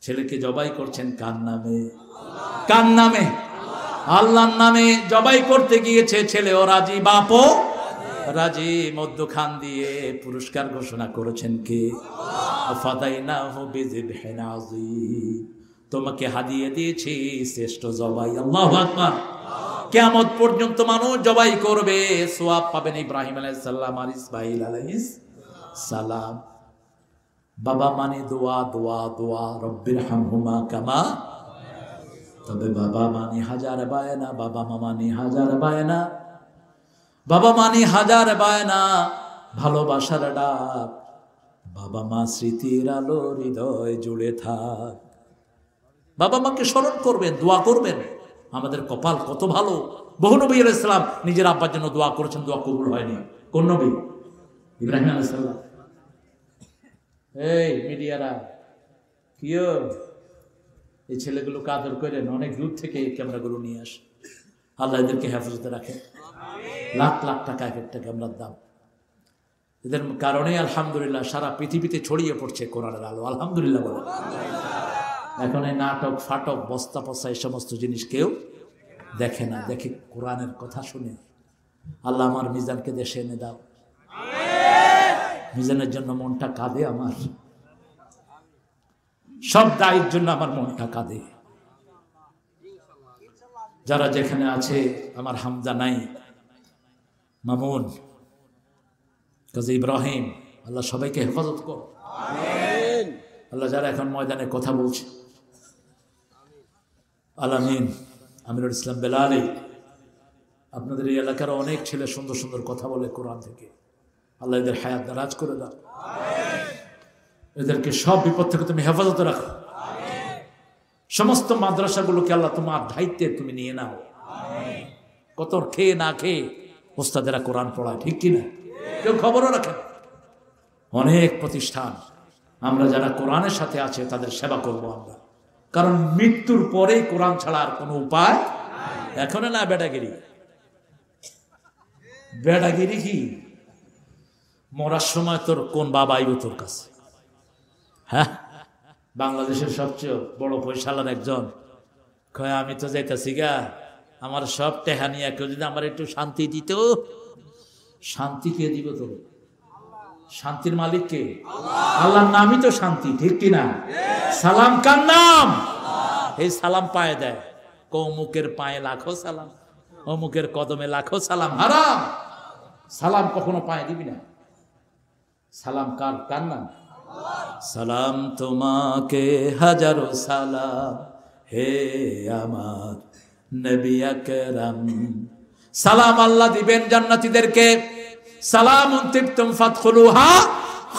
Speaker 1: ছেলেকে জবাই করছেন কার নামে? কার নামে? আল্লাহর নামে জবাই করতে গিয়েছে, ছেলেও রাজি, বাপও রাজি। মধ্যখান দিয়ে পুরস্কার ঘোষণা করেছেন কে? ফাদাইনাহু বিযিবহিন আযীম, তোমাকে হাদিয়ে দিয়েছি শ্রেষ্ঠ জবাই। আল্লাহু আকবার। কিয়ামত পর্যন্ত মানুষ জবাই করবে, সওয়াব পাবেন ইব্রাহিম আলাইহিস সালাম আর ইসমাঈল আলাইহিস সালাম। বাবা মানে দোয়া, দোয়া, দোয়া, রব্বিরহামহুমা কামা। তবে বাবা মানে হাজার বায়না, বাবা মা মানে হাজার বায়না, বাবা মানে হাজার বায়না, ভালোবাসার ডাক। বাবা মা স্মৃতির আলো হৃদয় জুড়ে থাক। বাবা মাকে স্মরণ করবেন, দোয়া করবেন। আমাদের কপাল কত ভালো। বহু নবী আলাইহিস সালাম নিজের আব্বার জন্য দোয়া করেছেন, দোয়া কবুল হয়নি। কোন নবী? ইব্রাহিম আলাইহিস সালাম। এই মিডিয়ারা কিও, এই ছেলেগুলোকে আদর করেন, অনেক দূর থেকে এই ক্যামেরাগুলো নিয়ে আসে। আল্লাহ এদেরকে হেফাজতে রাখেন। লাখ লাখ টাকা এক একটা ক্যামেরার দাম। এদের কারণে আলহামদুলিল্লাহ সারা পৃথিবীতে ছড়িয়ে পড়ছে কোরআনের আলো। আলহামদুলিল্লাহ বলে। এখন এই নাটক ফাটক বস্তা পচা এই সমস্ত জিনিস কেউ দেখে না, দেখে কোরআনের কথা শুনে। আল্লাহ আমার মিজানকে দেশে এনে দাও। মিজানের জন্য মনটা কাঁদে আমার, সব দায়ের জন্য আমার মনটা কাঁদে। যারা যেখানে আছে, আমার হামজা নাই, মামুন, কাজী ইব্রাহিম, আল্লাহ সবাইকে হেফাজত কর। আল্লাহ যারা এখন ময়দানে কথা বলছে, আলামিন, আমিরুল ইসলাম বেলালি, আপনাদের এই এলাকার অনেক ছেলে সুন্দর সুন্দর কথা বলে কোরআন থেকে। আল্লাহ এদের হায়াত দারাজ করে দাও। এদেরকে সব বিপদ থেকে তুমি হেফাজতে রাখো। সমস্ত মাদ্রাসাগুলোকে আল্লাহ তোমার দায়িত্বে তুমি নিয়ে নাও। কত খেয়ে না খেয়ে ওস্তাদেরা কোরআন পড়ায়, ঠিক কিনা? কেউ খবরও রাখে। অনেক প্রতিষ্ঠান, আমরা যারা কোরআনের সাথে আছে তাদের সেবা করবো আমরা। কারণ মৃত্যুর পরেই কোরআন ছাড়া আর কোনো উপায়। এখনো না বেটাগিরি। বেটাগিরি কি? মরার সময় তোর কোন বাবা আইব তোর কাছে? হ্যাঁ, বাংলাদেশের সবচেয়ে বড় পয়সালার একজন কয়, আমি তো যাইতাছি গা, আমার সব টেহা নিয়ে কেউ যদি আমার একটু শান্তি দিত। শান্তি কে দিব তোর? শান্তির মালিক কে? আল্লাহর নামই তো শান্তি, ঠিক কিনা? সালাম কার নাম? এই সালাম পায়ে দেয়। অমুকের পায়ে লাখো সালাম, অমুকের কদমে লাখো সালাম। হারাম। সালাম কখনো পায়ে দিবি না। সালাম কার? কার নাম? সালাম তোমাকে হাজারো সালাম, হে আমার নবী আকরাম। সালাম আল্লাহ দিবেন জান্নাতীদেরকে। সালামুন তিবতুম ফাদখুলুহা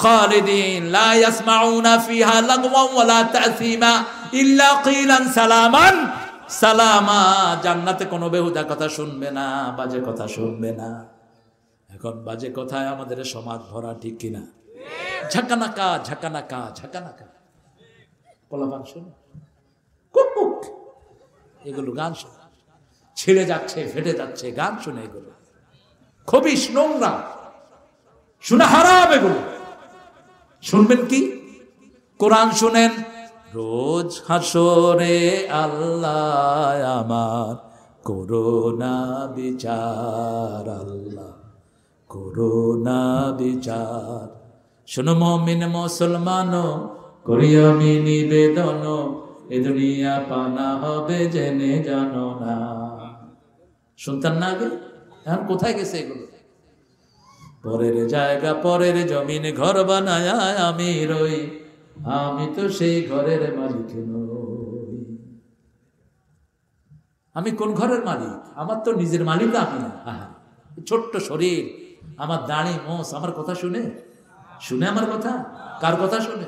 Speaker 1: খালিদিন লা ইয়াসমাউনা ফিহা লাগওয়ান ওয়ালা তাসীমা ইল্লা কিলান সালামান সালামা। জান্নাতে কোনো বেহুদা কথা শুনবে না, বাজে কথা শুনবে না। এখন বাজে কথায় আমাদের সমাজ ভরা, ঠিক কিনা? ঝাঁকানাকা ঝাঁকানাকা ঝাঁকানাকা পোলাপান শুনে কুকুক, এগুলো গান শুনে ছিঁড়ে যাচ্ছে, ফেটে যাচ্ছে, গান শুনে এগুলো খবিশ, নোংরা, শুনে হারাম। এগুলো শুনবেন কি? কোরআন শুনেন। রোজ হাসরে আল্লাহ আমার করোনা বিচার, আল্লাহ করোনা বিচার। শোনো মুমিন মুসলমান, করি আমি নিবেদন, এ দুনিয়া পানা হবে জেনে জানো না। শুনতেন না আগে? এখন কোথায় গেছে এগুলো? পরের জায়গা পরের জমিন ঘর বানায় আমি রই, আমি তো সেই ঘরের মালিক নই। আমি কোন ঘরের মালিক? আমার তো নিজের মালিক আমি না। ছোট্ট শরীর, আমার দাড়ি মোষ আমার কথা শুনে শুনে আমার কথা? কার কথা শুনে?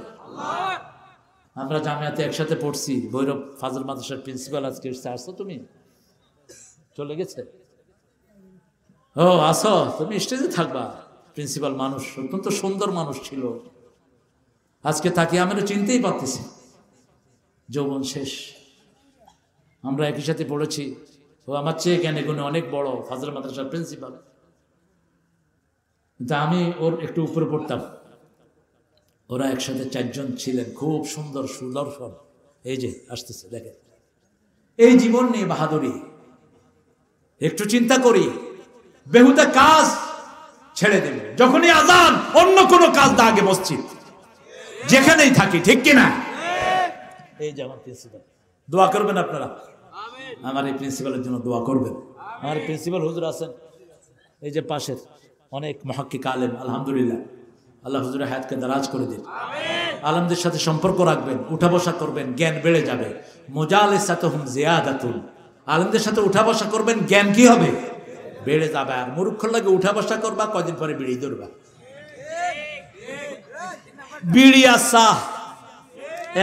Speaker 1: আমরা জামিয়াতে একসাথে পড়ছি, ভৈরব ফাজল মাদ্রাসার প্রিন্সিপাল আজকে এসেছে। আসছো তুমি? চলে গেছে? ও আসো, তুমি স্টেজে থাকবা। প্রিন্সিপাল মানুষ, অত্যন্ত সুন্দর মানুষ ছিল। আজকে তাকে আমি চিনতেই পারতেছি, যৌবন শেষ। আমরা একই সাথে পড়েছি। ও আমার চেয়ে জ্ঞানে গুণে অনেক বড়, ফাজল মাদ্রাসার প্রিন্সিপাল। কিন্তু আমি ওর একটু উপরে পড়তাম। ওরা একসাথে 4 জন ছিলেন, খুব সুন্দর সুদর্শন। এই যে আসতেছে, দেখেন। এই জীবন নিয়ে বাহাদুরি। একটু চিন্তা করি, বেহুদা কাজ ছেড়ে দেবে। যখনই আজান, অন্য কোনো কাজ না, আগে মসজিদ, যেখানেই থাকি, ঠিক কিনা? এই যে আমার প্রিন্সিপাল, দোয়া করবেন আপনারা, আমার এই প্রিন্সিপালের জন্য দোয়া করবেন। আমার প্রিন্সিপাল হুজুর আছেন এই যে পাশের, অনেক মুহাক্কিক আলেম, আলহামদুলিল্লাহ। আল্লাহ হুজুরের হায়াতকে দারাজ করে দিন। আলেমদের সাথে সম্পর্ক রাখবেন, উঠা বসা করবেন, জ্ঞান বেড়ে যাবে। মুজালিসাতুহুম জিয়াদাতুন, আলেমদের সাথে উঠা বসা করবেন, জ্ঞান কি হবে? বেড়ে যাবে। আর মূর্খর লাগে উঠা বসা করবা, কদিন পরে বিড়ি ধরবা। বিড়ি আর চা,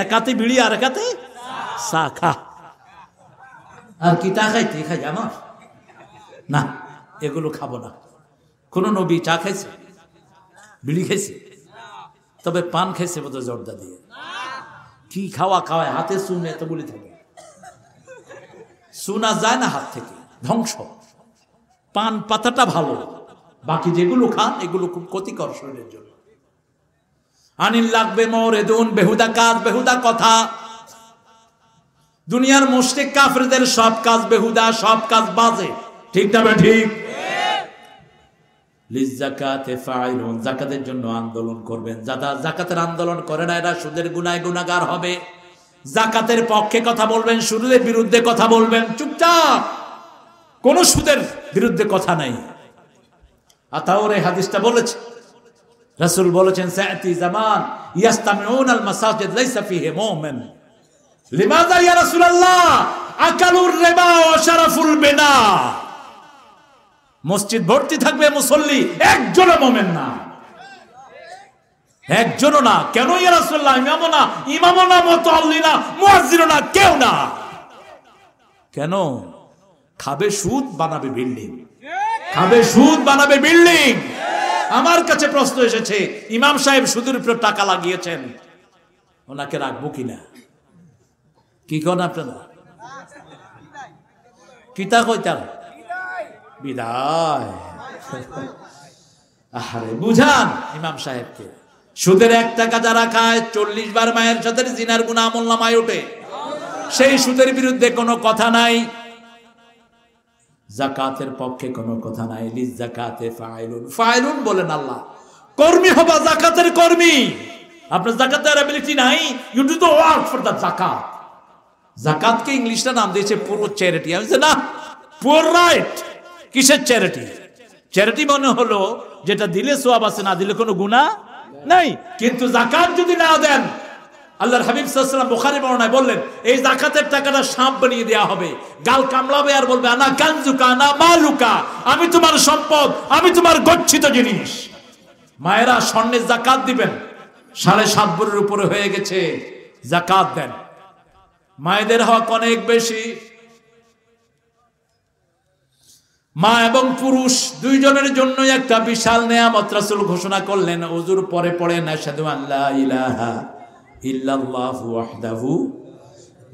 Speaker 1: এক হাতে বিড়ি আর এক হাতে চা খা। আর কি তা খাইতে খাই আমার না, এগুলো খাবো না। কোন নবী চা খাইছে, বিড়ি খাইছে? তবে পান খাইছে বোধ জর্দা দিয়ে। কি খাওয়া খাওয়ায়, হাতে চুন এতগুলি থাকে, চুনা যায় না হাত থেকে, ধ্বংস। পান পাতাটা ভালো, বাকি যেগুলো খান এগুলো খুব ক্ষতিকর শরীরের জন্য। আনিল লাগবে মওরেদুন, বেহুদা কাজ, বেহুদা কথা। দুনিয়ার মুশরিক কাফেরদের সব কাজ বেহুদা, সব কাজ বাজে, ঠিক না? ঠিক। লিযাকাতে ফাইলুন, যাকাতের জন্য আন্দোলন করবেন। যারা যাকাতের আন্দোলন করে না, এরা সুদের গুনায় গুনাহগার হবে। যাকাতের পক্ষে কথা বলবেন, সুদের বিরুদ্ধে কথা বলবেন। চুপচাপ, কোন সুদের বিরুদ্ধে কথা নাই। আতাউর এই হাদিসটা বলেছে, রাসূল বলেছেন, সায়াতি জামান ইয়াস্তামিউনাল মাসাজিদ লাইসা ফিহি মুমিন। লিমাযা ইয়া রাসূলুল্লাহ? আকালুর রিবা ওয়া শারাফুল বিনা। মসজিদ ভর্তি থাকবে মুসল্লি, একজনও মুমিন না, একজনও না। কেন ইয়া রাসূলুল্লাহ? ইমামও না, মুতাল্লি না, মুয়াজ্জিনও না, কেউ না। কেন? খাবে সুদ, বানাবে বিল্ডিং। খাবে সুদ, বানাবে বিল্ডিং। আমার কাছে প্রশ্ন এসেছে, ইমাম সাহেব সুদের উপর টাকা লাগিয়েছেন, ওনাকে রাখবো কিনা? কি কোন আপনারা? কিতা কইতাম বিদায়। আরে বুঝান ইমাম সাহেবকে। সুদের 1 টাকা যারা খায়, 40 বার মায়ের সাথে জিনার গুনাহ আমলনামায় ওঠে। সেই সুদের বিরুদ্ধে কোনো কথা নাই, যাকাতের পক্ষে কোনো কথা নাই। লিযাকাতে ফাইলুন, ফাইলুন বলেন আল্লাহ। কর্মী হবা, যাকাতের কর্মী। আপনার যাকাতের অ্যাবিলিটি নাই, you do the work for the zakat. যাকাতকে ইংলিশটা নাম দিয়েছে পুরো চ্যারিটি। আমি না, পুয়ার রাইট। কিসের চ্যারিটি? চ্যারিটি মনে হলো যেটা দিলে সওয়াব আছে, না দিলে কোনো গুনাহ নাই। কিন্তু যাকাত যদি না দেন, আল্লাহর হাবিব সাল্লাল্লাহু আলাইহি ওয়াসাল্লাম বুখারী বর্ণনায় বললেন, এই যাকাতের টাকাটা সাপ বানিয়ে দেওয়া হবে, গাল কামড়াবে আর বলবে, আনা কানজুকা আনা মালুকা, আমি তোমার সম্পদ, আমি তোমার গচ্ছিত জিনিস। মায়েরা স্বর্ণের যাকাত দিবেন, 7.5 ভরির উপরে হয়ে গেছে, যাকাত দেন। মায়েদের হক অনেক বেশি। মা এবং পুরুষ দুইজনের জন্য একটা বিশাল নেয়ামত রাসূল ঘোষণা করলেন। ওযুর পরে পড়েন, আশহাদু আল্লা ইলাহা ইল্লাল্লাহু ওয়াহদাহু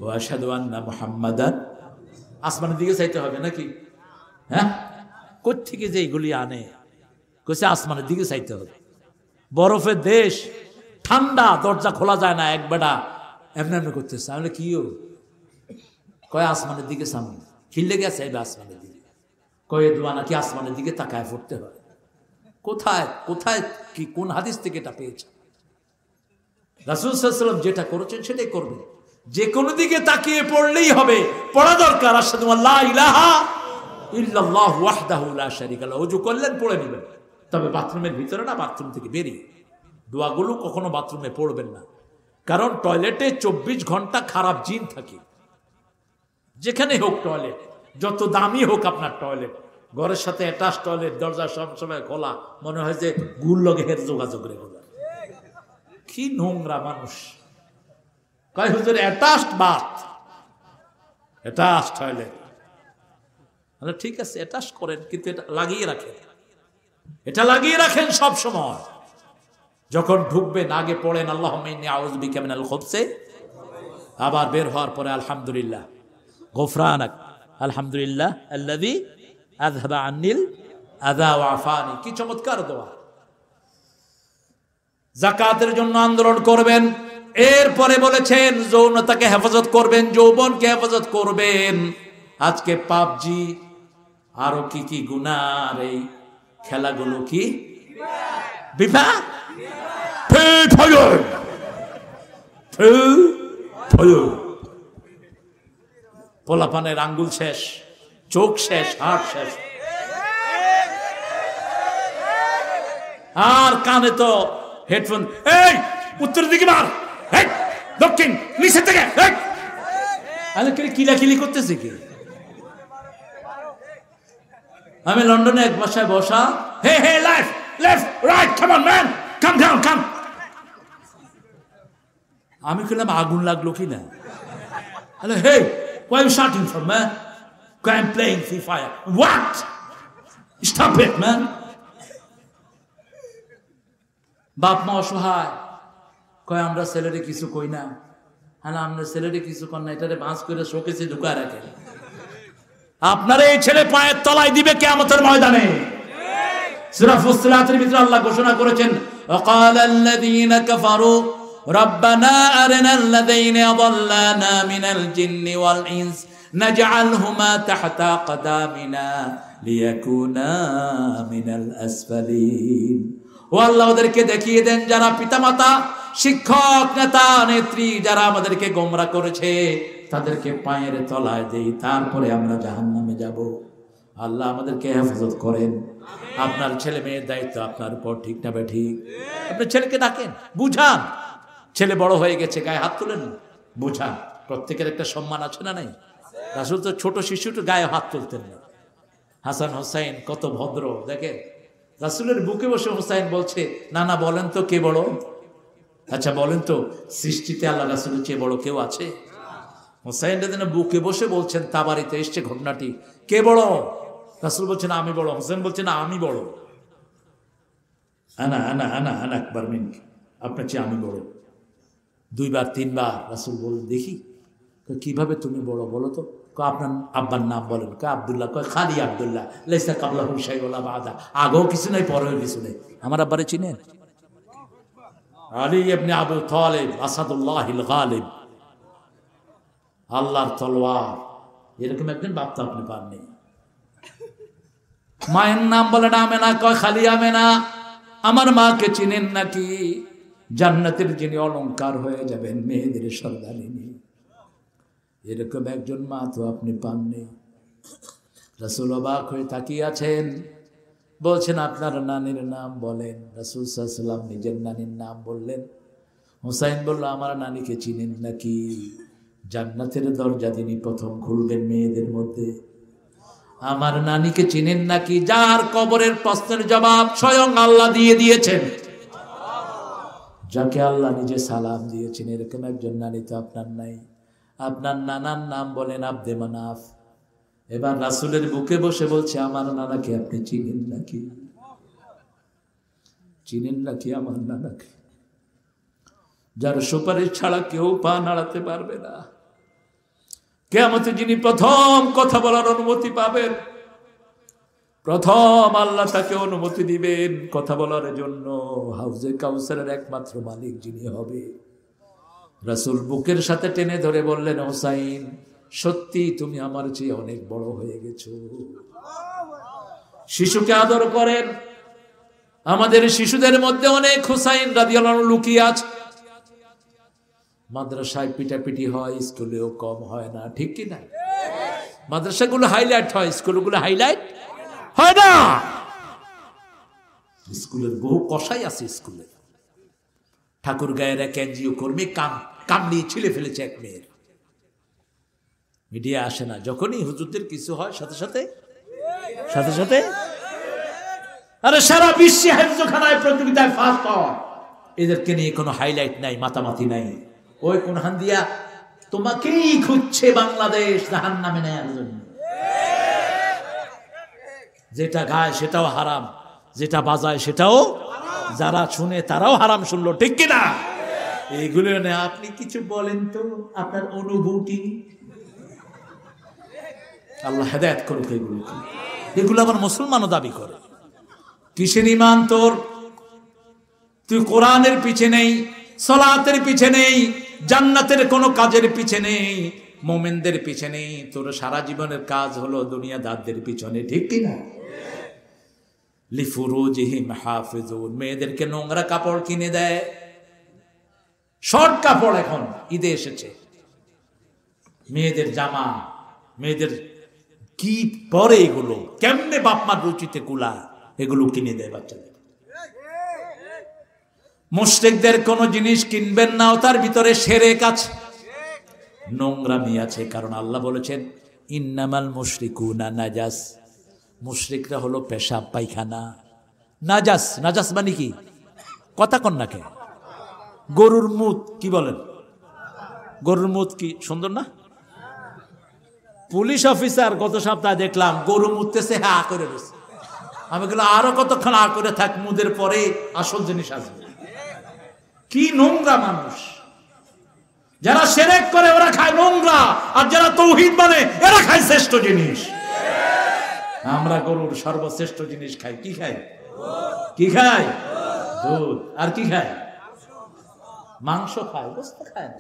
Speaker 1: ওয়া আশহাদু আন্না মুহাম্মাদান। আসমানের দিকে চাইতে হবে নাকি? হ্যাঁ, কোথা থেকে যে এগুলি আনে? কইছে আসমানের দিকে চাইতে হবে। বরফের দেশ, ঠান্ডা, দরজা খোলা যায় না। এক বেটা এমনি এমনি করতেছে। আমি কি কয়, আসমানের দিকে সামনে খিললে গেছে, আসমানের দিকে। কয়ে দোয়া নাকি আসমানের দিকে তাকায় পড়তে হয়। কোথায় কোথায় কি কোন হাদিস থেকে এটা পেয়েছে? রাসূল সাল্লাল্লাহু আলাইহি ওয়াসাল্লাম যেটা করেছেন সেটাই করবেন। যে কোনো দিকে তাকিয়ে পড়লেই হবে। পড়া দরকার, আশহাদু আল্লা ইলাহা ইল্লাল্লাহু ওয়াহদাহু লা শারীকা লাহু। ওযু করলেন, পড়ে নেবেন, তবে বাথরুমের ভিতরে না, বাথরুম থেকে বেরিয়ে। দোয়াগুলো কখনো বাথরুমে পড়বেন না, কারণ টয়লেটে 24 ঘন্টা খারাপ জিন থাকে। যেখানে হোক টয়লেট, যত দামি হোক আপনার টয়লেট, ঘরের সাথে অ্যাটাচ টয়লেট, দরজা সবসময় খোলা, মনে হয় যে গুল লগে যোগাযোগ রেখে। কি নোংরা মানুষ। কয় হুজুর অ্যাটাচড বাথ, অ্যাটাচ টয়লেট। ঠিক আছে অ্যাটাচ করেন, কিন্তু এটা লাগিয়ে রাখেন, এটা লাগিয়ে রাখেন সব সময়। যখন ঢুকবেন আগে পড়েন আল্লাহুম্মা ইন্নী আউযু বিকা মিনাল খুবসি, আবার বের হওয়ার পরে আলহামদুলিল্লাহ গফরানাক আলহামদুলিল্লাহ আল্লাযী আযহাবা আন্নিল আযা ওয়া আফানি। কি চমৎকার দোয়া। যাকাতের জন্য আন্দোলন করবেন। এরপরে বলেছেন যৌনতাকে হেফাজত করবেন, যৌবনকে হেফাজত করবেন। আজকে পাবজি আরো কি কি গুনার এই খেলাগুলো কি বিভা পোলাপানের আঙ্গুল শেষ, চোখ শেষ, হাট শেষ, আর কানে তো হেডফোন। এই উত্তর দিকে মার, দক্ষিণ নিচে থেকে কিলাকিলি করতেছে কি? আমি লন্ডনে এক বাসায় বসা, hey hey left left right come on man come down come. আমি বললাম আগুন লাগলো কি না? Hello hey why are you shouting for man? I'm playing Free Fire. What? Stop it man. বাপ মা অসহায়, কয় আমরা ছেলেরে কিছু কই না। হ্যাঁ আমরা ছেলেরে কিছু কর না, এটারে ভাঁজ করে শোকেসে ঢুকায় রাখে। আপনারা এই ছেলে পায়ের তলায় দিবে কিয়ামতের ময়দানে। সূরা ফুসসিলাতের ভিতরে আল্লাহ ঘোষণা করেছেন ওয়াকালাল্লাযীনা কাফারু রাব্বানা আরিনাল্লাযীনা আযাল্লানা মিনাল জিন্নি ওয়াল ইনস নাজআলহুমা তাহতা আকদামিনা লিয়াকুনা মিনাল আসফালিন। ও আল্লাহ ওদেরকে দেখিয়ে দেন যারা পিতামাতা, শিক্ষক, নেতা, নেত্রী যারা আমাদেরকে গোমরা করেছে, তাদেরকে পায়ের তলায় দেই, তারপরে আমরা জাহান্নামে যাব। আল্লাহ আমাদেরকে হেফাজত করেন। আপনার ছেলে মেয়ের দায়িত্ব আপনার উপর, ঠিক না ঠিক? আপনার ছেলেকে ডাকেন, বুঝান। ছেলে বড় হয়ে গেছে, গায়ে হাত তুলেন না, বুঝান। প্রত্যেকের একটা সম্মান আছে না নাই? রাসূল তো ছোট শিশুটা গায়ে হাত তুলতেন না। হাসান হোসাইন কত ভদ্র দেখেন, রাসূলের বুকে বসে হোসাইন বলছে না বলেন তো কে বড়? আচ্ছা বলেন তো সৃষ্টিতে আল্লাহ রাসূলের চেয়ে বড় কেউ আছে? হোসাইন যেন বুকে বসে বলছেন, তাবারিতে এসছে ঘটনাটি, কে বড়? রাসূল বলছেন আমি বড়। হোসেন বলছেন না আমি বড়। আনা আনা আনা আনা আকবার মিনক, আপনার চেয়ে আমি বড়। দুইবার তিনবার রাসূল বলেন দেখি কিভাবে তুমি বড় বলো তো? আপনার আব্বার নাম বলেন। কয় আব্দুল্লাহ। কয় খালি আব্দুল্লাহ, লাইসা কাবলাহু শাইউন ওয়ালা বাদা, আগেও কিছু নাই পরেও কিছু নেই। আমার আব্বারে চিনেন? আলী ইবনে আবু তালিব আসাদুল্লাহিল গালিব, আল্লাহর তলোয়ার। এরকম একজন বাপ তো আপনি পাননি। মায়ের নাম বলেন আমেনা। কয় খালি আমেনা। আমার মাকে চিনেন নাকি? জান্নাতের যিনি অলংকার হয়ে যাবেন, মেয়েদের সর্দারিনী, এরকম একজন মা তো আপনি পাননি। রাসূল অবাক হয়ে তাকিয়ে আছেন, বলছেন আপনার নানির নাম বলেন। রাসূল সাল্লাল্লাহু আলাইহি ওয়াসাল্লাম নিজের নানির নাম বললেন। হুসাইন বলল আমার নানিকে চিনেন নাকি? জান্নাতের দরজা যিনি প্রথম খুলবেন মেয়েদের মধ্যে, আমার নানিকে চিনেন নাকি? যার কবরের প্রশ্নের জবাব স্বয়ং আল্লাহ দিয়ে দিয়েছেন, যাকে আল্লাহ নিজে সালাম দিয়েছেন, এরকম একজন নানি তো আপনার নাই। আপনার নানার নাম বলেন আব্দে মানাফ। এবার রাসূলের বুকে বসে বলছে আমার নানাকে আপনি চিনেন নাকি? চিনেন নাকি আমার নানাকে? যার সুপারিশ ছাড়া কেউ পা নাড়াতে পারবে না। কিয়ামতে যিনি প্রথম কথা বলার অনুমতি পাবেন, প্রথম আল্লাহ তাকে অনুমতি দিবেন কথা বলার জন্য, হাউজে কাউসারের একমাত্র মালিক যিনি হবে। রাসূল বুকের সাথে টেনে ধরে বললেন হোসাইন সত্যি তুমি আমার চেয়ে অনেক বড় হয়ে গেছো। শিশুকে আদর করেন। আমাদের শিশুদের মধ্যে অনেক হোসাইন রাদিয়াল্লাহু আনহু লুকিয়ে আছে। মাদ্রাসায় পিটাপিটি হয়, স্কুলেও কম হয় না, ঠিক কি না? মাদ্রাসাগুলো হাইলাইট হয়, স্কুলগুলো হাইলাইট হয় না। স্কুলের বহু কসাই আছে। স্কুলে ঠাকুর গায়ের এক এনজিও কর্মী কামড়িয়ে ছিলে ফেলেছে এক মেয়ের। মিডিয়া আসে না। যখনই হুজুরদের কিছু হয় সাথে সাথে আরে সারা বিশ্বে হেফজখানায় প্রতিযোগিতায় ফার্স্ট হয়। এদেরকে নিয়ে কোনো হাইলাইট নাই, মাতামাতি নাই। ওই কোন হান্দিয়া তোমাকেই খুঁজছে বাংলাদেশ জাহান্নামে নেয়ার জন্য। যেটা গায় সেটাও হারাম, যেটা বাজায় সেটাও, যারা শুনে তারাও হারাম শুনলো, ঠিক কিনা? এইগুলো নিয়ে আপনি কিছু বলেন তো, আপনার অনুভূতি। আল্লাহ হেদায়েত করুক। এগুলো আবার মুসলমানও দাবি করে। কিসের ইমান তোর? তুই কোরআনের পিছে নেই, সালাতের পিছে নেই, জান্নাতের কোনো কাজের পিছে নেই, মোমেনদের পিছে নেই। তোর সারা জীবনের কাজ হলো দুনিয়াদারদের পিছনে, ঠিক কিনা? লিফুরুজিহিম হাফিজুন, মেয়েদেরকে নোংরা কাপড় কিনে দেয়, শর্ট কাপড়। এখন ঈদে এসেছে, মেয়েদের জামা, মেয়েদের কি পরে, এগুলো কেমনে বাপমার রুচিতে কুলা, এগুলো কিনে দেয় বাচ্চাদের। মুশরিকদের কোন জিনিস কিনবেন না, তার ভিতরে শিরক আছে, নোংরামি আছে। কারণ আল্লাহ বলেছেন ইন্নামাল মুশরিকুনা নাজাস, মুশরিকরা হলো পেশাব পায়খানা। নাজাস, নাজাস মানে কি? কথা কন না কে? গরুর মুত কি বলেন? গরুর মুত কি সুন্দর না? পুলিশ অফিসার গত সপ্তাহে দেখলাম গরু মুততেছে, হা করে রয়েছে। আমি বললাম আরো কতক্ষণ হা করে থাক, মুদের পরে আসল জিনিস আসবে। কি নোংরা মানুষ! যারা শিরক করে ওরা খায় নোংরা, আর যারা তাওহীদ মানে এরা খায় শ্রেষ্ঠ জিনিস। আমরা গরুর সর্বশ্রেষ্ঠ জিনিস খাই। কি খাই? কি খাই? দুধ। আর কি খাই? মাংস খায়, গোশত খায় না।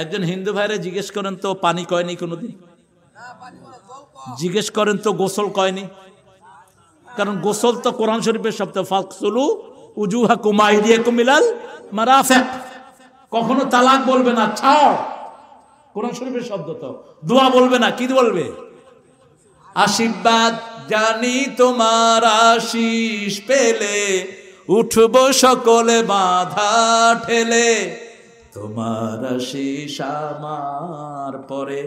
Speaker 1: একজন হিন্দু ভাইরে জিজ্ঞেস করেন তো, পানি কয়নি কোনোদিন? জিজ্ঞেস করেন তো গোসল কয়নি? কারণ গোসল তো কোরআন শরীফের শব্দ, ফাকসুলু উজুহাকুম আইদিয়াকুম ইলাল মারাফিক। কখনো তালাক বলবে না, ছাড়, কোরআন শরীফের শব্দ তো। দোয়া বলবে না, কি বলবে? আশীর্বাদ জানি তোমার আশিস পেলে, উঠবো সকলে বাধা ঠেলে, তোমার আশিস আমার পরে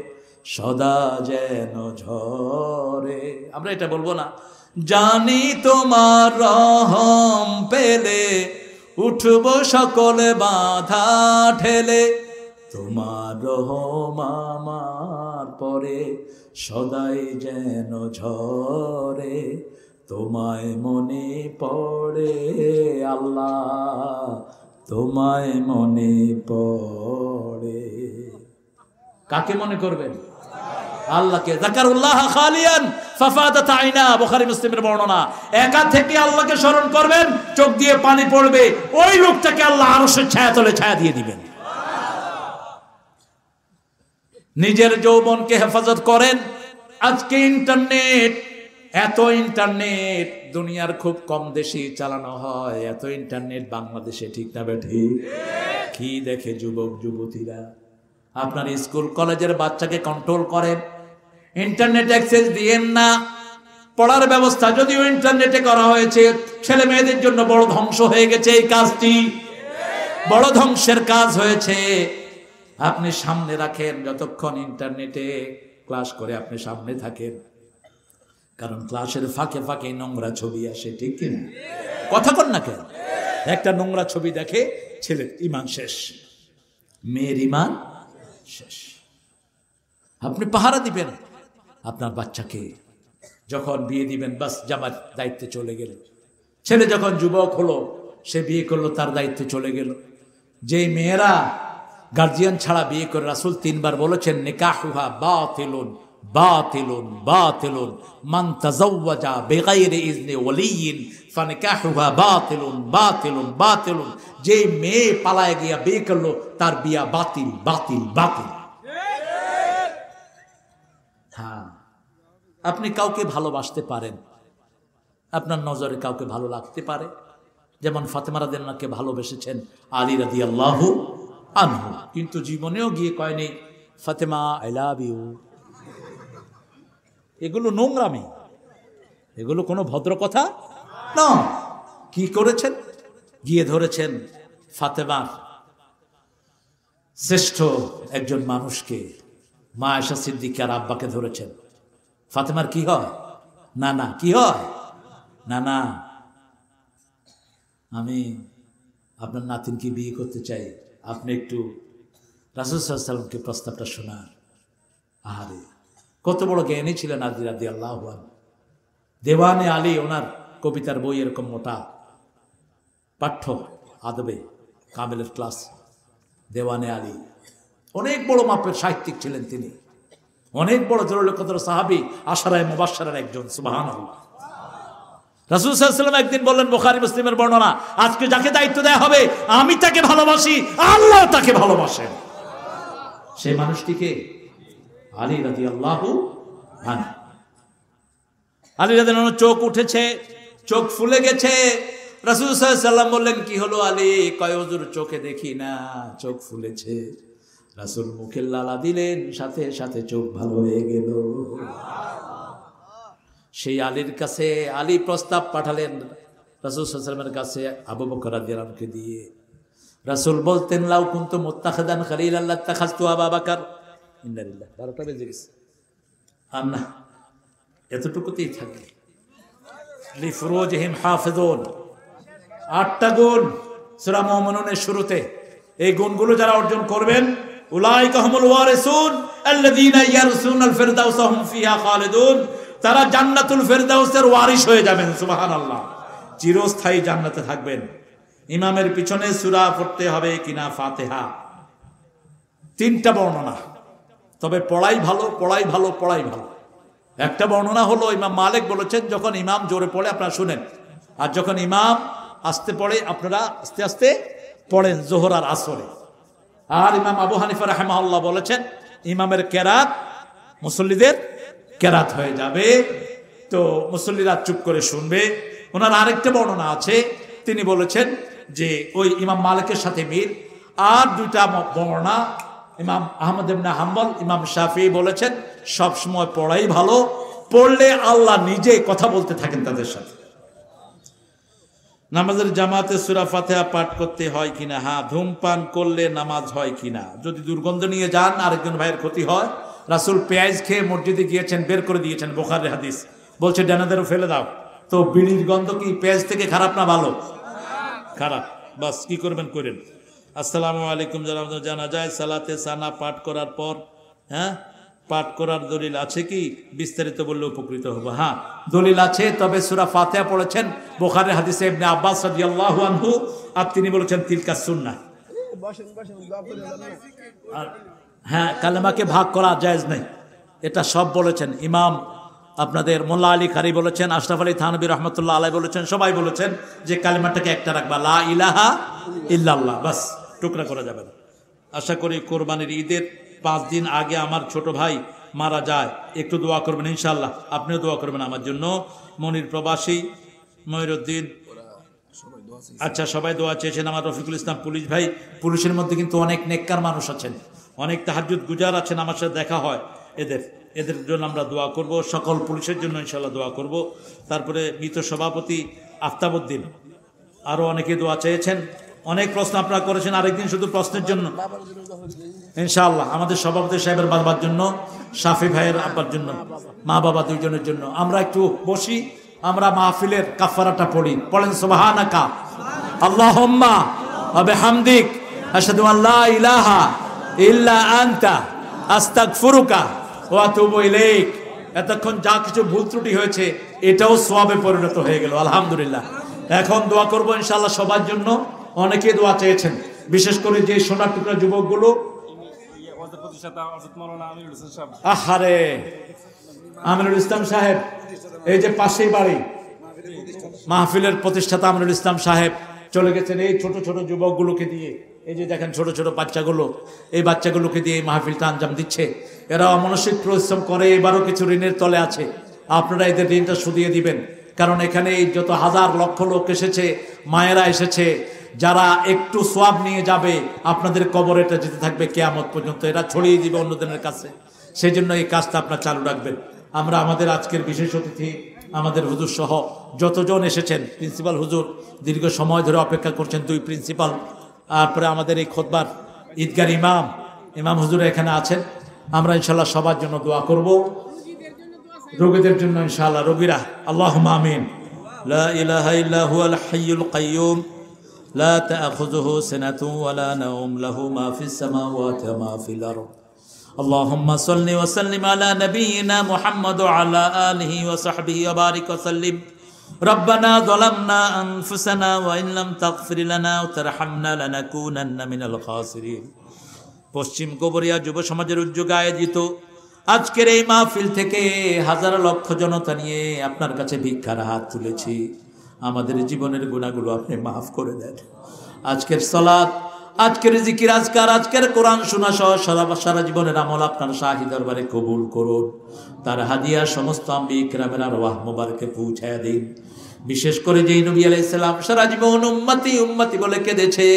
Speaker 1: সদা যেন ঝরে। আমরা এটা বলবো না? জানি তোমার রহম পেলে, উঠবো সকলে বাধা ঠেলে, তোমার রহম আমার পরে সদাই যেন ঝরে, তোমায় মনে পড়ে আল্লাহ, তোমায় মনে পড়ে। কাকে মনে করবেন? আল্লাহকে। যাকারুল্লাহ খালিয়ান ফাফাদাত আইনা, বুখারী মুসলিমের বর্ণনা। একা থেকে আল্লাহকে স্মরণ করবেন, চোখ দিয়ে পানি পড়বে, ওই লোকটাকে আল্লাহ আরশের ছায়াতলে ছায়া দিয়ে দিবেন। নিজের যৌবনকে হেফাজত করেন। আজকে ইন্টারনেট, এত ইন্টারনেট দুনিয়ার খুব কম দেশে চালানো হয়, এত ইন্টারনেট বাংলাদেশে, ঠিক না বেঠি? কি দেখে যুবক যুবতীরা? আপনার স্কুল কলেজের বাচ্চাকে কন্ট্রোল করেন, ইন্টারনেট অ্যাক্সেস দিয়েন না। পড়ার ব্যবস্থা যদিও ইন্টারনেটে করা হয়েছে, ছেলে মেয়েদের জন্য বড় ধ্বংস হয়ে গেছে এই কাজটি, বড় ধ্বংসের কাজ হয়েছে। আপনি সামনে রাখেন, যতক্ষণ ইন্টারনেটে ক্লাস করে আপনি সামনে থাকেন, কারণ ক্লাসের ফাঁকে ফাঁকে নোংরা ছবি আসে, ঠিক কিনা? কথা কন না কেন? একটা নোংরা ছবি দেখে ছেলের ইমান শেষ, মেয়ের ইমান শেষ। আপনি পাহারা দিবেন আপনার বাচ্চাকে। যখন বিয়ে দিবেন, বাস জামার দায়িত্বে চলে গেল। ছেলে যখন যুবক হলো, সে বিয়ে করলো, তার দায়িত্ব চলে গেল। যেই মেয়েরা গার্জিয়ান ছাড়া বিয়ে করে, রাসূল 3 বার বলেছেন নিকাহুহা বাতিলুন বাতিলুন বাতিলুন, মান তাযাওয়াজা বিগাইরি ইজনি ওয়ালিয়িন ফানিকাহুহা বাতিলুন বাতিলুন বাতিলুন। যে মেয়ে পালায় গিয়া বিয়ে করলো, তার বিয়া বাতিল বাতিল বাতিল। হ্যাঁ, আপনি কাউকে ভালোবাসতে পারেন, আপনার নজরে কাউকে ভালো লাগতে পারে, যেমন ফাতেমা রাদিয়াল্লাহু আনহাকে ভালোবেসেছেন আলী রাদিয়াল্লাহু আনহু, কিন্তু জীবনেও গিয়ে কয়নি ফাতেমা আই লাভ ইউ। এগুলো নোংরামি, এগুলো কোনো ভদ্র কথা না। কি করেছেন? গিয়ে ধরেছেন ফাতেমার শ্রেষ্ঠ একজন মানুষকে, মা আয়েশা সিদ্দিকার আব্বাকে ধরেছেন। ফাতেমার কি হয়? না না, কি হয়? না না, আমি আপনার নাতিনকে বিয়ে করতে চাই, আপনি একটু রাসূল সাল্লাল্লাহু আলাইহি ওয়াসাল্লামকে প্রস্তাবটা শোনান। আহারে, কত বড় জ্ঞানী ছিলেন আলী রাদিয়াল্লাহু আনহু। দেওয়ানে আলী, ওনার কবিতার বই এরকম মোটা, পাঠ্য আদবে কামেলের ক্লাস। দেওয়ানে আলী অনেক বড় মাপের সাহিত্যিক ছিলেন তিনি, অনেক বড় জরুল কদর সাহাবী, আশারায়ে মুবাশশারার একজন। সুবহানাল্লাহ। রাসূল সাল্লাল্লাহু আলাইহি ওয়াসাল্লাম একদিন বললেন, বুখারী মুসলিমের বর্ণনা, আজকে যাকে দায়িত্ব দেয়া হবে আমি তাকে ভালোবাসি, আল্লাহ তাকে ভালোবাসেন। সেই মানুষটিকে আলী রাদিয়াল্লাহু আনহু। আলী রাদিয়াল্লাহু আনহু চোখ উঠেছে, চোখ ফুলে গেছে। রাসূল সাল্লাল্লাহু আলাইহি ওয়াসাল্লাম বললেন, কি হলো আলী? কয় হুজুর চোখে দেখি না, চোখ ফুলেছে। রাসূল মুখে লালা দিলেন, সাথে সাথে চোখ ভালো হয়ে গেল। সেই আলীর কাছে আলী প্রস্তাব পাঠালেন রাসূল সাল্লাল্লাহু আলাইহি ওয়াসাল্লামের কাছে আবু বকর রাদিয়াল্লাহু আনহুকে দিয়ে। রাসূল বলতেন, লাউ কুনতু মুত্তাখিদান খালিলান লাত্তাখাযতু আবু বকর। ইন্না লিল্লাহি। 12টা বেজে গেছে। আর না, এতটুকুতেই থাকে। লিফুরুজিহিম হাফিজুন, 8টা গুণ সূরা মুমিনুনের শুরুতে। এই গুণগুলো যারা অর্জন করবেন, উলাইকা হুমুল ওয়ারিসুন আল্লাযীনা ইয়ারসুনাল ফিরদাউসা হুম ফিহা খালিদুন, তারা জান্নাতুল ফেরদাউসের ওয়ারিশ হয়ে যাবেন। সুবহানাল্লাহ। চিরস্থায়ী জান্নাতে থাকবেন। ইমামের পিছনে সূরা পড়তে হবে কিনা ফাতিহা, 3টা বর্ণনা, তবে পড়াই ভালো, পড়াই ভালো, পড়াই ভালো। একটা বর্ণনা হলো ইমাম মালিক বলেছেন, যখন ইমাম জোরে পড়ে আপনারা শুনেন, আর যখন ইমাম আস্তে পড়ে আপনারা আস্তে আস্তে পড়েন যোহর আর আসরে। আর ইমাম আবু হানিফা রাহিমাহুল্লাহ বলেছেন, ইমামের কেরাত মুসল্লিদের কেরাত হয়ে যাবে, তো মুসল্লিরা চুপ করে শুনবে। ওনার আরেকটা বর্ণনা আছে, তিনি বলেছেন যে ওই ইমাম মালিকের সাথে মিল। আর 2টা বর্ণনা ইমাম আহমদ ইবনে হাম্বল, ইমাম শাফিঈ বলেছেন সব সময় পড়াই ভালো, পড়লে আল্লাহ নিজে কথা বলতে থাকেন তাদের সাথে। নামাজের জামাতে সূরা ফাতিহা পাঠ করতে হয় কিনা? হ্যাঁ। ধূমপান করলে নামাজ হয় কিনা? যদি দুর্গন্ধ নিয়ে যান আরেকজন ভাইয়ের ক্ষতি হয়। রাসূল পেঁয়াজ খেয়ে মসজিদে গিয়েছেন, বের করে দিয়েছেন, বুখারীর হাদিস। বলছে ডানাদেরও ফেলে দাও। তো বিড়ির গন্ধ কি পেঁয়াজ থেকে খারাপ না ভালো? খারাপ। বাস কি করবেন করেন। আসসালামু আলাইকুম জানা যায় সালাতে সানা পাঠ করার পর, হ্যাঁ, পাঠ করার দলিল আছে কি? বিস্তারিত বললে উপকৃত হব। হ্যাঁ, দলিল আছে, তবে সূরা ফাতিহা পড়েছেন বুখারীর হাদিসে ইবনে আব্বাস রাদিয়াল্লাহু আনহু, আর তিনি বলেছেন তিলকা সুন্নাহ। হ্যাঁ, কালেমাকে ভাগ করা জায়েজ নেই, এটা সব বলেছেন। ইমাম আপনাদের মোল্লা আলী কারি বলেছেন, আশরাফ আলী থানভী রহমতুল্লাহ আলাইহি বলেছেন, সবাই বলেছেন যে কালেমাটাকে একটা রাখবা, লা ইলাহা ইল্লাল্লাহ, বাস, টুকরা করা যাবে না। আশা করি কোরবানির ঈদের 5 দিন আগে আমার ছোট ভাই মারা যায়, একটু দোয়া করবেন ইনশাআল্লাহ। আপনিও দোয়া করবেন আমার জন্য। মনির প্রবাসী, ময়ূরউদ্দিন, আচ্ছা সবাই দোয়া চেয়েছেন। আমার রফিকুল ইসলাম পুলিশ ভাই, পুলিশের মধ্যে কিন্তু অনেক নেককার মানুষ আছেন, অনেক তাহাজ্জুদ গুজার আছেন, আমার সাথে দেখা হয়। এদের জন্য আমরা দোয়া করব, সকল পুলিশের জন্য ইনশাআল্লাহ দোয়া করব। তারপরে মৃত সভাপতি আফতাবউদ্দিন, আরও অনেকে দোয়া চেয়েছেন। অনেক প্রশ্ন আপনারা করেছেন, আরেকদিন শুধু প্রশ্নের জন্য ইনশাআল্লাহ। আমাদের সভাপতি সাহেবের বাবার জন্য, শাফি ভাইয়ের আব্বার জন্য, মা বাবা দুইজনের জন্য। আমরা একটু বসি, আমরা মাহফিলের কাফারাটা পড়েন সুবহানাকা আল্লাহুম্মা ওয়া বিহামদিক আশহাদু আল্লা ইলাহা ইল্লা আনতা আস্তাগফিরুকা ওয়া আতুবু ইলাইক। এতক্ষণ যা কিছু ভুল ত্রুটি হয়েছে এটাও সওয়াবে পরিণত হয়ে গেল, আলহামদুলিল্লাহ। এখন দোয়া করব ইনশাআল্লাহ সবার জন্য। অনেকে দোয়া চেয়েছেন, বিশেষ করে যে সোনার টুকরা যুবকগুলো। আহারে, আমিনুল ইসলাম সাহেব, এই যে পাশেই বাড়ি, মাহফিলের প্রতিষ্ঠাতা আমিনুল ইসলাম সাহেব চলে গেছেন এই ছোট ছোট যুবকগুলোকে দিয়ে। এই যে দেখেন ছোট ছোট বাচ্চাগুলো, এই বাচ্চাগুলোকে দিয়ে এই মাহফিলটা আঞ্জাম দিচ্ছে। এরা অমানসিক পরিশ্রম করে, এবারও কিছু ঋণের তলে আছে। আপনারা এদের ঋণটা শুধিয়ে দিবেন, কারণ এখানে এই যত হাজার লক্ষ লোক এসেছে, মায়েরা এসেছে, যারা একটু সোয়াব নিয়ে যাবে, আপনাদের কবরে এটা যেতে থাকবে কিয়ামত পর্যন্ত, এরা ছড়িয়ে দিবে অন্যদের কাছে। সেই জন্য এই কাজটা আপনারা চালু রাখবেন। আমরা আমাদের আজকের বিশেষ অতিথি, আমাদের হুজুর সহ যতজন এসেছেন, প্রিন্সিপাল হুজুর দীর্ঘ সময় ধরে অপেক্ষা করছেন, 2 প্রিন্সিপাল, তারপরে আমাদের এই খুতবার ঈদগার ইমাম হুজুর এখানে আছেন। আমরা ইনশাআল্লাহ সবার জন্য দোয়া করব, রোগীদের জন্য ইনশাআল্লাহ। রোগীরা আল্লাহুম্মা আমিন। লা ইলাহা ইল্লা হুয়াল হাইয়ুল কাইয়্যুম لا تأخذه سنة ولا نوم له ما في السماوات وما في الأرض اللهم صل وسلم على نبينا محمد وعلى آله وصحبه وبارك وسلم ربنا ظلمنا أنفسنا وإن لم تغفر لنا وترحمنا لنكونن من الخاسرين পশ্চিম গোবরিয়া যুব সমাজের উদ্যোগে আয়োজিত আজকের এই মাহফিল থেকে হাজার লক্ষ জনতা নিয়ে আপনার কাছে ভিক্ষার হাত তুলেছি। আমাদের জীবনের গুনাহগুলো আপনি মাফ করে দেন। আজকের সালাত, আজকের জিকির আজকার, আজকের কোরআন শোনা সহ সারা জীবনের আমল আপনার শাহী দরবারে কবুল করুন। তার হাদিয়া সমস্ত আম্বিয়া কিরামের আরওয়াহ মুবারকে পৌঁছায়া দিন। বিশেষ করে যেই নবী আলাইহিস সালাম সারা জীবন উম্মতি উম্মতি বলে কেঁদেছে,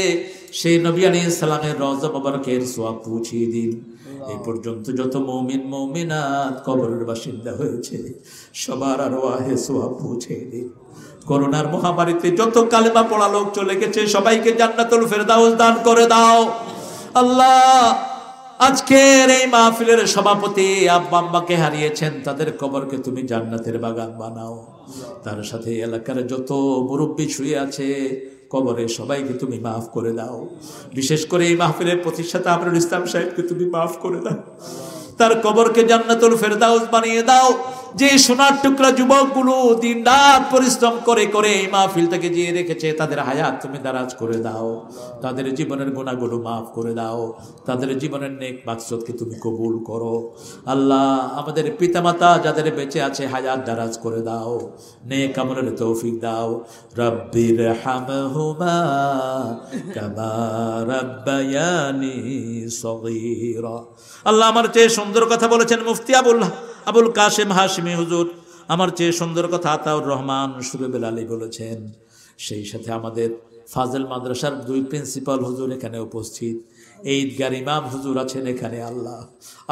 Speaker 1: সেই নবী আলাইহিস সালামের রওজা মুবারকের সওয়াব পৌঁছিয়ে দিন। এই পর্যন্ত যত মুমিন মুমিনাত কবরের বাসিন্দা হয়েছে সবার আরওয়াহে সওয়াব পৌঁছিয়ে দিন। করোনার মহামারীতে যত কালেমা পড়া লোক চলে গেছে সবাইকে জান্নাতুল ফেরদাউস দান করে দাও। আল্লাহ, আজকের এই মাহফিলের সভাপতি আব্বা আম্মাকে হারিয়েছেন, তাদের কবরকে তুমি জান্নাতের বাগান বানাও। তার সাথে এলাকার যত মুরব্বী শুয়ে আছে কবরে সবাইকে তুমি মাফ করে দাও। বিশেষ করে এই মাহফিলের প্রতিষ্ঠাতা আমরুল ইসলাম সাহেবকে তুমি মাফ করে দাও, তার কবরকে জান্নাতুল ফেরদাউস বানিয়ে দাও। যে সোনার টুকরা যুবকগুলো দিন রাত পরিশ্রম করে করে এই মাহফিলটাকে জিয়ে রেখেছে, তাদের হায়াত তুমি দারাজ করে দাও, তাদের জীবনের গুনাহগুলো মাফ করে দাও, তাদের জীবনের নেক মাকসুদকে তুমি কবুল করো। আল্লাহ, আমাদের পিতামাতা যাদের বেঁচে আছে হায়াত দারাজ করে দাও, নেক আমলের তৌফিক দাও। রব্বির হামহুমা কামা রাব্বায়ানি সগীরা। আল্লাহ, আমার চেয়ে সুন্দর কথা বলেছেন মুফতি আবুল কাশেম হাশমি হুজুর, আমার চেয়ে সুন্দর কথা আতাউর রহমান সুরেবেল আলী বলেছেন। সেই সাথে আমাদের ফাজেল মাদ্রাসার 2 প্রিন্সিপাল হুজুর এখানে উপস্থিত, ঈদগার ইমাম হুজুর আছেন এখানে। আল্লাহ,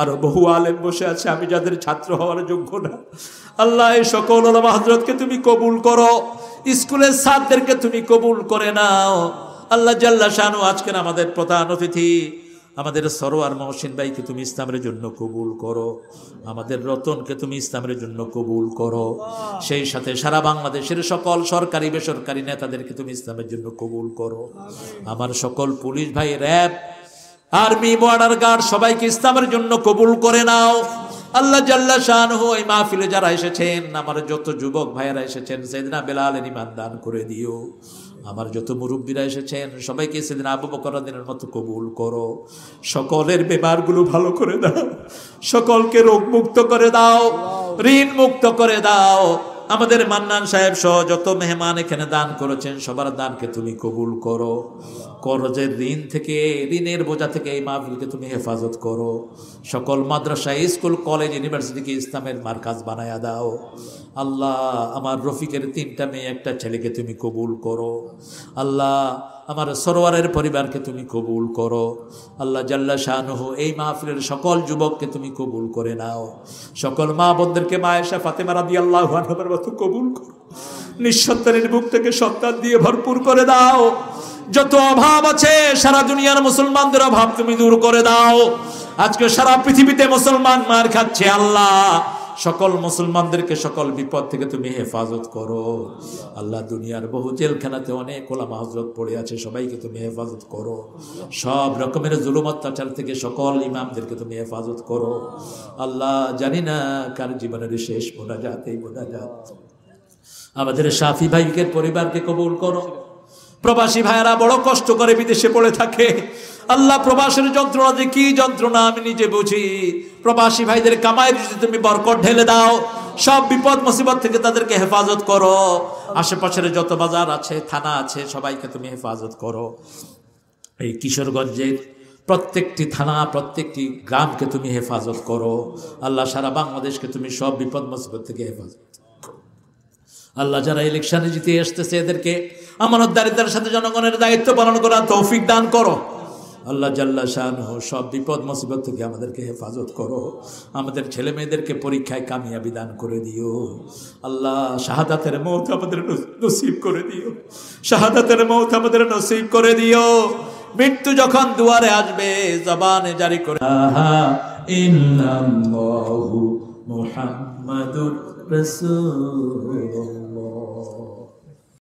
Speaker 1: আরো বহু আলেম বসে আছে আমি যাদের ছাত্র হওয়ার যোগ্য না। আল্লাহ, এই সকল ওলামা হযরতকে তুমি কবুল করো, স্কুলের ছাত্রদেরকে তুমি কবুল করে নাও। আল্লাহ জাল্লা শানু, আজকের আমাদের প্রধান অতিথি আমাদের সরোয়ার মহসিন ভাইকে তুমি ইসলামের জন্য কবুল করো, আমাদের রতনকে তুমি ইসলামের জন্য কবুল করো। সেই সাথে সারা বাংলাদেশের সকল সরকারি বেসরকারি নেতাদেরকে তুমি ইসলামের জন্য কবুল করো। আমার সকল পুলিশ ভাই, র্যাব, আর্মি, বর্ডার গার্ড সবাইকে ইসলামের জন্য কবুল করে নাও। আল্লাহ জাল্লা শানহু, এই মাহফিলে যারা এসেছেন, আমার যত যুবক ভাইয়েরা এসেছেন, সাইয়েদনা বেলালের ঈমান দান করে দিও। আমার যত মুরব্বীরা এসেছেন সবাইকে সাইয়েদনা আবু বকর রাদিয়াল্লাহু আনহু মতো কবুল করো। সকলের বেমারগুলো ভালো করে দাও, সকলকে রোগ মুক্ত করে দাও, ঋণ মুক্ত করে দাও। আমাদের মান্নান সাহেব সহ যত মেহমান এখানে দান করেছেন সবার দানকে তুমি কবুল করো। করজের ঋণ থেকে, ঋণের বোঝা থেকে এই মাহফিলকে তুমি হেফাজত করো। সকল মাদ্রাসা, স্কুল, কলেজ, ইউনিভার্সিটিকে ইসলামের মার্কাজ বানায়া দাও। আল্লাহ, আমার রফিকের 3টা মেয়ে 1টা ছেলেকে তুমি কবুল করো। আল্লাহ, আমার সরোয়ারের পরিবারকে তুমি কবুল করো। আল্লাহ জাল্লা শানুহু, এই মাহফিলের সকল যুবককে তুমি কবুল করে নাও। সকল মা বোনদেরকে মা আয়েশা ফাতেমা রাদিয়াল্লাহু আনহার মতো কবুল করো। নিঃসন্তানের বুক থেকে সন্তান দিয়ে ভরপুর করে দাও। যত অভাব আছে সারা দুনিয়ার মুসলমানদের অভাব তুমি দূর করে দাও। আজকে সারা পৃথিবীতে মুসলমান মার খাচ্ছে। আল্লাহ, সকল মুসলমানদেরকে সকল বিপদ থেকে তুমি হেফাজত করো। আল্লাহ, দুনিয়ার বহু জেলখানাতে অনেক ওলামা হযরত পড়ে আছে, সবাইকে তুমি হেফাজত করো। সব রকমের জুলুম অত্যাচার থেকে সকল ইমামদেরকে তুমি হেফাজত করো। আল্লাহ, জানি না কার জীবনের শেষ মোনাজাত এই মোনাজাত। আমাদের শাফি ভাইকে পরিবারকে কবুল করো। প্রবাসী ভাইয়েরা বড় কষ্ট করে বিদেশে পড়ে থাকে। আল্লাহ, প্রবাসের যন্ত্রণা যে কি যন্ত্রণা আমি নিজে বুঝি। প্রবাসী ভাইদের কামাইয়ের যদি তুমি বরকত ঢেলে দাও, সব বিপদ মুসিবত থেকে তাদেরকে হেফাজত করো। আশেপাশের যত বাজার আছে, থানা আছে, সবাইকে তুমি হেফাজত করো। এই কিশোরগঞ্জের প্রত্যেকটি থানা, প্রত্যেকটি গ্রামকে তুমি হেফাজত করো। আল্লাহ, সারা বাংলাদেশকে তুমি সব বিপদ মুসিবত থেকে হেফাজত। আল্লাহ, যারা ইলেকশনে জিতে আসতেছে এদেরকে আমানতদারিতার সাথে জনগণের দায়িত্ব পালন করার তৌফিক দান করো। আল্লাহ জাল্লা শানহু, সব বিপদ মুসিবত থেকে আমাদেরকে হেফাজত করো। আমাদের ছেলে মেয়েদেরকে পরীক্ষায় কামিয়াবি দান করে দিও। আল্লাহ, শাহাদাতের মওত আমাদের নসিব করে দিও। শাহাদাতের মওত আমাদের নসিব করে দিও। মৃত্যু যখন দুয়ারে আসবে জবানে জারি করে ইন্নাল্লাহু মুহাম্মাদুর রাসূলুল্লাহ।